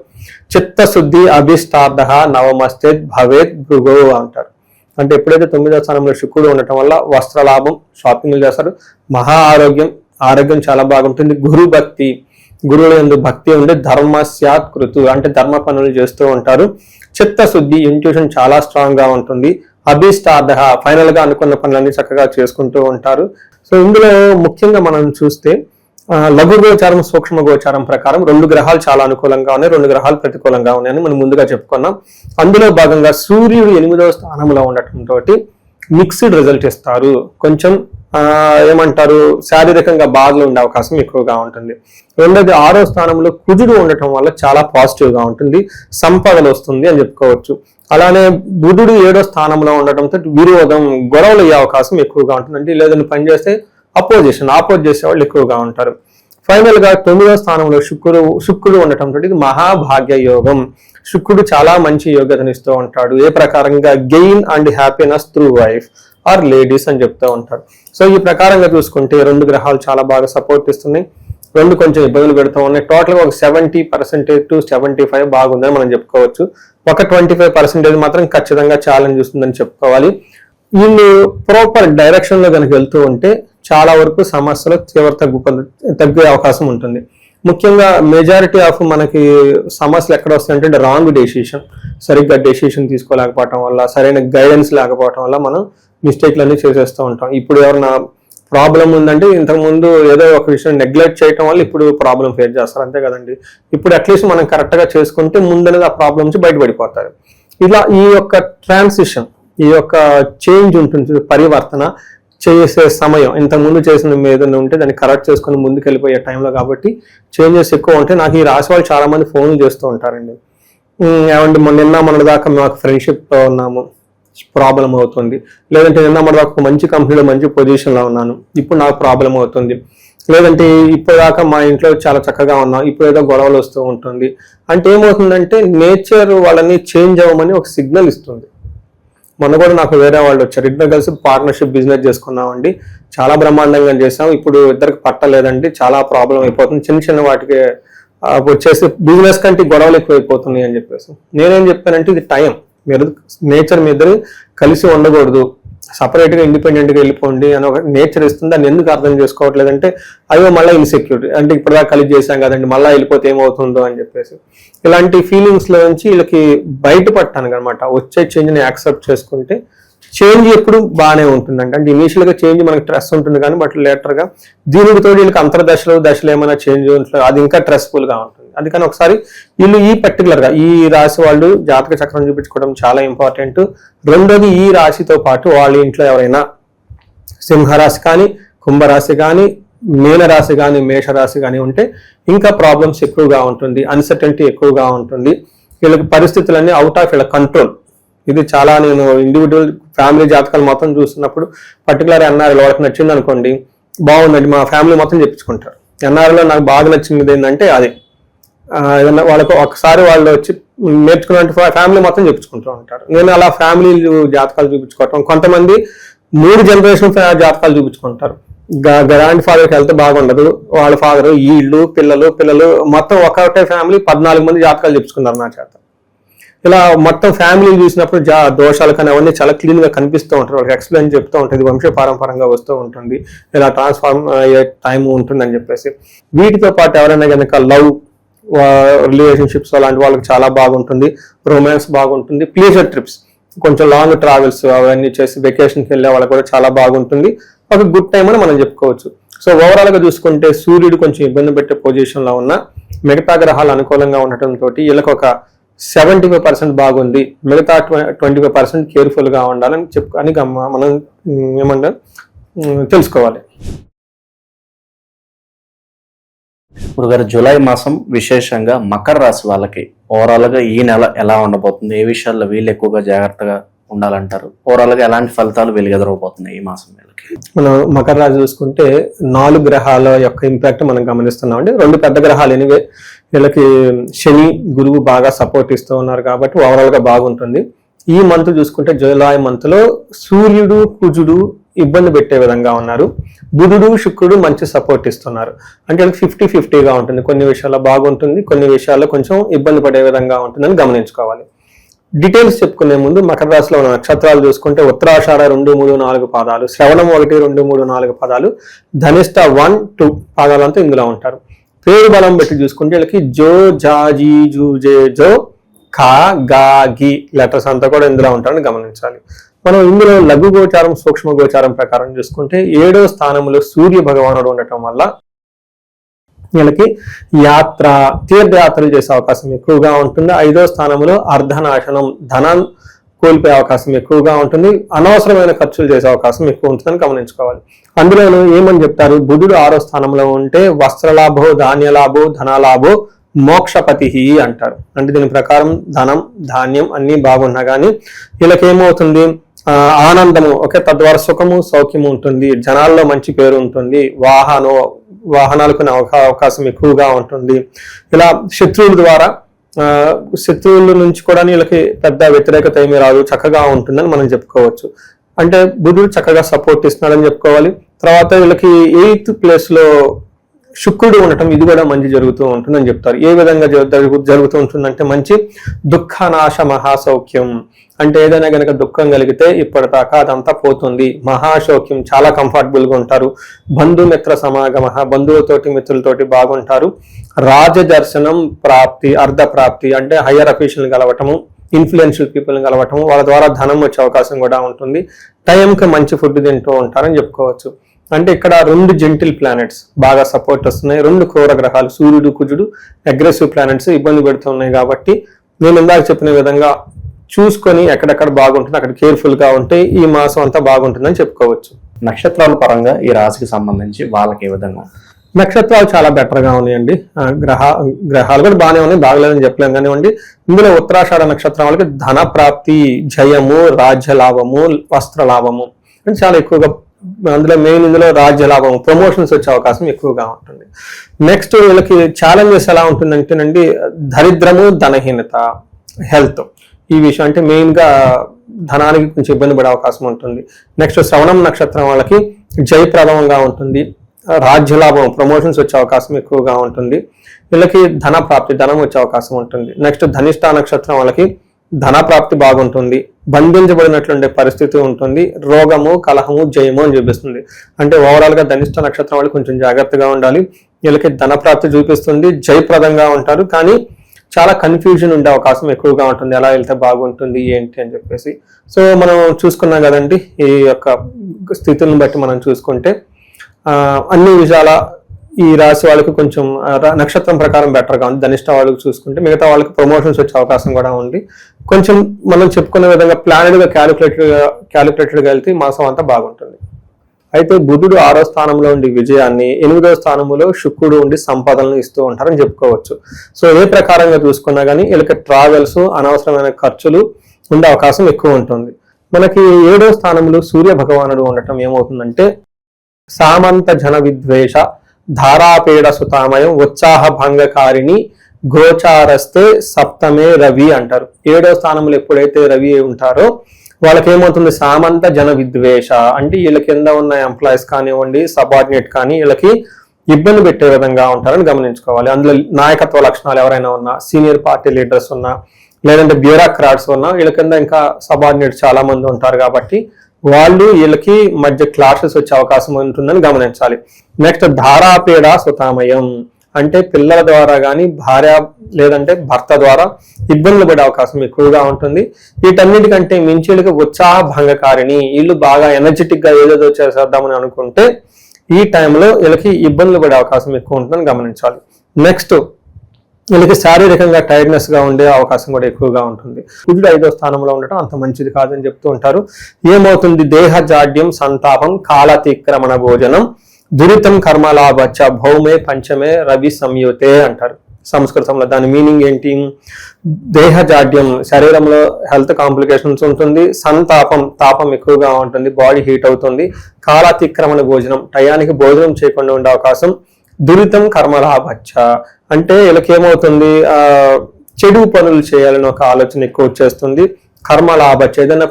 చిత్తశుద్ధి, అభిష్టార్థ, నవమస్తేత్ భవేత్ భృగో అంటారు. అంటే ఎప్పుడైతే 9వ స్థానంలో శుక్రుడు ఉండటం వల్ల వస్త్రలాభం, షాపింగ్లు చేస్తారు, మహా ఆరోగ్యం, ఆరోగ్యం చాలా బాగుంటుంది, గురు భక్తి, గురువుల యందు భక్తి ఉండి, ధర్మ స్యాత్ కృతు అంటే ధర్మ పనులు చేస్తూ ఉంటారు, చిత్తశుద్ధి, ఇంట్యూషన్ చాలా స్ట్రాంగ్ గా ఉంటుంది, అభిష్టార్థ ఫైనల్ గా అనుకున్న పనులన్నీ చక్కగా చేసుకుంటూ ఉంటారు. సో ఇందులో ముఖ్యంగా మనం చూస్తే లఘు గోచారం, సూక్ష్మ గోచారం ప్రకారం 2 గ్రహాలు చాలా అనుకూలంగా ఉన్నాయి, 2 గ్రహాలు ప్రతికూలంగా ఉన్నాయని మనం ముందుగా చెప్పుకున్నాం. అందులో భాగంగా సూర్యుడు 8వ స్థానంలో ఉండటంతో మిక్స్డ్ రిజల్ట్ ఇస్తారు. కొంచెం ఏమంటారు, శారీరకంగా బాధలు ఉండే అవకాశం ఎక్కువగా ఉంటుంది. రెండోది 6వ స్థానంలో కుజుడు ఉండటం వల్ల చాలా పాజిటివ్ గా ఉంటుంది, సంపదలు వస్తుంది అని చెప్పుకోవచ్చు. అలానే బుధుడు 7వ స్థానంలో ఉండటంతో విరోధం, గొడవలు అయ్యే అవకాశం ఎక్కువగా ఉంటుంది. అంటే లేదని పని చేస్తే ఆపోజ్ చేసే వాళ్ళు ఎక్కువగా ఉంటారు. ఫైనల్ గా 9వ స్థానంలో శుక్రుడు ఉండటంతో ఇది మహాభాగ్య యోగం. శుక్రుడు చాలా మంచి యోగ్యతనిస్తూ ఉంటాడు. ఏ ప్రకారంగా gain and happiness through wife or ladies అని చెప్తూ ఉంటారు. సో ఈ ప్రకారంగా చూసుకుంటే 2 గ్రహాలు చాలా బాగా సపోర్ట్ ఇస్తున్నాయి, 2 కొంచెం ఇబ్బందులు పెడుతూ ఉన్నాయి. టోటల్ గా ఒక 70% to 75 బాగుందని మనం చెప్పుకోవచ్చు. ఒక 25% మాత్రం ఖచ్చితంగా ఛాలెంజ్ వస్తుందని చెప్పుకోవాలి. వీళ్ళు ప్రాపర్ డైరెక్షన్ లో కనుక వెళ్తూ ఉంటే చాలా వరకు సమస్యలు తీవ్రత తగ్గే అవకాశం ఉంటుంది. ముఖ్యంగా మెజారిటీ ఆఫ్ మనకి సమస్యలు ఎక్కడ వస్తాయంటే రాంగ్ డెసిషన్, సరిగ్గా డెసిషన్ తీసుకోలేకపోవటం వల్ల, సరైన గైడెన్స్ లేకపోవటం వల్ల మనం మిస్టేక్లన్నీ చేసేస్తూ ఉంటాం. ఇప్పుడు ఎవరన్నా ప్రాబ్లం ఉందంటే ఇంతకుముందు ఏదో ఒక విషయం నెగ్లెక్ట్ చేయడం వల్ల ఇప్పుడు ప్రాబ్లం ఫేస్ చేస్తారు, అంతే కదండి. ఇప్పుడు అట్లీస్ట్ మనం కరెక్ట్ గా చేసుకుంటే ముందనేది ఆ ప్రాబ్లం నుంచి బయటపడిపోతారు. ఇలా ఈ యొక్క ట్రాన్సిషన్, ఈ యొక్క చేంజ్ ఉంటుంది, పరివర్తన చేసే సమయం ఇంతకుముందు చేసిన ఏదైనా ఉంటే దాన్ని కరెక్ట్ చేసుకుని ముందుకు వెళ్ళిపోయే టైంలో కాబట్టి చేంజెస్ ఎక్కువ ఉంటాయి. నాకు ఈ రాశి వాళ్ళు చాలా మంది ఫోన్లు చేస్తూ ఉంటారండి. ఏమంటే మొన్న దాకా మాకు ఫ్రెండ్షిప్తో ఉన్నాము, ప్రాబ్లం అవుతుంది, లేదంటే నిన్న దాకా మంచి కంపెనీలో మంచి పొజిషన్లో ఉన్నాను, ఇప్పుడు నాకు ప్రాబ్లం అవుతుంది, లేదంటే ఇప్పటిదాకా మా ఇంట్లో చాలా చక్కగా ఉన్నాం, ఇప్పుడు ఏదో గొడవలు వస్తూ ఉంటుంది. అంటే ఏమవుతుందంటే నేచర్ వాళ్ళని చేంజ్ అవ్వమని ఒక సిగ్నల్ ఇస్తుంది. మొన్న కూడా నాకు వేరే వాళ్ళు వచ్చారు, ఇద్దరు కలిసి పార్ట్నర్షిప్ బిజినెస్ చేసుకున్నామండి, చాలా బ్రహ్మాండంగా చేసాం, ఇప్పుడు ఇద్దరికి పట్టలేదండి, చాలా ప్రాబ్లం అయిపోతుంది, చిన్న చిన్న వాటికి వచ్చేసి బిజినెస్ కంటే గొడవలు ఎక్కువైపోతున్నాయి అని చెప్పేసి. నేనేం చెప్పానంటే ఇది టైం, మీరు నేచర్ మీ ఇద్దరు కలిసి ఉండకూడదు, సపరేట్గా ఇండిపెండెంట్గా వెళ్ళిపోండి అని ఒక నేచర్ ఇస్తుంది. దాన్ని ఎందుకు అర్థం చేసుకోవట్లేదంటే అయ్యో మళ్ళీ ఇన్సెక్యూరిటీ, అంటే ఇప్పటిదాకా కలిసి చేశాం కదండి మళ్ళీ వెళ్ళిపోతే ఏమవుతుందో అని చెప్పేసి ఇలాంటి ఫీలింగ్స్లో నుంచి వీళ్ళకి బయటపడటానికి అనమాట. వచ్చే చేంజ్ని యాక్సెప్ట్ చేసుకుంటే చేంజ్ ఎప్పుడు బాగానే ఉంటుందండి. అంటే ఇనీషియల్గా చేంజ్ మనకి స్ట్రెస్ ఉంటుంది కానీ బట్ లేటర్గా దీనితో వీళ్ళకి దశలు ఏమైనా చేంజ్ ఉంటుంది, అది ఇంకా స్ట్రెస్ఫుల్గా ఉంటుంది. అందుకని ఒకసారి వీళ్ళు ఈ పర్టికులర్గా ఈ రాశి వాళ్ళు జాతక చక్రం చూపించుకోవడం చాలా ఇంపార్టెంట్. రెండోది ఈ రాశితో పాటు వాళ్ళ ఇంట్లో ఎవరైనా సింహరాశి కానీ, కుంభరాశి కానీ, మీనరాశి కానీ, మేషరాశి కానీ ఉంటే ఇంకా ప్రాబ్లమ్స్ ఎక్కువగా ఉంటుంది, అన్సర్టెనిటీ ఎక్కువగా ఉంటుంది. వీళ్ళకి పరిస్థితులన్నీ అవుట్ ఆఫ్ వీళ్ళ కంట్రోల్. ఇది చాలా నేను ఇండివిజువల్ ఫ్యామిలీ జాతకాలు మొత్తం చూస్తున్నప్పుడు పర్టికులర్ ఎన్ఆర్ఐలో వాళ్ళకి నచ్చింది అనుకోండి, బాగుందండి మా ఫ్యామిలీ మొత్తం చెప్పించుకుంటారు. ఎన్ఆర్ఐలో నాకు బాగా నచ్చింది ఏంటంటే అదే ఏదన్నా వాళ్ళకు ఒకసారి వాళ్ళు వచ్చి నేర్చుకున్నట్టు ఫ్యామిలీ మొత్తం చెప్పించుకుంటూ ఉంటారు. నేను అలా ఫ్యామిలీ జాతకాలు చూపించుకోవటం, కొంతమంది 3 జనరేషన్ జాతకాలు చూపించుకుంటారు. గ్రాండ్ ఫాదర్కి హెల్త్ బాగుండదు, వాళ్ళ ఫాదర్, వీళ్ళు పిల్లలు మొత్తం ఒకటే ఫ్యామిలీ 14 మంది జాతకాలు చెప్పుకున్నారు నా చేత. ఇలా మొత్తం ఫ్యామిలీ చూసినప్పుడు దోషాలు కానీ అవన్నీ చాలా క్లీన్ గా కనిపిస్తూ ఉంటారు. వాళ్ళకి ఎక్స్ప్లెయిన్ చెప్తూ ఉంటుంది, వంశపారంపరంగా వస్తూ ఉంటుంది, ఇలా ట్రాన్స్ఫార్మ్ అయ్యే టైం ఉంటుందని చెప్పేసి. వీటితో పాటు ఎవరైనా కనుక లవ్ రిలేషన్షిప్స్ అలాంటి వాళ్ళకి చాలా బాగుంటుంది, రొమాన్స్ బాగుంటుంది, ప్లీజర్ ట్రిప్స్ కొంచెం లాంగ్ ట్రావెల్స్ అవన్నీ చేసి వెకేషన్కి వెళ్ళే వాళ్ళకి కూడా చాలా బాగుంటుంది, ఒక గుడ్ టైం అని మనం చెప్పుకోవచ్చు. సో ఓవరాల్ గా చూసుకుంటే సూర్యుడు కొంచెం ఇబ్బంది పెట్టే పొజిషన్ లో ఉన్న మిగతా గ్రహాలు అనుకూలంగా ఉండటంతో వీళ్ళకి ఒక 75% బాగుంది, మిగతా 25% కేర్ఫుల్ గా ఉండాలని అని మనం ఏమంటారు తెలుసుకోవాలి. గురుగారు, జూలై మాసం విశేషంగా మకర రాశి వాళ్ళకి ఓవరాల్ గా ఈ నెల ఎలా ఉండబోతుంది, ఏ విషయాల్లో వీళ్ళు ఎక్కువగా జాగ్రత్తగా ఉండాలంటారు, ఓవరాల్ గా ఎలాంటి ఫలితాలు వీళ్ళు ఎదురవబోతున్నాయి ఈ మాసం వీళ్ళకి? మనం మకర రాశి చూసుకుంటే 4 గ్రహాల యొక్క ఇంపాక్ట్ మనం గమనిస్తున్నాం అండి. 2 పెద్ద గ్రహాలు ఎనివే వీళ్ళకి శని గురువు బాగా సపోర్ట్ ఇస్తూ ఉన్నారు కాబట్టి ఓవరాల్ గా బాగుంటుంది. ఈ మంత్ చూసుకుంటే జూలై మంత్ లో సూర్యుడు కుజుడు ఇబ్బంది పెట్టే విధంగా ఉన్నారు, బుధుడు శుక్రుడు మంచి సపోర్ట్ ఇస్తున్నారు. అంటే 50-50గా ఉంటుంది, కొన్ని విషయాల్లో బాగుంటుంది, కొన్ని విషయాల్లో కొంచెం ఇబ్బంది పడే విధంగా ఉంటుందని గమనించుకోవాలి. డీటెయిల్స్ చెప్పుకునే ముందు మకర రాశిలో ఉన్న నక్షత్రాలు చూసుకుంటే ఉత్తరాషాఢ 2, 3, 4 పాదాలు, శ్రవణం 1, 2, 3, 4 పాదాలు, ధనిష్ట 1, 2 పాదాలంతా ఇందులో ఉంటారు. పేరు బలం పెట్టి చూసుకుంటే వీళ్ళకి జో, జా, జీ, జూ, జే, జో, ఖా, గా, గి లెటర్స్ అంతా కూడా ఇందులో ఉంటారని గమనించాలి. మనం ఇందులో లఘు గోచారం సూక్ష్మ గోచారం ప్రకారం చూసుకుంటే 7వ స్థానంలో సూర్య భగవానుడు ఉండటం వల్ల వీళ్ళకి యాత్ర తీర్థయాత్రలు చేసే అవకాశం ఎక్కువగా ఉంటుంది. 5వ స్థానంలో అర్ధనాశనం ధనం కోల్పోయే అవకాశం ఎక్కువగా ఉంటుంది, అనవసరమైన ఖర్చులు చేసే అవకాశం ఎక్కువ ఉంటుందని గమనించుకోవాలి. అందులోనూ ఏమని చెప్తారు, బుధుడు 6వ స్థానంలో ఉంటే వస్త్రలాభో ధాన్యలాభో ధనలాభో మోక్షపతి అంటారు. అంటే దీని ప్రకారం ధనం ధాన్యం అన్ని బాగున్నా కానీ వీళ్ళకి ఏమవుతుంది, ఆనందము తద్వారా సుఖము సౌఖ్యము ఉంటుంది, జనాల్లో మంచి పేరు ఉంటుంది, వాహనాలు కొనే అవకాశం ఎక్కువగా ఉంటుంది. ఇలా శత్రువుల నుంచి కూడా వీళ్ళకి పెద్ద వ్యతిరేకత ఏమీ రాదు, చక్కగా ఉంటుందని మనం చెప్పుకోవచ్చు. అంటే బుధుడు చక్కగా సపోర్ట్ ఇస్తున్నాడని చెప్పుకోవాలి. తర్వాత వీళ్ళకి 8th ప్లేస్ లో శుక్రుడు ఉండటం ఇది కూడా మంచి జరుగుతూ ఉంటుందని చెప్తారు. ఏ విధంగా జరుగుతూ ఉంటుందంటే మంచి దుఃఖనాశ మహాసౌఖ్యం, అంటే ఏదైనా కనుక దుఃఖం కలిగితే ఇప్పటిదాకా అదంతా పోతుంది, మహాసౌఖ్యం చాలా కంఫర్టబుల్ గా ఉంటారు, బంధుమిత్ర సమాగమ బంధువులతోటి మిత్రులతోటి బాగుంటారు, రాజదర్శనం ప్రాప్తి అర్ధ ప్రాప్తి అంటే హయ్యర్ అఫీషియల్ కలవటము, ఇన్ఫ్లుయెన్షియల్ పీపుల్ కలవటము, వాళ్ళ ద్వారా ధనం వచ్చే అవకాశం కూడా ఉంటుంది, టైంకి మంచి ఫుడ్ తింటూ ఉంటారని చెప్పుకోవచ్చు. అంటే ఇక్కడ 2 జెంటిల్ ప్లానెట్స్ బాగా సపోర్ట్ వస్తున్నాయి, 2 క్రూర గ్రహాలు సూర్యుడు కుజుడు అగ్రెసివ్ ప్లానెట్స్ ఇబ్బంది పెడుతున్నాయి. కాబట్టి నేను ఇందాక చెప్పిన విధంగా చూసుకొని ఎక్కడెక్కడ బాగుంటుంది అక్కడ కేర్ఫుల్ గా ఉంటే ఈ మాసం అంతా బాగుంటుందని చెప్పుకోవచ్చు. నక్షత్రాల పరంగా ఈ రాశికి సంబంధించి వాళ్ళకి ఏ విధంగా? నక్షత్రాలు చాలా బెటర్ గా ఉన్నాయండి. గ్రహాలు కూడా బాగానే ఉన్నాయి, బాగలేదని చెప్పలేం కానివ్వండి. ఇందులో ఉత్తరాషాఢ నక్షత్రం వాళ్ళకి ధన ప్రాప్తి, జయము, రాజ్య లాభము, వస్త్ర లాభము అంటే చాలా ఎక్కువగా, అందులో మెయిన్ ఇందులో రాజ్య లాభం ప్రమోషన్స్ వచ్చే అవకాశం ఎక్కువగా ఉంటుంది. నెక్స్ట్ వీళ్ళకి ఛాలెంజెస్ ఎలా ఉంటుందంటేనండి, దరిద్రము ధనహీనత హెల్త్ ఈ విషయం అంటే మెయిన్ గా ధనానికి కొంచెం ఇబ్బంది పడే అవకాశం ఉంటుంది. నెక్స్ట్ శ్రవణం నక్షత్రం వాళ్ళకి జయప్రదంగా ఉంటుంది, రాజ్యలాభం ప్రమోషన్స్ వచ్చే అవకాశం ఎక్కువగా ఉంటుంది, వీళ్ళకి ధన ప్రాప్తి ధనం వచ్చే అవకాశం ఉంటుంది. నెక్స్ట్ ధనిష్ట నక్షత్రం వాళ్ళకి ధన ప్రాప్తి బాగుంటుంది, బంధించబడినట్లుండే పరిస్థితి ఉంటుంది, రోగము కలహము జయము అని చూపిస్తుంది. అంటే ఓవరాల్ గా ధనిష్ట నక్షత్రం వాళ్ళు కొంచెం జాగ్రత్తగా ఉండాలి, వీళ్ళకి ధన ప్రాప్తి చూపిస్తుంది, జయప్రదంగా ఉంటారు, కానీ చాలా కన్ఫ్యూజన్ ఉండే అవకాశం ఎక్కువగా ఉంటుంది, ఎలా వెళ్తే బాగుంటుంది ఏంటి అని చెప్పేసి. సో మనం చూసుకున్నాం కదండి, ఈ యొక్క స్థితులను బట్టి మనం చూసుకుంటే అన్ని విషయాల ఈ రాశి వాళ్ళకి కొంచెం నక్షత్రం ప్రకారం బెటర్గా ఉంది. ధనిష్ట వాళ్ళకి చూసుకుంటే మిగతా వాళ్ళకి ప్రమోషన్స్ వచ్చే అవకాశం కూడా ఉంది. కొంచెం మనం చెప్పుకునే విధంగా ప్లానెడ్గా క్యాలిక్యులేటెడ్గా వెళ్తే మాసం అంతా బాగుంటుంది. అయితే బుధుడు 6వ స్థానంలో ఉండి విజయాన్ని, 8వ స్థానంలో శుక్రుడు ఉండి సంపదలను ఇస్తూ ఉంటారని చెప్పుకోవచ్చు. సో ఏ ప్రకారంగా చూసుకున్నా కానీ వీళ్ళకి ట్రావెల్స్ అనవసరమైన ఖర్చులు ఉండే అవకాశం ఎక్కువ ఉంటుంది. మనకి 7వ స్థానంలో సూర్య భగవానుడు ఉండటం ఏమవుతుందంటే సామంత జన విద్వేష ధారాపేడ సుతామయం ఉత్సాహ భంగకారిణి గోచారస్తే సప్తమే రవి అంటారు. 7వ స్థానంలో ఎప్పుడైతే రవి ఉంటారో వాళ్ళకి ఏమవుతుంది, సామంత జన విద్వేష అంటే వీళ్ళ కింద ఉన్న ఎంప్లాయీస్ కానివ్వండి సబార్డినేట్ కానీ వీళ్ళకి ఇబ్బంది పెట్టే విధంగా ఉంటారని గమనించుకోవాలి. అందులో నాయకత్వ లక్షణాలు ఎవరైనా ఉన్నా, సీనియర్ పార్టీ లీడర్స్ ఉన్నా, లేదంటే బ్యూరోక్రాట్స్ ఉన్నా, వీళ్ళ కింద ఇంకా సబార్డినేట్స్ చాలా మంది ఉంటారు కాబట్టి వీళ్ళకి మధ్య క్లాషెస్ వచ్చే అవకాశం ఉంటుందని గమనించాలి. నెక్స్ట్ ధారాపీడ సుతామయం, అంటే పిల్లల ద్వారా కానీ భార్య లేదంటే భర్త ద్వారా ఇబ్బందులు పడే అవకాశం ఎక్కువగా ఉంటుంది. వీటన్నిటికంటే మించి వీళ్ళకి ఉత్సాహ భంగకారిణి, వీళ్ళు బాగా ఎనర్జెటిక్ గా ఏదేదో చేసేద్దామని అనుకుంటే ఈ టైంలో వీళ్ళకి ఇబ్బందులు పడే అవకాశం ఎక్కువ ఉంటుందని గమనించాలి. నెక్స్ట్ వీళ్ళకి శారీరకంగా టైర్డ్నెస్ గా ఉండే అవకాశం కూడా ఎక్కువగా ఉంటుంది. కుజుడు 5వ స్థానంలో ఉండటం అంత మంచిది కాదని చెప్తూ ఉంటారు. ఏమవుతుంది, దేహ జాడ్యం సంతాపం కాలతిక్రమణ భోజనం దురితం కర్మలాభచ్చ భౌమే పంచమే రవి సంయుతే అంటారు సంస్కృతంలో. దాని మీనింగ్ ఏంటి, దేహ జాడ్యం శరీరంలో హెల్త్ కాంప్లికేషన్స్ ఉంటుంది, సంతాపం తాపం ఎక్కువగా ఉంటుంది, బాడీ హీట్ అవుతుంది, కాలాతిక్రమణ భోజనం టయానికి భోజనం చేయకుండా ఉండే అవకాశం, దురితం కర్మలాభచ్చ అంటే వీళ్ళకి ఏమవుతుంది, చెడు పనులు చేయాలని ఒక ఆలోచన ఎక్కువ వచ్చేస్తుంది, కర్మలాభచ్చ ఏదైనా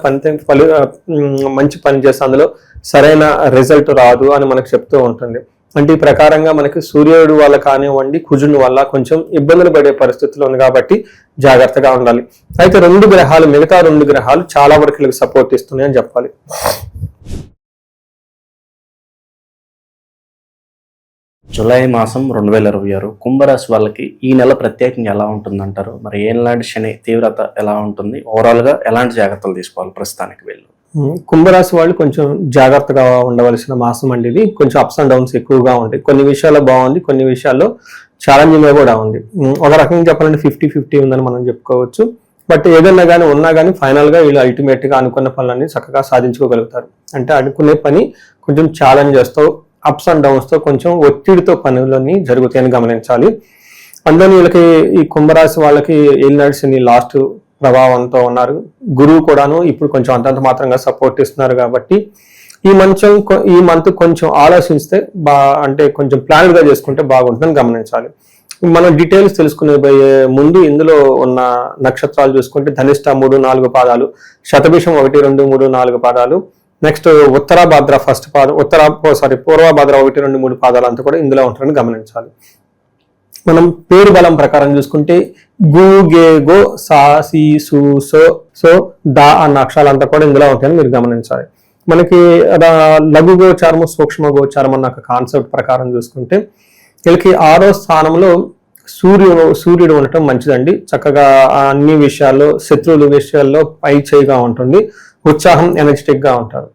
మంచి పని చేస్తే అందులో సరైన రిజల్ట్ రాదు అని మనకు చెప్తూ ఉంటుంది. అంటే ఈ ప్రకారంగా మనకి సూర్యుడు వల్ల కానివ్వండి కుజుని వల్ల కొంచెం ఇబ్బందులు పడే పరిస్థితులు ఉంది కాబట్టి జాగ్రత్తగా ఉండాలి. అయితే మిగతా రెండు గ్రహాలు చాలా వరకు సపోర్ట్ ఇస్తున్నాయి అని చెప్పాలి. జూలై మాసం 2026 కుంభరాశి వాళ్ళకి ఈ నెల ప్రత్యేకంగా ఎలా ఉంటుందంటారు? మరి ఏలాంటి శని తీవ్రత ఎలా ఉంటుంది? ఓవరాల్ గా ఎలాంటి జాగ్రత్తలు తీసుకోవాలి ప్రస్తుతానికి వీళ్ళు? కుంభరాశి వాళ్ళు కొంచెం జాగ్రత్తగా ఉండవలసిన మాసం అండి ఇది. కొంచెం అప్స్ అండ్ డౌన్స్ ఎక్కువగా ఉంటాయి. కొన్ని విషయాల్లో బాగుంది, కొన్ని విషయాల్లో ఛాలెంజింగ్ గా కూడా ఉంది. ఒక రకంగా చెప్పాలంటే 50-50 ఉందని మనం చెప్పుకోవచ్చు. బట్ ఏదన్నా కానీ ఉన్నా కానీ ఫైనల్ గా వీళ్ళు అల్టిమేట్ గా అనుకున్న పనులన్నీ చక్కగా సాధించుకోగలుగుతారు. అంటే అనుకునే పని కొంచెం ఛాలెంజెస్ తో అప్స్ అండ్ డౌన్స్ తో కొంచెం ఒత్తిడితో పనులన్నీ జరుగుతాయని గమనించాలి. అందులో వీళ్ళకి ఈ కుంభరాశి వాళ్ళకి ఏలినాటి శని లాస్ట్ ప్రభావంతో ఉన్నారు. గురువు కూడాను ఇప్పుడు కొంచెం అంతంత మాత్రంగా సపోర్ట్ ఇస్తున్నారు కాబట్టి ఈ మంత్ కొంచెం ఆలోచిస్తే అంటే కొంచెం ప్లాన్డ్ గా చేసుకుంటే బాగుంటుందని గమనించాలి. మనం డీటెయిల్స్ తెలుసుకునే ముందు ఇందులో ఉన్న నక్షత్రాలు చూసుకుంటే ధనిష్ట 3-4 పాదాలు, శతభిషం 1-2-3-4 పాదాలు, నెక్స్ట్ ఉత్తరాభాద్ర ఫస్ట్ పాదం, పూర్వభాద్ర 1-2-3 పాదాలు అంతా కూడా ఇందులో ఉంటారని గమనించాలి. మనం పేరు బలం ప్రకారం చూసుకుంటే గు గే గో సా సి సు సో దా అన్న అక్షరాలంతా కూడా ఇందులో ఉంటాయని మీరు గమనించాలి. మనకి లఘు గోచారము సూక్ష్మ గోచారం అన్న కాన్సెప్ట్ ప్రకారం చూసుకుంటే వీళ్ళకి 6వ స్థానంలో సూర్యుడు ఉండటం మంచిదండి. చక్కగా అన్ని విషయాల్లో శత్రువుల విషయాల్లో పై చేయిగా ఉంటుంది, ఉత్సాహం ఎనర్జెటిక్ గా ఉంటారు.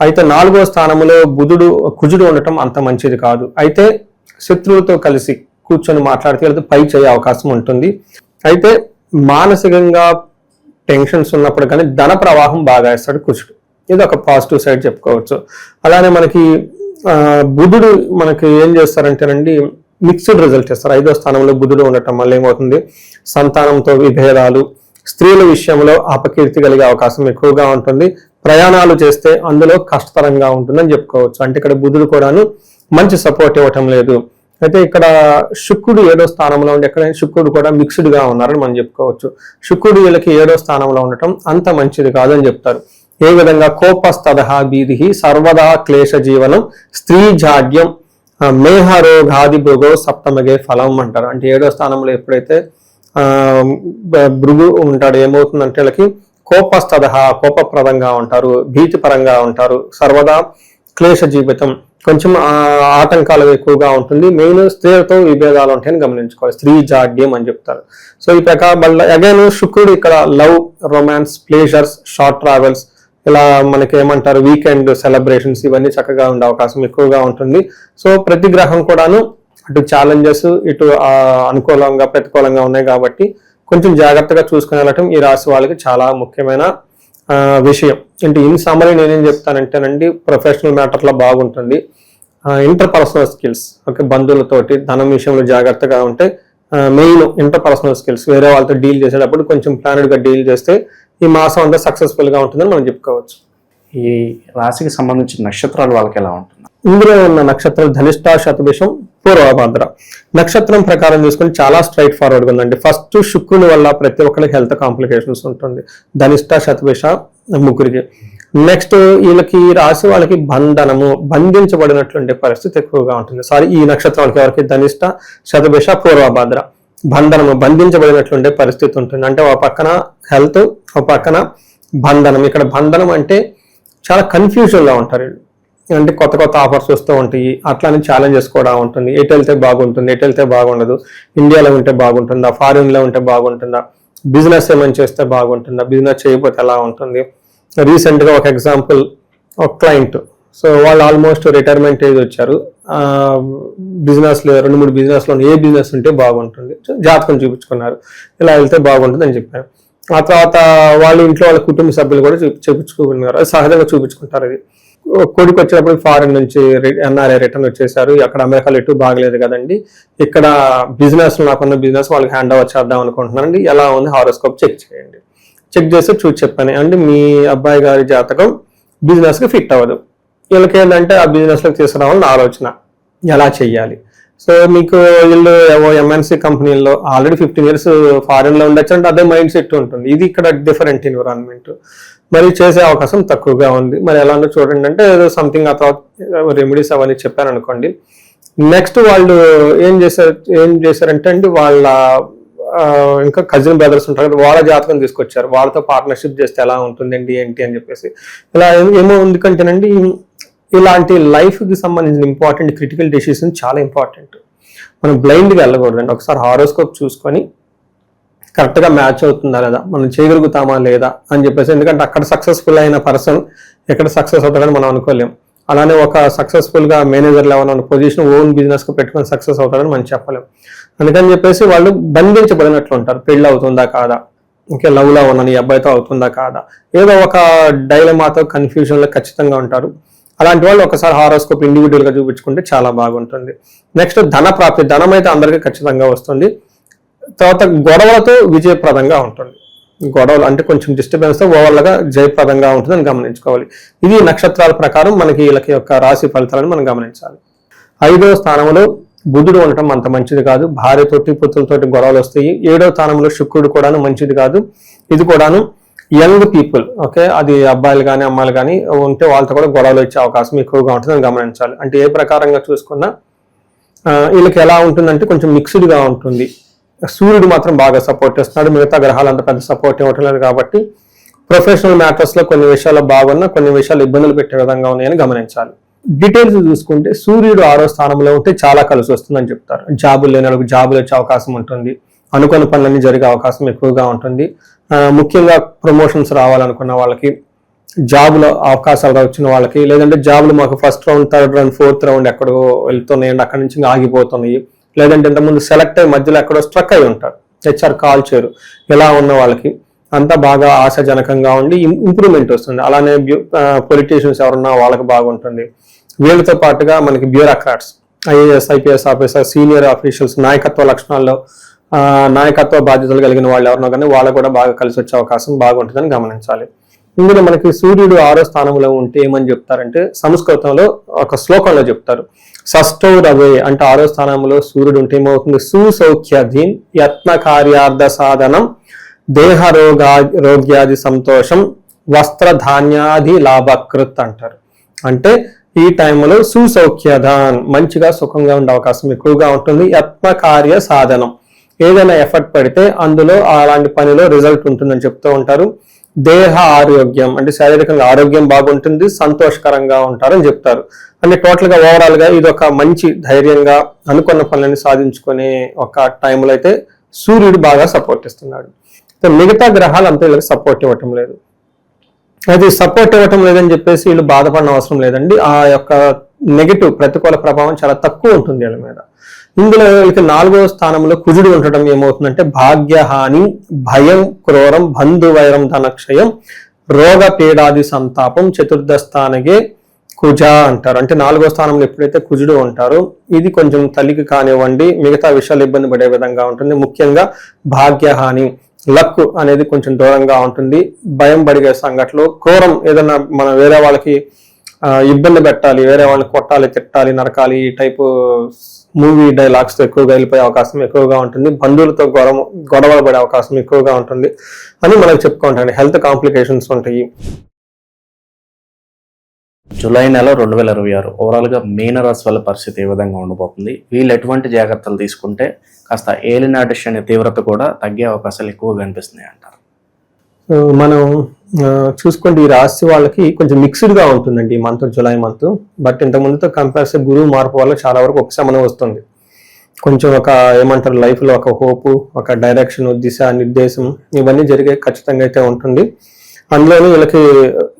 అయితే 4వ స్థానంలో కుజుడు ఉండటం అంత మంచిది కాదు. అయితే శత్రువులతో కలిసి కూర్చొని మాట్లాడితే వెళ్తే పై చేయ అవకాశం ఉంటుంది. అయితే మానసికంగా టెన్షన్స్ ఉన్నప్పుడు కానీ ధన ప్రవాహం బాగా ఇస్తాడు కుజుడు. ఇది ఒక పాజిటివ్ సైడ్ చెప్పుకోవచ్చు. అలానే మనకి బుధుడు మనకి ఏం చేస్తారంటేనండి మిక్స్డ్ రిజల్ట్ ఇస్తారు. 5వ స్థానంలో బుధుడు ఉండటం వల్ల ఏమవుతుంది, సంతానంతో విభేదాలు, స్త్రీల విషయంలో అపకీర్తి కలిగే అవకాశం ఎక్కువగా ఉంటుంది. ప్రయాణాలు చేస్తే అందులో కష్టతరంగా ఉంటుందని చెప్పుకోవచ్చు. అంటే ఇక్కడ బుధుడు కూడాను మంచి సపోర్ట్ ఇవ్వటం లేదు. అయితే ఇక్కడ శుక్రుడు 7వ స్థానంలో ఉండి ఎక్కడైనా శుక్రుడు కూడా మిక్స్డ్ గా ఉన్నారని మనం చెప్పుకోవచ్చు. శుక్రుడు వీళ్ళకి 7వ స్థానంలో ఉండటం అంత మంచిది కాదని చెప్తారు. ఏ విధంగా కోపస్తదహ బీదిహి సర్వదా క్లేశ జీవనం స్త్రీ జాడ్యం మేహరోగాది భృగో సప్తమగే ఫలం అంటారు. అంటే 7వ స్థానంలో ఎప్పుడైతే భృగు ఉంటాడు ఏమవుతుందంటే వీళ్ళకి కోపస్తదహ కోపప్రదంగా ఉంటారు, భీతిపరంగా ఉంటారు, సర్వదా క్లేశ జీవితం కొంచెం ఆటంకాలు ఎక్కువగా ఉంటుంది. మెయిన్ స్త్రీలతో విభేదాలు ఉంటాయని గమనించుకోవాలి. స్త్రీ జాడ్యం అని చెప్తారు. సో ఈ ప్రకారం అగైన్ శుక్రుడు ఇక్కడ love, romance, pleasures, short travels, ఇలా మనకి ఏమంటారు వీకెండ్ సెలబ్రేషన్స్ ఇవన్నీ చక్కగా ఉండే అవకాశం ఎక్కువగా ఉంటుంది. సో ప్రతి గ్రహం కూడాను అటు ఛాలెంజెస్ ఇటు అనుకూలంగా ప్రతికూలంగా ఉన్నాయి కాబట్టి కొంచెం జాగ్రత్తగా చూసుకుని వెళ్ళటం ఈ రాశి వాళ్ళకి చాలా ముఖ్యమైన విషయం. అంటే ఇన్ సమ్మరీ నేనేం చెప్తానంటేనండి ప్రొఫెషనల్ మ్యాటర్లో బాగుంటుంది. ఇంటర్పర్సనల్ స్కిల్స్, ఓకే, బంధువులతోటి ధనం విషయంలో జాగ్రత్తగా ఉంటే మెయిన్ ఇంటర్పర్సనల్ స్కిల్స్ వేరే వాళ్ళతో డీల్ చేసేటప్పుడు కొంచెం ప్లానెడ్ గా డీల్ చేస్తే ఈ మాసం అంతా సక్సెస్ఫుల్ గా ఉంటుందని మనం చెప్పుకోవచ్చు. ఈ రాశికి సంబంధించిన నక్షత్రాలు వాళ్ళకి ఎలా ఉంటుంది? ఇందులో ఉన్న నక్షత్రాలు ధనిష్ట, శతభిషం, పూర్వభాద్ర. నక్షత్రం ప్రకారం చూసుకొని చాలా స్ట్రైట్ ఫార్వర్డ్ గా ఉందండి. ఫస్ట్ శుక్రుని వల్ల ప్రతి ఒక్కరికి హెల్త్ కాంప్లికేషన్స్ ఉంటుంది, ధనిష్ట శతభిష ముగ్గురికి. నెక్స్ట్ వీళ్ళకి రాశి వాళ్ళకి బంధించబడినటువంటి పరిస్థితి ఎక్కువగా ఉంటుంది. ఈ నక్షత్రాలకి ఎవరికి ధనిష్ట, శతభిష, పూర్వభాద్ర. బంధించబడినట్లుండే పరిస్థితి ఉంటుంది. అంటే ఒక పక్కన హెల్త్, ఒక పక్కన బంధనం. ఇక్కడ బంధనం అంటే చాలా కన్ఫ్యూజన్లో ఉంటారు వీళ్ళు. అంటే కొత్త కొత్త ఆఫర్స్ వస్తూ ఉంటాయి, అట్లానే ఛాలెంజెస్ కూడా ఉంటుంది. ఎటు వెళ్తే బాగుంటుంది, ఎటు వెళ్తే బాగుండదు, ఇండియాలో ఉంటే బాగుంటుందా, ఫారిన్లో ఉంటే బాగుంటుందా, బిజినెస్ ఏమైనా చేస్తే బాగుంటుందా, బిజినెస్ చేయకపోతే ఎలా ఉంటుంది. రీసెంట్గా ఒక ఎగ్జాంపుల్, ఒక క్లయింట్, సో వాళ్ళు ఆల్మోస్ట్ రిటైర్మెంట్ ఏజ్ వచ్చారు. బిజినెస్లో 2-3 బిజినెస్లో ఏ బిజినెస్ ఉంటే బాగుంటుంది, జాతకం చూపించుకున్నారు, ఇలా వెళ్తే బాగుంటుంది అని చెప్పారు. ఆ తర్వాత వాళ్ళ ఇంట్లో వాళ్ళ కుటుంబ సభ్యులు కూడా చూపించుకున్నారు. అది సహజంగా చూపించుకుంటారు. అది కొడుకు వచ్చేటప్పుడు ఫారెన్ నుంచి ఎన్ఆర్ఐ రిటర్న్ వచ్చేసారు, అక్కడ అమెరికాలో ఎటు బాగలేదు కదండి, ఇక్కడ బిజినెస్ నాకున్న బిజినెస్ వాళ్ళకి హ్యాండ్ ఓవర్ చేద్దాం అనుకుంటున్నానండి, ఎలా ఉంది హారోస్కోప్ చెక్ చేయండి. చెక్ చేస్తే చూసి చెప్పాను, అంటే మీ అబ్బాయి గారి జాతకం బిజినెస్కి ఫిట్ అవ్వదు, వీళ్ళకి ఏంటంటే ఆ బిజినెస్లోకి తీసుకురావాలని ఆలోచన, ఎలా చెయ్యాలి. సో మీకు వీళ్ళు ఎంఎన్సీ కంపెనీల్లో ఆల్రెడీ 15 years ఫారెన్లో ఉండొచ్చు అంటే అదే మైండ్ సెట్ ఉంటుంది. ఇది ఇక్కడ డిఫరెంట్ ఎన్విరాన్మెంట్, మరి చేసే అవకాశం తక్కువగా ఉంది. మరి ఎలా ఉందో చూడండి అంటే ఏదో సంథింగ్ ఆ తర్వాత రెమెడీస్ అవన్నీ చెప్పాను అనుకోండి. నెక్స్ట్ వాళ్ళు ఏం చేశారంటే అండి, వాళ్ళ ఇంకా కజిన్ బ్రదర్స్ ఉంటారు కదా, వాళ్ళ జాతకం తీసుకొచ్చారు, వాళ్ళతో పార్ట్నర్షిప్ చేస్తే ఎలా ఉంటుందండి ఏంటి అని చెప్పేసి. ఇలా ఏమో ఎందుకంటేనండి, ఇలాంటి లైఫ్కి సంబంధించిన ఇంపార్టెంట్ క్రిటికల్ డెసిషన్ చాలా ఇంపార్టెంట్. మనం బ్లైండ్గా వెళ్ళకూడదండి. ఒకసారి హారోస్కోప్ చూసుకొని కరెక్ట్గా మ్యాచ్ అవుతుందా లేదా, మనం చేయగలుగుతామా లేదా అని చెప్పేసి. ఎందుకంటే అక్కడ సక్సెస్ఫుల్ అయిన పర్సన్ ఎక్కడ సక్సెస్ అవుతాడని మనం అనుకోలేం. అలానే ఒక సక్సెస్ఫుల్గా మేనేజర్ లెవెల్ ఉన్న పొజిషన్ ఓన్ బిజినెస్కి పెట్టుకొని సక్సెస్ అవుతాడని మనం చెప్పలేం. అందుకని చెప్పేసి వాళ్ళు బంధించబడినట్లు ఉంటారు. పెళ్ళి అవుతుందా కాదా, ఇంకా లవ్లో ఉన్నాను, ఈ అబ్బాయితో అవుతుందా కాదా, ఏదో ఒక డైలమాతో కన్ఫ్యూజన్లో ఖచ్చితంగా ఉంటారు. అలాంటి వాళ్ళు ఒకసారి హారోస్కోప్ ఇండివిజువల్గా చూపించుకుంటే చాలా బాగుంటుంది. నెక్స్ట్ ధన ప్రాప్తి, ధనం అయితే అందరికీ ఖచ్చితంగా వస్తుంది. తర్వాత గొడవలతో విజయప్రదంగా ఉంటుంది. గొడవలు అంటే కొంచెం డిస్టర్బెన్స్తో ఓవర్గా జయప్రదంగా ఉంటుందని గమనించుకోవాలి. ఇది నక్షత్రాల ప్రకారం మనకి వీళ్ళకి యొక్క రాశి ఫలితాలను మనం గమనించాలి. 5వ స్థానంలో బుధుడు ఉండటం అంత మంచిది కాదు, భార్యతోటి పుత్రులతోటి గొడవలు వస్తాయి. 7వ స్థానంలో శుక్రుడు కూడాను మంచిది కాదు. ఇది కూడాను యంగ్ పీపుల్, ఓకే, అది అబ్బాయిలు కానీ అమ్మాయిలు కానీ ఉంటే వాళ్ళతో కూడా గొడవలు వచ్చే అవకాశం ఎక్కువగా ఉంటుందని గమనించాలి. అంటే ఏ ప్రకారంగా చూసుకున్నా వీళ్ళకి ఎలా ఉంటుందంటే కొంచెం మిక్స్డ్గా ఉంటుంది. సూర్యుడు మాత్రం బాగా సపోర్ట్ చేస్తున్నాడు, మిగతా గ్రహాలు అంత పెద్ద సపోర్ట్ ఇవ్వటం లేదు. కాబట్టి ప్రొఫెషనల్ మ్యాటర్స్లో కొన్ని విషయాలు బాగున్నా, కొన్ని విషయాలు ఇబ్బందులు పెట్టే విధంగా ఉన్నాయని గమనించాలి. డీటెయిల్స్ చూసుకుంటే సూర్యుడు 6వ స్థానంలో ఉంటే చాలా కలిసి వస్తుందని చెప్తారు. జాబులు లేని వాళ్ళకి జాబులు వచ్చే అవకాశం ఉంటుంది, అనుకున్న పనులన్నీ జరిగే అవకాశం ఎక్కువగా ఉంటుంది. ముఖ్యంగా ప్రమోషన్స్ రావాలనుకున్న వాళ్ళకి, జాబులో అవకాశాలు వచ్చిన వాళ్ళకి, లేదంటే జాబులు మాకు first round, third round, 4th round ఎక్కడో వెళ్తున్నాయండి, అక్కడి నుంచి ఆగిపోతున్నాయి, లేదంటే ఇంతకుముందు సెలెక్ట్ అయ్యి మధ్యలో ఎక్కడో స్ట్రక్ అయి ఉంటారు, హెచ్ఆర్ కాల్ చేయరు, ఇలా ఉన్న వాళ్ళకి అంతా బాగా ఆశాజనకంగా ఉండి ఇంప్రూవ్మెంట్ వస్తుంది. అలానే పొలిటీషియన్స్ ఎవరున్నా వాళ్ళకి బాగుంటుంది. వీళ్ళతో పాటుగా మనకి bureaucrats, IAS, IPS officer, senior officials, నాయకత్వ లక్షణాల్లో నాయకత్వ బాధ్యతలు కలిగిన వాళ్ళు ఎవరినో కానీ వాళ్ళకు కూడా బాగా కలిసి వచ్చే అవకాశం బాగుంటుందని గమనించాలి. ఇందులో మనకి సూర్యుడు 6వ స్థానంలో ఉంటే ఏమని చెప్తారంటే, సంస్కృతంలో ఒక శ్లోకంలో చెప్తారు, షష్టౌ రవే అంటే 6వ స్థానంలో సూర్యుడు ఉంటే ఏమవుతుంది, సుసౌఖ్యాధీన్ యత్న కార్యార్థ సాధనం, దేహ రోగ్యాది సంతోషం, వస్త్రధాన్యాది లాభకృత్ అంటారు. అంటే ఈ టైంలో సుసౌఖ్యధాన్ మంచిగా సుఖంగా ఉండే అవకాశం ఎక్కువగా ఉంటుంది. యత్న కార్య సాధనం, ఏదైనా ఎఫర్ట్ పెడితే అందులో అలాంటి పనిలో రిజల్ట్ ఉంటుందని చెప్తూ ఉంటారు. దేహ ఆరోగ్యం అంటే శారీరకంగా ఆరోగ్యం బాగుంటుంది, సంతోషకరంగా ఉంటారని చెప్తారు. అంటే టోటల్గా ఓవరాల్గా ఇది ఒక మంచి ధైర్యంగా అనుకున్న పనులని సాధించుకునే ఒక టైంలో అయితే సూర్యుడు బాగా సపోర్ట్ ఇస్తున్నాడు. మిగతా గ్రహాలు అంతా వీళ్ళకి సపోర్ట్ ఇవ్వటం లేదు. అది సపోర్ట్ ఇవ్వటం లేదని చెప్పేసి వీళ్ళు బాధపడిన అవసరం లేదండి. ఆ యొక్క నెగిటివ్ ప్రతికూల ప్రభావం చాలా తక్కువ ఉంటుంది వీళ్ళ మీద. ఇందులో వీళ్ళకి 4వ స్థానంలో కుజుడు ఉండటం ఏమవుతుందంటే, భాగ్యహాని, భయం, క్రూరం, బంధువైరం, ధనక్షయం, రోగ పీడాది సంతాపం, 4th స్థానగే కుజ అంటారు. అంటే 4వ స్థానంలో ఎప్పుడైతే కుజుడు ఉంటారో ఇది కొంచెం తల్లికి కానివ్వండి మిగతా విషయాలు ఇబ్బంది పడే విధంగా ఉంటుంది. ముఖ్యంగా భాగ్యహాని, లక్ అనేది కొంచెం దూరంగా ఉంటుంది. భయం పడిగే సంఘటనలు, క్రూరం, ఏదైనా మనం వేరే వాళ్ళకి ఇబ్బంది పెట్టాలి, వేరే వాళ్ళని కొట్టాలి, తిట్టాలి, నరకాలి, ఈ టైపు మూవీ డైలాగ్స్ ఎక్కువగా వెళ్ళిపోయే అవకాశం ఎక్కువగా ఉంటుంది. బంధువులతో గొడవలు పడే అవకాశం ఎక్కువగా ఉంటుంది అని మనకు చెప్పుకుంటాం. హెల్త్ కాంప్లికేషన్స్ ఉంటాయి. జూలై నెల 2026 ఓవరాల్గా మీనరాశి వాళ్ళ పరిస్థితి ఏ విధంగా ఉండబోతుంది, వీళ్ళు ఎటువంటి జాగ్రత్తలు తీసుకుంటే కాస్త ఏలినాటి శని తీవ్రత కూడా తగ్గే అవకాశాలు ఎక్కువగా కనిపిస్తున్నాయి అంటారు. మనం చూసుకుంటే ఈ రాశి వాళ్ళకి కొంచెం మిక్స్డ్గా ఉంటుందండి ఈ మంత్, జూలై మంత్. బట్ ఇంత ముందుతో కంపేర్ చేస్తే గురువు మార్పు వల్ల చాలా వరకు ఉపశమనం వస్తుంది. కొంచెం ఒక ఏమంటారు లైఫ్లో ఒక హోపు, ఒక డైరెక్షన్, దిశ, నిర్దేశం ఇవన్నీ జరిగే ఖచ్చితంగా అయితే ఉంటుంది. అందులోనూ వీళ్ళకి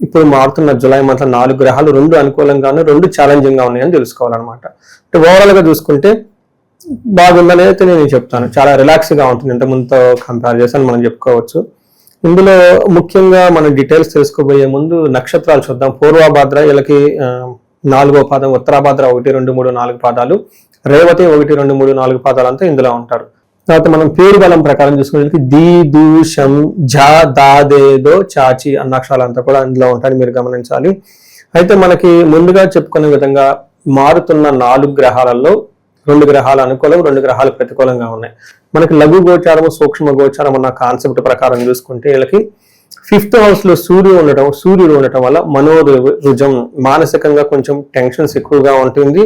ఇప్పుడు మారుతున్న జూలై మంత్ 4 గ్రహాలు 2 అనుకూలంగాను 2 ఛాలెంజింగ్గా ఉన్నాయని తెలుసుకోవాలన్నమాట. అంటే ఓవరాల్గా చూసుకుంటే బాగుందని అయితే నేను చెప్తాను. చాలా రిలాక్స్గా ఉంటుంది ఇంత ముందుతో కంపేర్ చేసి మనం చెప్పుకోవచ్చు. ఇందులో ముఖ్యంగా మనం డీటెయిల్స్ తెలుసుకోబోయే ముందు నక్షత్రాలు చూద్దాం. పూర్వభాద్ర వీళ్ళకి 4వ పాదం, ఉత్తరాభాద్ర 1, 2, 3, 4 పాదాలు, రేవతి 1, 2, 3, 4 పాదాలు అంతా ఇందులో ఉంటారు. తర్వాత మనం పేరు బలం ప్రకారం చూసుకునే దీ, దూ, షం, ఝ, దా, దే, దో, చాచి అన్న అక్షరాలంతా కూడా ఇందులో ఉంటాయని మీరు గమనించాలి. అయితే మనకి ముందుగా చెప్పుకునే విధంగా మారుతున్న 4 గ్రహాలలో 2 గ్రహాలు అనుకూలం, 2 గ్రహాలు ప్రతికూలంగా ఉన్నాయి. మనకి లఘు గోచారం, సూక్ష్మ గోచారం అన్న కాన్సెప్ట్ ప్రకారం చూసుకుంటే వీళ్ళకి 5th హౌస్ లో సూర్యుడు ఉండటం వల్ల మనోరుజం, మానసికంగా కొంచెం టెన్షన్స్ ఎక్కువగా ఉంటుంది.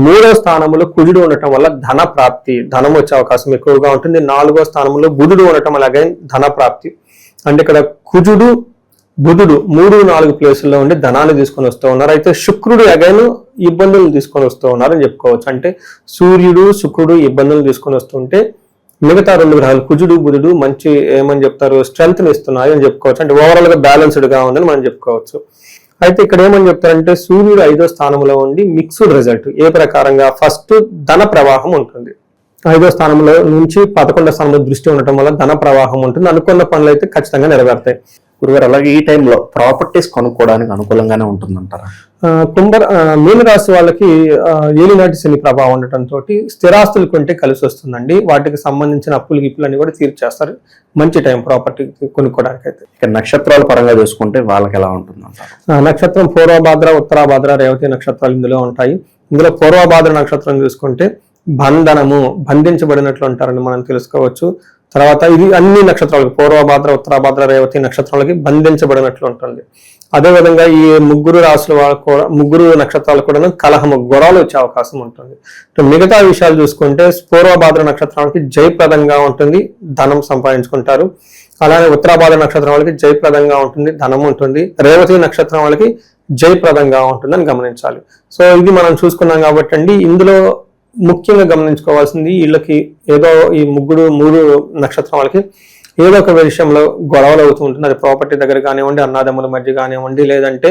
3వ స్థానంలో కుజుడు ఉండటం వల్ల ధన ప్రాప్తి, ధనం వచ్చే అవకాశం ఎక్కువగా ఉంటుంది. 4వ స్థానంలో బుధుడు ఉండటం వల్ల అగైన్ ధన ప్రాప్తి. అంటే ఇక్కడ కుజుడు, బుధుడు 3, 4 ప్లేసుల్లో ఉండి ధనాన్ని తీసుకొని వస్తూ ఉన్నారు. అయితే శుక్రుడు అగైన్ ఇబ్బందులు తీసుకొని వస్తూ ఉన్నారు అని చెప్పుకోవచ్చు. అంటే సూర్యుడు, శుక్రుడు ఇబ్బందులు తీసుకొని వస్తుంటే మిగతా 2 గ్రహాలు కుజుడు, బుధుడు మంచి ఏమని చెప్తారు స్ట్రెంగ్త్ ఇస్తున్నాయి అని చెప్పుకోవచ్చు. అంటే ఓవరాల్ గా బ్యాలెన్స్డ్ గా ఉందని మనం చెప్పుకోవచ్చు. అయితే ఇక్కడ ఏమని చెప్తారంటే సూర్యుడు 5వ స్థానంలో ఉండి మిక్స్డ్ రిజల్ట్. ఏ ప్రకారంగా ఫస్ట్ ధన ప్రవాహం ఉంటుంది. 5వ స్థానంలో నుంచి 11వ స్థానంలో దృష్టి ఉండటం వల్ల ధన ప్రవాహం ఉంటుంది. అనుకున్న పనులు అయితే ఖచ్చితంగా నెరవేరుతాయి. గురుగారు, అలాగే ఈ టైంలో ప్రాపర్టీస్ కొనుక్కోవడానికి అనుకూలంగానే ఉంటుందంటారా? మీనరాశి వాళ్ళకి ఏలినాటి శని ప్రభావం ఉండటంతో స్థిరాస్తులు కొంటే కలిసి వస్తుందండి. వాటికి సంబంధించిన అప్పులు గిప్పులు అన్ని కూడా తీర్చేస్తారు. మంచి టైం ప్రాపర్టీ కొనుక్కోవడానికి అయితే. ఇక నక్షత్రాల పరంగా చూసుకుంటే వాళ్ళకి ఎలా ఉంటుంది అంటారు? నక్షత్రం పూర్వభాద్ర, ఉత్తరాభాద్ర, రేవతి నక్షత్రాలు ఇందులో ఉంటాయి. ఇందులో పూర్వభాద్ర నక్షత్రం చూసుకుంటే బంధనము, బంధించబడినట్లు ఉంటారని మనం తెలుసుకోవచ్చు. తర్వాత ఇది అన్ని నక్షత్రాలకు పూర్వభాద్ర, ఉత్తరాభాద్ర, రేవతి నక్షత్రాలకి బంధించబడినట్లు ఉంటుంది. అదేవిధంగా ఈ 3 రాశుల వాళ్ళకు కూడా 3 నక్షత్రాలకు కూడా కలహము, గొడవలు వచ్చే అవకాశం ఉంటుంది. మిగతా విషయాలు చూసుకుంటే పూర్వభాద్ర నక్షత్రానికి జయప్రదంగా ఉంటుంది, ధనం సంపాదించుకుంటారు. అలానే ఉత్తరాభాద్ర నక్షత్రం వాళ్ళకి జయప్రదంగా ఉంటుంది, ధనం ఉంటుంది. రేవతి నక్షత్రం వాళ్ళకి జయప్రదంగా ఉంటుందని గమనించాలి. సో ఇది మనం చూసుకున్నాం కాబట్టి అండి, ఇందులో ముఖ్యంగా గమనించుకోవాల్సింది వీళ్ళకి ఏదో ఈ 3 నక్షత్రం వాళ్ళకి ఏదో ఒక విషయంలో గొడవలు అవుతూ ఉంటుంది. అది ప్రాపర్టీ దగ్గర కానివ్వండి, అన్నదమ్ముల మధ్య కానివ్వండి, లేదంటే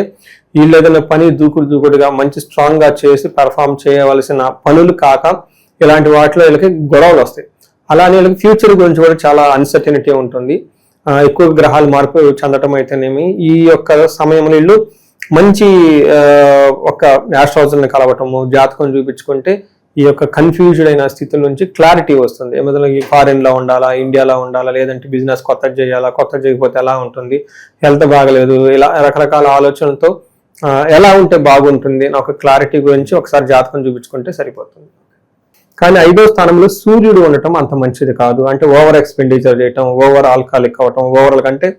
వీళ్ళు ఏదైనా పని దూకుడుగా మంచి స్ట్రాంగ్ గా చేసి పెర్ఫామ్ చేయవలసిన పనులు కాక ఇలాంటి వాటిలో వీళ్ళకి గొడవలు వస్తాయి. అలానే వీళ్ళకి ఫ్యూచర్ గురించి కూడా చాలా అన్సర్టనిటీ ఉంటుంది. ఎక్కువ గ్రహాలు మార్పు చెందటం అయితేనేమి, ఈ యొక్క సమయంలో వీళ్ళు మంచి ఒక యాస్ట్రాలజర్ని కలవటము, జాతకం చూపించుకుంటే ఈ యొక్క కన్ఫ్యూజ్డ్ అయిన స్థితి నుంచి క్లారిటీ వస్తుంది. ఏమైనా ఫారెన్ లో ఉండాలా, ఇండియాలో ఉండాలా, లేదంటే బిజినెస్ కొత్తది చేయాలా, కొత్తది చేయకపోతే ఎలా ఉంటుంది, హెల్త్ బాగలేదు, ఇలా రకరకాల ఆలోచనలతో ఎలా ఉంటే బాగుంటుంది నా ఒక క్లారిటీ గురించి ఒకసారి జాతకం చూపించుకుంటే సరిపోతుంది. కానీ 5వ స్థానంలో సూర్యుడు ఉండటం అంత మంచిది కాదు. అంటే ఓవర్ ఎక్స్పెండిచర్ చేయటం, ఓవర్ ఆల్కహాలిక్ అవ్వటం, ఓవర్ కంటే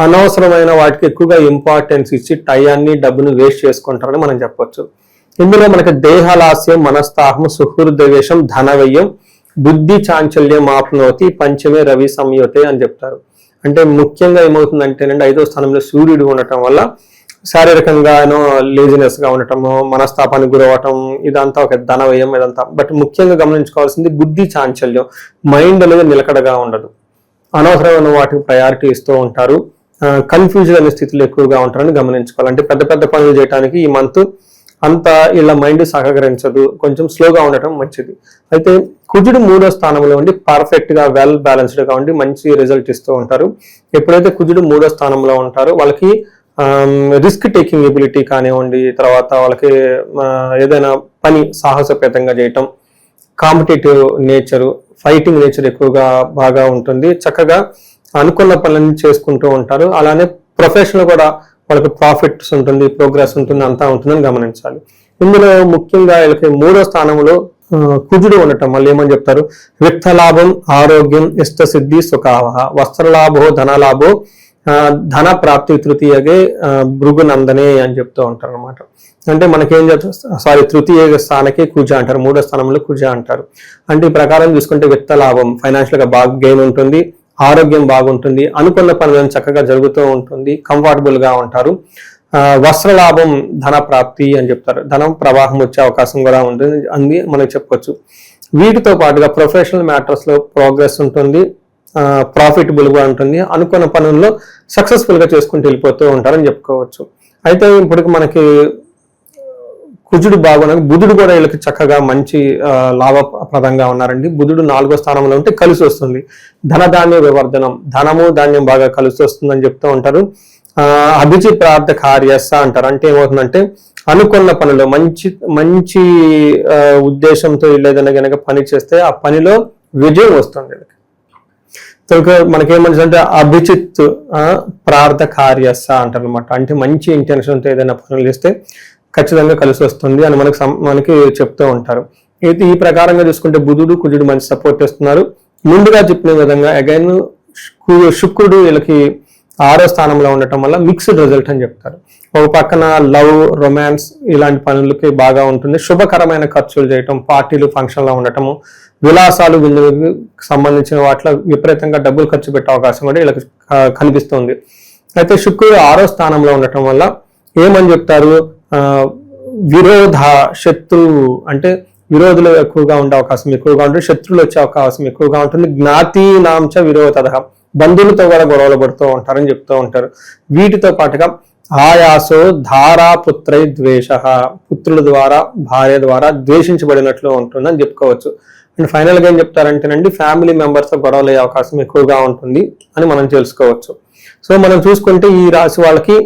అనవసరమైన వాటికి ఎక్కువగా ఇంపార్టెన్స్ ఇచ్చి టయాన్ని, డబ్బును వేస్ట్ చేసుకుంటారని మనం చెప్పొచ్చు. ఇందులో మనకి దేహలాస్యం, మనస్తాహం, సుహృద్వేషం, ధనవ్యయం, బుద్ధి చాంచల్యం ఆప్నోతి, పంచమే రవి సంయోతే అని చెప్తారు. అంటే ముఖ్యంగా ఏమవుతుందంటేనండి 5వ స్థానంలో సూర్యుడు ఉండటం వల్ల శారీరకంగా లేజినెస్ గా ఉండటము, మనస్తాపానికి గురవటం, ఇదంతా ఒక ధనవ్యయం ఇదంతా. బట్ ముఖ్యంగా గమనించుకోవాల్సింది బుద్ధి చాంచల్యం, మైండ్ అనేది నిలకడగా ఉండదు, అనవసరమైన వాటికి ప్రయారిటీ ఇస్తూ ఉంటారు, కన్ఫ్యూజన్ అనే స్థితిలో ఎక్కువగా ఉంటారని గమనించుకోవాలి. అంటే పెద్ద పెద్ద పనులు చేయడానికి ఈ మంత్ అంతా ఇలా మైండ్ సహకరించదు, కొంచెం స్లోగా ఉండటం మంచిది. అయితే కుజుడు 3వ స్థానంలో ఉండి పర్ఫెక్ట్ గా వెల్ బ్యాలెన్స్డ్ గా ఉండి మంచి రిజల్ట్ ఇస్తూ ఉంటారు. ఎప్పుడైతే కుజుడు 3వ స్థానంలో ఉంటారో వాళ్ళకి రిస్క్ టేకింగ్ ఎబిలిటీ కానివ్వండి, తర్వాత వాళ్ళకి ఏదైనా పని సాహసపేతంగా చేయటం, కాంపిటేటివ్ నేచరు, ఫైటింగ్ నేచర్ ఎక్కువగా బాగా ఉంటుంది. చక్కగా అనుకున్న పనులన్నీ చేసుకుంటూ ఉంటారు. అలానే ప్రొఫెషనల్ కూడా వాళ్ళకి ప్రాఫిట్స్ ఉంటుంది, ప్రోగ్రెస్ ఉంటుంది, అంతా ఉంటుందని గమనించాలి. ఇందులో ముఖ్యంగా వీళ్ళకి 3వ స్థానంలో కుజుడు ఉండటం మళ్ళీ ఏమని చెప్తారు, విత్తలాభం, ఆరోగ్యం, ఇష్టసిద్ధి, సుఖావహ, వస్త్రలాభో, ధనలాభో, ధన ప్రాప్తి తృతీయగే భృగునందనే అని చెప్తూ ఉంటారు అనమాట. అంటే మనకేం చెప్తారు, తృతీయ స్థానకే కుజ అంటారు, 3వ స్థానంలో కుజ అంటారు. అంటే ఈ ప్రకారం చూసుకుంటే విత్త లాభం, ఫైనాన్షియల్ గా బాగా గెయిన్ ఉంటుంది, ఆరోగ్యం బాగుంటుంది, అనుకున్న పనులను చక్కగా జరుగుతూ ఉంటుంది, కంఫర్టబుల్ గా ఉంటారు. వస్త్ర లాభం, ధన ప్రాప్తి అని చెప్తారు, ధనం ప్రవాహం వచ్చే అవకాశం కూడా ఉంటుంది అని మనం చెప్పొచ్చు. వీటితో పాటుగా ప్రొఫెషనల్ మ్యాటర్స్ లో ప్రోగ్రెస్ ఉంటుంది, ప్రాఫిటబుల్ గా ఉంటుంది, అనుకున్న పనుల్లో సక్సెస్ఫుల్ గా చేసుకుంటూ వెళ్ళిపోతూ ఉంటారని చెప్పుకోవచ్చు. అయితే ఇప్పుడు మనకి కుజుడు బాగున్నాడు, బుధుడు కూడా వీళ్ళకి చక్కగా మంచి లాభప్రదంగా ఉన్నారండి. బుధుడు 4వ స్థానంలో ఉంటే కలిసి వస్తుంది, ధనధాన్య వివర్ధనం, ధనము ధాన్యం బాగా కలిసి వస్తుందని చెప్తూ ఉంటారు. అభిచి ప్రార్థ కార్యస్స అంటారు. అంటే ఏమవుతుందంటే అనుకున్న పనిలో మంచి ఉద్దేశంతో ఏదైనా కనుక పని చేస్తే ఆ పనిలో విజయం వస్తుంది. మనకేమని అంటే అభిచిత్ ప్రార్థ కార్యస్స అంటారు అనమాట. అంటే మంచి ఇంటెన్షన్తో ఏదైనా పనులు చేస్తే ఖచ్చితంగా కలిసి వస్తుంది అని మనకి చెప్తూ ఉంటారు. అయితే ఈ ప్రకారంగా చూసుకుంటే బుధుడు కుజుడు మంచి సపోర్ట్ ఇస్తున్నారు. ముందుగా చెప్పిన విధంగా అగైన్ శుక్రుడు వీళ్ళకి 6వ స్థానంలో ఉండటం వల్ల మిక్స్డ్ రిజల్ట్ అని చెప్తారు. ఒక పక్కన లవ్, రొమాన్స్ ఇలాంటి పనులకి బాగా ఉంటుంది, శుభకరమైన ఖర్చులు చేయటం, పార్టీలు ఫంక్షన్లో ఉండటము, విలాసాలు విందులకు సంబంధించిన వాటిలో విపరీతంగా డబ్బులు ఖర్చు పెట్టే అవకాశం కూడా వీళ్ళకి కనిపిస్తుంది. అయితే శుక్రుడు 6వ స్థానంలో ఉండటం వల్ల ఏమని చెప్తారు, విరోధ శత్రువు అంటే విరోధులు ఎక్కువగా ఉండే అవకాశం ఎక్కువగా ఉంటుంది, శత్రువులు వచ్చే అవకాశం ఎక్కువగా ఉంటుంది, జ్ఞాతీనాంచ విరోధ, బంధువులతో కూడా గొడవలు పడుతూ ఉంటారని చెప్తూ ఉంటారు. వీటితో పాటుగా ఆయాసో ధారాపుత్రై ద్వేష, పుత్రుల ద్వారా భార్య ద్వారా ద్వేషించబడినట్లు ఉంటుందని చెప్పుకోవచ్చు. అండ్ ఫైనల్ గా ఏం చెప్తారంటేనండి, ఫ్యామిలీ మెంబర్స్ తో గొడవలు అయ్యే అవకాశం ఎక్కువగా ఉంటుంది అని మనం తెలుసుకోవచ్చు. సో మనం చూసుకుంటే ఈ రాశి వాళ్ళకి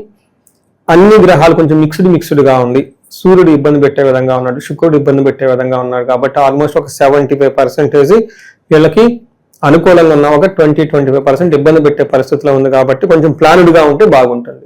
అన్ని గ్రహాలు కొంచెం మిక్స్డ్ గా ఉంది. సూర్యుడు ఇబ్బంది పెట్టే విధంగా ఉన్నాడు, శుక్రుడు ఇబ్బంది పెట్టే విధంగా ఉన్నాడు. కాబట్టి ఆల్మోస్ట్ ఒక 75% వీళ్ళకి అనుకూలంగా ఉన్న, ఒక 20-25% ఇబ్బంది పెట్టే పరిస్థితిలో ఉంది. కాబట్టి కొంచెం ప్లాన్డ్ గా ఉంటే బాగుంటుంది.